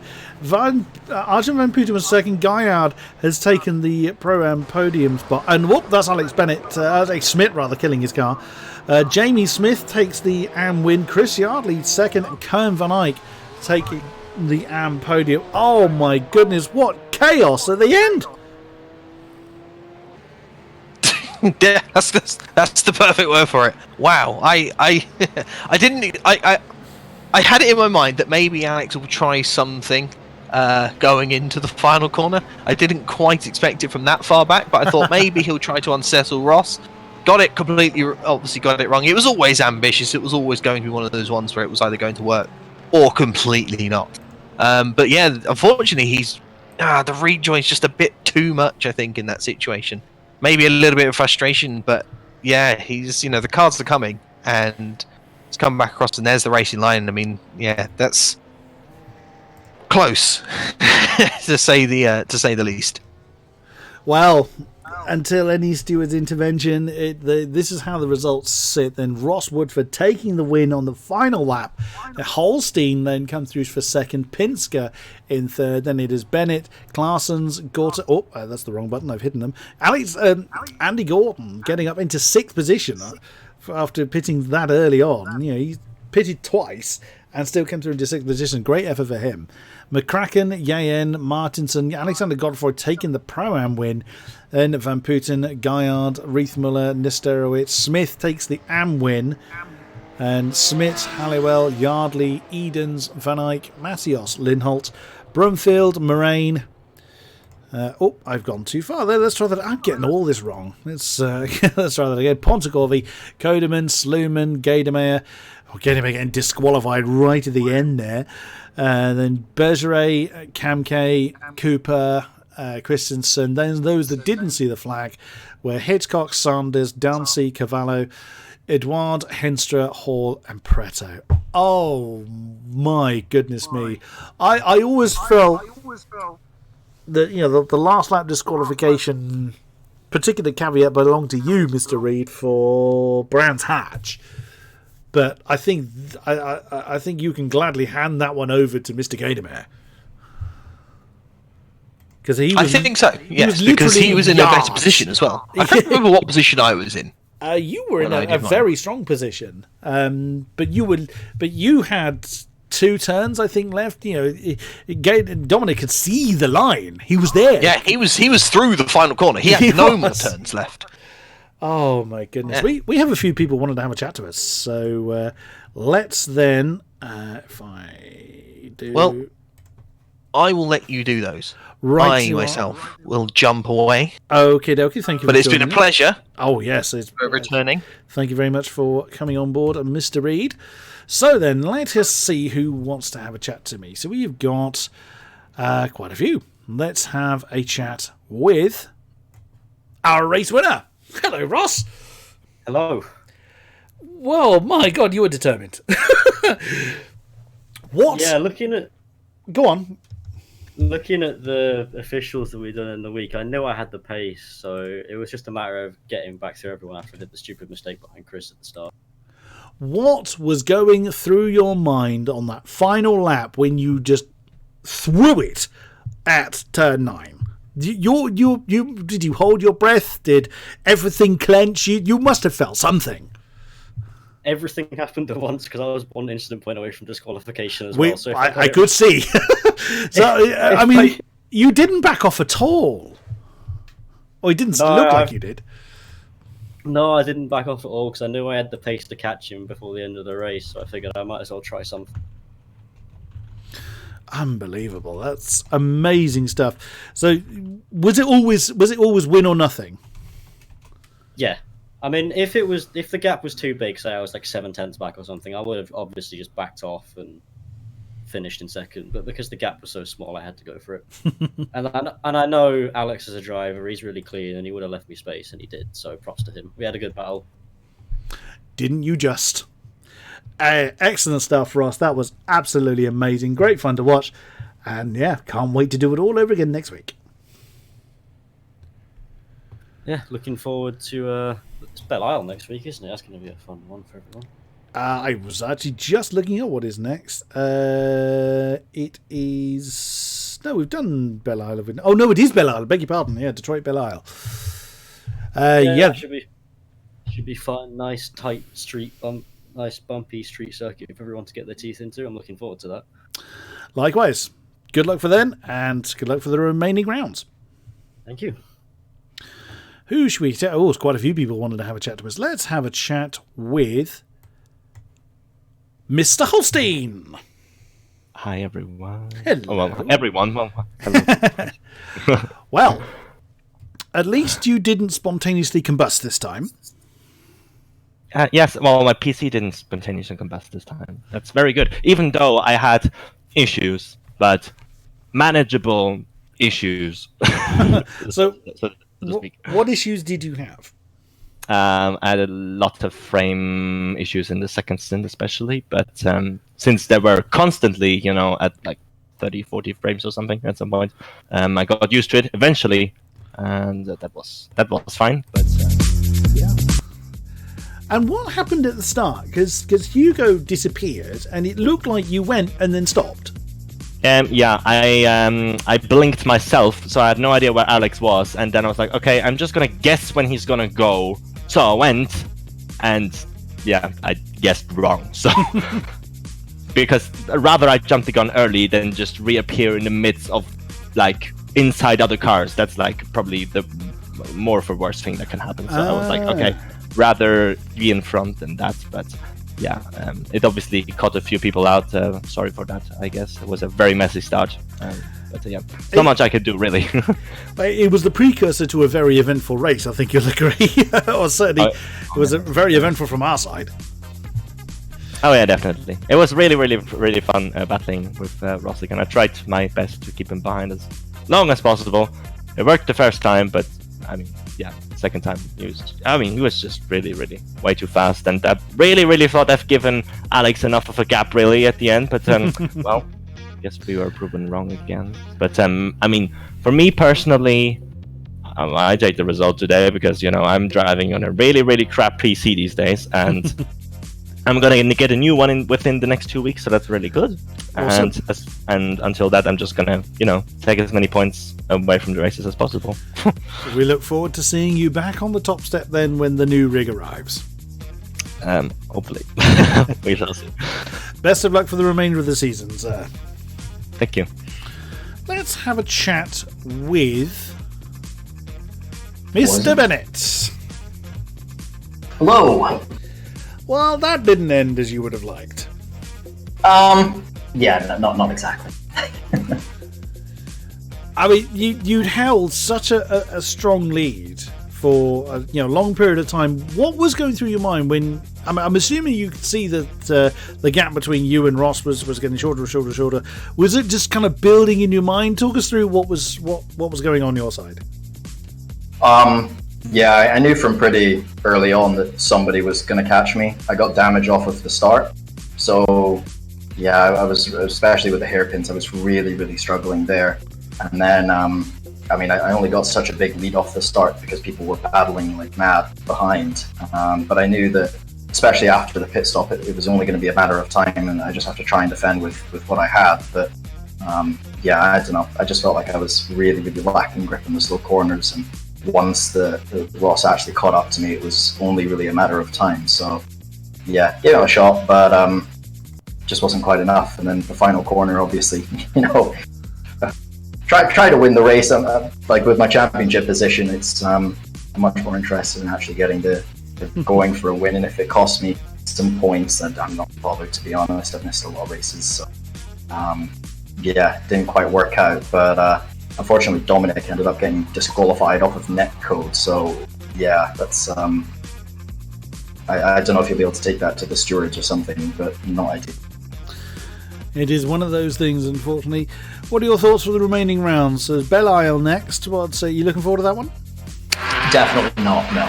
Arjun Van Putten was second. Guyard has taken the Pro-Am podium spot. And whoop, that's Alex Bennett. Alex Smith, rather, killing his car. Jamie Smith takes the Am win. Chris Yardley second. And Kern Van Eyck taking the Am podium. Oh my goodness, what chaos at the end! Yeah, that's the perfect word for it. Wow, I had it in my mind that maybe Alex will try something going into the final corner. I didn't quite expect it from that far back, but I thought maybe he'll try to unsettle Ross. Obviously got it wrong. It was always ambitious. It was always going to be one of those ones where it was either going to work or completely not. But yeah, unfortunately, the rejoin's just a bit too much, I think, in that situation. Maybe a little bit of frustration, but yeah, he's the cards are coming, and it's coming back across, and there's the racing line. I mean, yeah, that's close to say the least. Well, until any steward's intervention, this is how the results sit. Then Ross Woodford taking the win on the final lap. Holstein then come through for second. Pinsker in third. Then it is Bennett, Claessens, Gorton. Oh, that's the wrong button. I've hidden them. Andy Gorton getting up into sixth position after pitting that early on. He pitted twice and still came through into sixth position. Great effort for him. McCracken, Yayen, Martinson, Alexander Godfrey taking the Pro-Am win. Then Van Putten, Gaillard, Riethmuller, Nesterowitz. Smith takes the Am win. And Smith, Halliwell, Yardley, Edens, Van Eyck, Matthias, Linholt, Brumfield, Moraine. I've gone too far there. Let's try that. I'm getting all this wrong. Let's try that again. Pontecorvi, Kodeman, Sluman, Gaidemeyer. Gaidemeyer getting disqualified right at the end there. Then Bergeret, Kamke, Cooper, Christensen. Then those that didn't see the flag were Hitchcock, Sanders, Dancy, Cavallo, Edouard, Henstra, Hall, and Preto. Oh my goodness me! I always felt that the last lap disqualification, particular caveat belonged to you, Mr. Reed, for Brands Hatch. But I think I think you can gladly hand that one over to Mr. Gaidemeyer. Because I think so. Yes, because he was in a better position as well. I can't remember what position I was in. You were in a very strong position, but you had 2 turns, I think, left. Dominic could see the line. He was there. Yeah, he was through the final corner. He had no more turns left. Oh my goodness. Yeah. We have a few people wanting to have a chat to us, so let's then if I do. Well, I will let you do those. Right, I myself will jump away. Okay, thank you. But it's been a pleasure. Oh yes, it's returning. Thank you very much for coming on board, Mr. Reed. So then, let us see who wants to have a chat to me. So we've got quite a few. Let's have a chat with our race winner. Hello, Ross. Hello. Well, my God, you were determined. What? Yeah, Go on. Looking at the officials that we've done in the week, I knew I had the pace, so it was just a matter of getting back to everyone after I did the stupid mistake behind Chris at the start. What was going through your mind on that final lap when you just threw it at turn 9? Did you hold your breath? Did everything clench? You must have felt something. Everything happened at once because I was 1 incident point away from disqualification as well. So I could see. So you didn't back off at all. Or it didn't look like you did. No, I didn't back off at all because I knew I had the pace to catch him before the end of the race. So I figured I might as well try something. Unbelievable. That's amazing stuff. So was it always win or nothing? Yeah. I mean, if the gap was too big, say I was like 7/10 back or something, I would have obviously just backed off and finished in second. But because the gap was so small, I had to go for it. and I know Alex is a driver; he's really clean, and he would have left me space, and he did. So props to him. We had a good battle. Didn't you just? Excellent stuff, Ross. That was absolutely amazing. Great fun to watch. And yeah, can't wait to do it all over again next week. Yeah, looking forward to it's Belle Isle next week, isn't it? That's going to be a fun one for everyone. I was actually just looking at what is next. It is... No, we've done Belle Isle. Oh, no, it is Belle Isle. Beg your pardon. Yeah, Detroit Belle Isle. Yeah. Should be fun. Nice, tight street bump. Nice, bumpy street circuit for everyone to get their teeth into. I'm looking forward to that. Likewise. Good luck for then, and good luck for the remaining rounds. Thank you. Who should we... Oh, there's quite a few people wanted to have a chat to us. Let's have a chat with Mr. Holstein. Hi, everyone. Hello. Oh, well, everyone. Well, hello. Well, at least you didn't spontaneously combust this time. Yes, well, my PC didn't spontaneously combust this time. That's very good. Even though I had issues, but manageable issues. So what issues did you have? I had a lot of frame issues in the second stint especially, but since they were constantly, at like 30, 40 frames or something at some point, I got used to it. Eventually, and that was fine. But yeah. And what happened at the start? Because Hugo disappeared, and it looked like you went and then stopped. Yeah, I blinked myself, so I had no idea where Alex was, and then I was like, okay, I'm just gonna guess when he's gonna go. So I went, and yeah, I guessed wrong. So because rather I jumped the gun early than just reappear in the midst of like inside other cars. That's like probably the more of a worst thing that can happen. So I was like, okay, rather be in front than that. But yeah, it obviously caught a few people out. Sorry for that. I guess it was a very messy start. But yeah, not much I could do really. It was the precursor to a very eventful race, I think you'll agree. Or certainly, it was a very eventful from our side. Oh yeah, definitely. It was really, really, really fun battling with Rosick, and I tried my best to keep him behind as long as possible. It worked the first time, but I mean, yeah, second time he was just really, really way too fast, and I really thought I've given Alex enough of a gap really at the end, but well, guess we were proven wrong again. But I mean, for me personally, I take the result today because I'm driving on a really, really crap PC these days, and I'm gonna get a new one within the next 2 weeks, so that's really good. Awesome. And until that, I'm just gonna take as many points away from the races as possible. We look forward to seeing you back on the top step then when the new rig arrives. Hopefully. We shall see. Best of luck for the remainder of the season, sir. Thank you. Let's have a chat with Mr. Bennett. Hello. Well, that didn't end as you would have liked. Yeah, not exactly. I mean, you'd held such a strong lead for a long period of time. What was going through your mind when? I'm assuming you could see that the gap between you and Ross was getting shorter and shorter and shorter. Was it just kind of building in your mind? Talk us through what was going on your side. Yeah, I knew from pretty early on that somebody was going to catch me. I got damage off of the start, so yeah, I was, especially with the hairpins, I was really struggling there. And then, I mean, I only got such a big lead off the start because people were battling like mad behind. But I knew that, especially after the pit stop, it was only going to be a matter of time, and I just have to try and defend with what I had. But yeah, I don't know. I just felt like I was really lacking grip in the slow corners, and once the Ross actually caught up to me, it was only really a matter of time. So yeah, gave it a shot, but just wasn't quite enough. And then the final corner, obviously, try to win the race. Like with my championship position, it's I'm much more interested in actually getting the going for a win. And if it costs me some points, then I'm not bothered, to be honest. I've missed a lot of races, so yeah, didn't quite work out. But unfortunately, Dominic ended up getting disqualified off of netcode. So yeah, that's I don't know if you'll be able to take that to the stewards or something, but not ideal. It is one of those things, unfortunately. What are your thoughts for the remaining rounds? So Belle Isle next. What say? You looking forward to that one? Definitely not. No.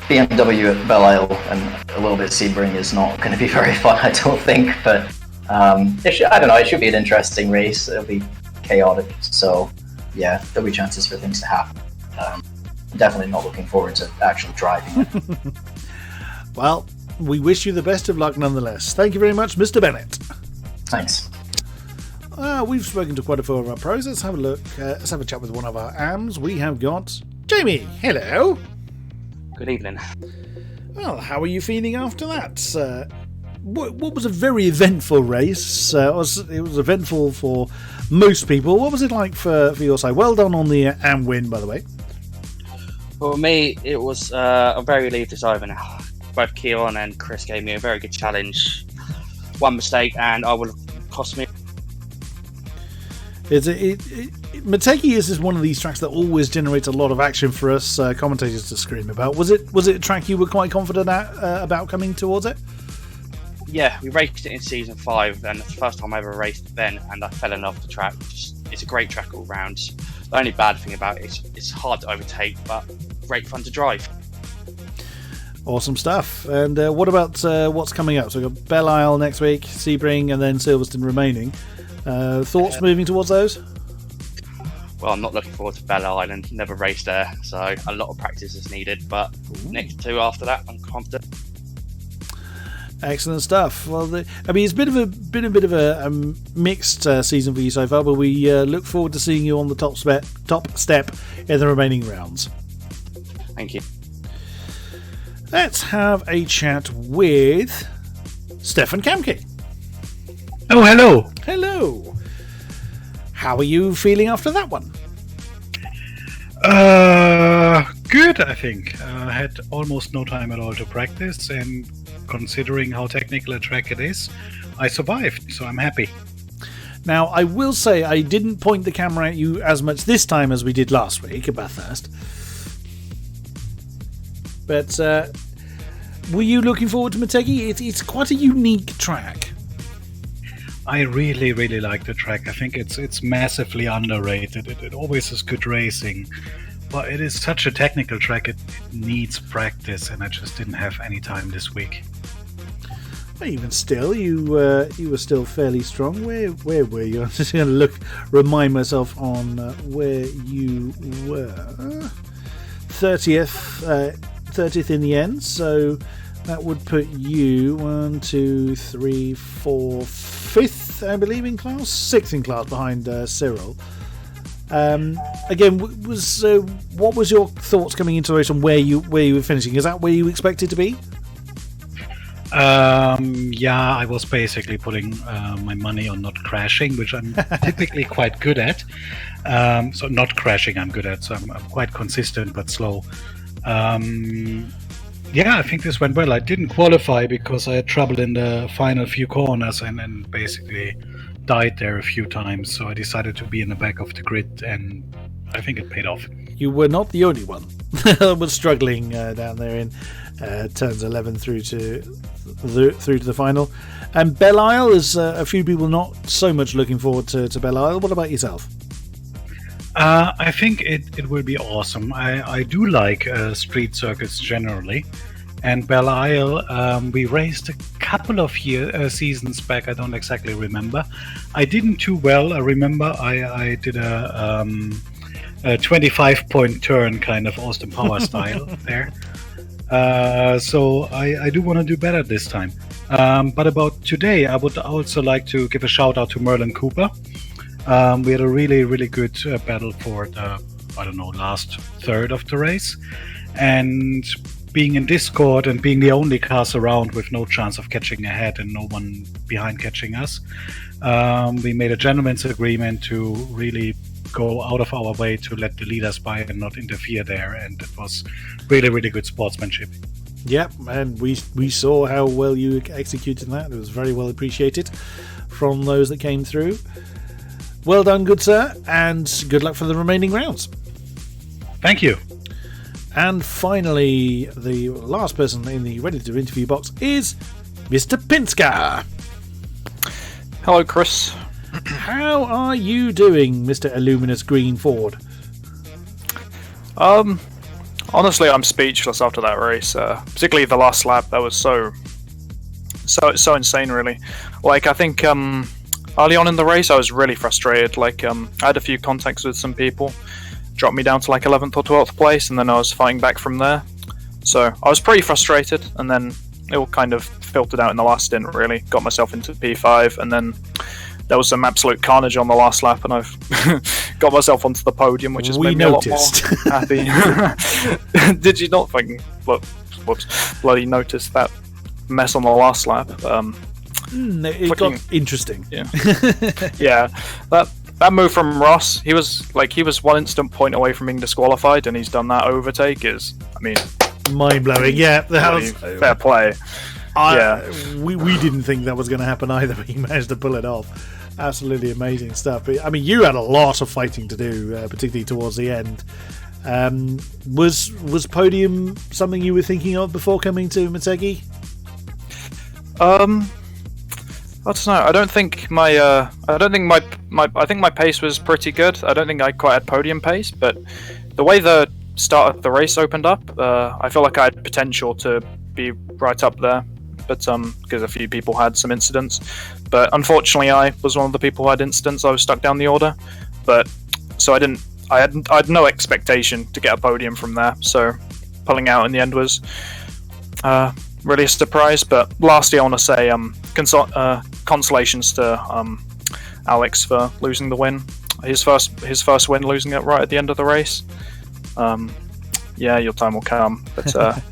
BMW at Belle Isle and a little bit of Sebring is not going to be very fun, I don't think. But I don't know. It should be an interesting race. It'll be chaotic. So yeah, there'll be chances for things to happen. Definitely not looking forward to actually driving it. Well, we wish you the best of luck nonetheless. Thank you very much, Mr. Bennett. Thanks. We've spoken to quite a few of our pros. Let's have a look. Let's have a chat with one of our AMs. We have got Jamie. Hello. Good evening. Well, how are you feeling after that? What was a very eventful race? It was eventful for most people. What was it like for your side? Well done on the AM win, by the way. For me, it was I'm very relieved it's over now. Both Keon and Chris gave me a very good challenge. One mistake and I would have cost me. Motegi is just one of these tracks that always generates a lot of action for us commentators to scream about. Was it a track you were quite confident about coming towards it? Yeah, we raced it in season 5, and it's the first time I ever raced it then, and I fell in love with the track. It's a great track all round. The only bad thing about it is it's hard to overtake, but great fun to drive. Awesome stuff. And what about what's coming up? So we've got Belle Isle next week, Sebring, and then Silverstone remaining. Thoughts moving towards those? Well, I'm not looking forward to Bella Island. Never raced there, so a lot of practice is needed. But next 2 after that, I'm confident. Excellent stuff. Well, it's been a bit of a mixed season for you so far, but we look forward to seeing you on the top step in the remaining rounds. Thank you. Let's have a chat with Stefan Kamke. Oh, hello. Hello. How are you feeling after that one? Good, I think. I had almost no time at all to practice, and considering how technical a track it is, I survived, so I'm happy. Now, I will say I didn't point the camera at you as much this time as we did last week at Bathurst. But were you looking forward to Motegi? It's quite a unique track. I really, really like the track. I think it's massively underrated. It always is good racing, but it is such a technical track. It needs practice, and I just didn't have any time this week. Well, even still, you were still fairly strong. Where were you? I'm just going to remind myself on where you were. 30th in the end. So that would put you 1, 2, 3, 4, 5th, I believe, in class, 6th in class behind Cyril. Again, what was your thoughts coming into the race on where you were finishing? Is that where you expected to be? Yeah, I was basically putting my money on not crashing, which I'm typically quite good at. So not crashing I'm good at, so I'm quite consistent but slow. Yeah, I think this went well. I didn't qualify because I had trouble in the final few corners and basically died there a few times, so I decided to be in the back of the grid, and I think it paid off. You were not the only one that was struggling down there in turns 11 through to the final. And Belle Isle is a few people not so much looking forward to Belle Isle. What about yourself? I think it will be awesome. I do like street circuits generally, and Belle Isle we raced a couple of seasons back. I don't exactly remember. I didn't too well. I remember I did a 25-point turn, kind of Austin Power style there. So I do want to do better this time. But about today, I would also like to give a shout out to Merlin Cooper. We had a really, really good battle for the, last third of the race. And being in Discord and being the only cars around with no chance of catching ahead and no one behind catching us, we made a gentleman's agreement to really go out of our way to let the leaders by and not interfere there. And it was really, really good sportsmanship. Yep, and we saw how well you executed that. It was very well appreciated from those that came through. Well done, good sir, and good luck for the remaining rounds. Thank you. And finally, the last person in the ready to interview box is Mr. Pinska. Hello, Chris. How are you doing, Mr. Illuminous Green Ford? Honestly, I'm speechless after that race. Particularly the last lap. That was so insane, really. Like, I think early on in the race, I was really frustrated. Like, I had a few contacts with some people, dropped me down to like 11th or 12th place, and then I was fighting back from there. So I was pretty frustrated, and then it all kind of filtered out in the last stint, really. Got myself into P5, and then there was some absolute carnage on the last lap, and I've got myself onto the podium, which has made me a lot more happy. Did you not bloody notice that mess on the last lap? It got interesting. Yeah, yeah. That move from Ross, he was 1 instant point away from being disqualified, and he's done that overtake. Mind blowing. Yeah, that was fair play. We didn't think that was going to happen either, but he managed to pull it off. Absolutely amazing stuff. But I mean, you had a lot of fighting to do, particularly towards the end. Was podium something you were thinking of before coming to Motegi? I don't know. I think my pace was pretty good. I don't think I quite had podium pace, but the way the start of the race opened up, I feel like I had potential to be right up there. But because a few people had some incidents, but unfortunately I was one of the people who had incidents. I was stuck down the order, but so I didn't I had no expectation to get a podium from there, so pulling out in the end was really a surprise. But lastly, I want to say consolations to Alex for losing the win. His first win, losing it right at the end of the race. Yeah, your time will come, but I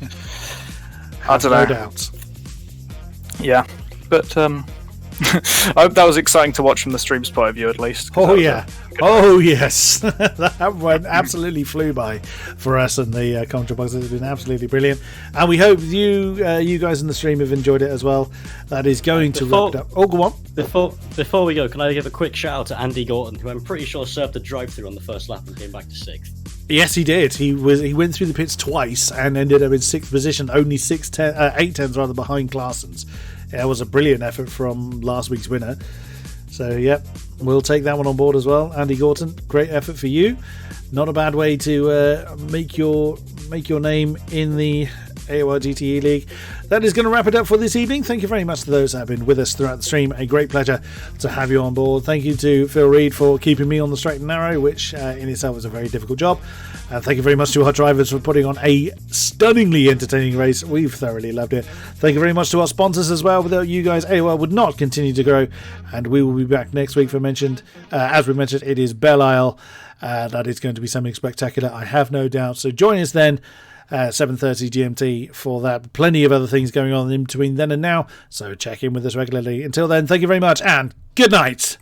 don't know. No doubt. Yeah, but I hope that was exciting to watch from the stream's point of view, at least. Oh yeah, oh yes, that one absolutely flew by for us in the commentary box. It's been absolutely brilliant, and we hope you guys in the stream have enjoyed it as well. That is going to wrap it up. Oh, go on. Before we go, can I give a quick shout out to Andy Gorton, who I'm pretty sure served a drive-through on the first lap and came back to 6th. Yes, he did. He went through the pits twice and ended up in 6th position, only 8 tenths rather behind Claassens. It was a brilliant effort from last week's winner. So, yep, we'll take that one on board as well. Andy Gorton, great effort for you. Not a bad way to make your name in the AOR GTE League. That is going to wrap it up for this evening. Thank you very much to those that have been with us throughout the stream. A great pleasure to have you on board. Thank you to Phil Reed for keeping me on the straight and narrow, which in itself was a very difficult job. Thank you very much to our drivers for putting on a stunningly entertaining race. We've thoroughly loved it. Thank you very much to our sponsors as well. Without you guys, AOR would not continue to grow, and we will be back next week. As we mentioned, it is Belle Isle. That is going to be something spectacular, I have no doubt. So join us then. 7:30 GMT for that. Plenty of other things going on in between then and now, so check in with us regularly. Until then, thank you very much and good night.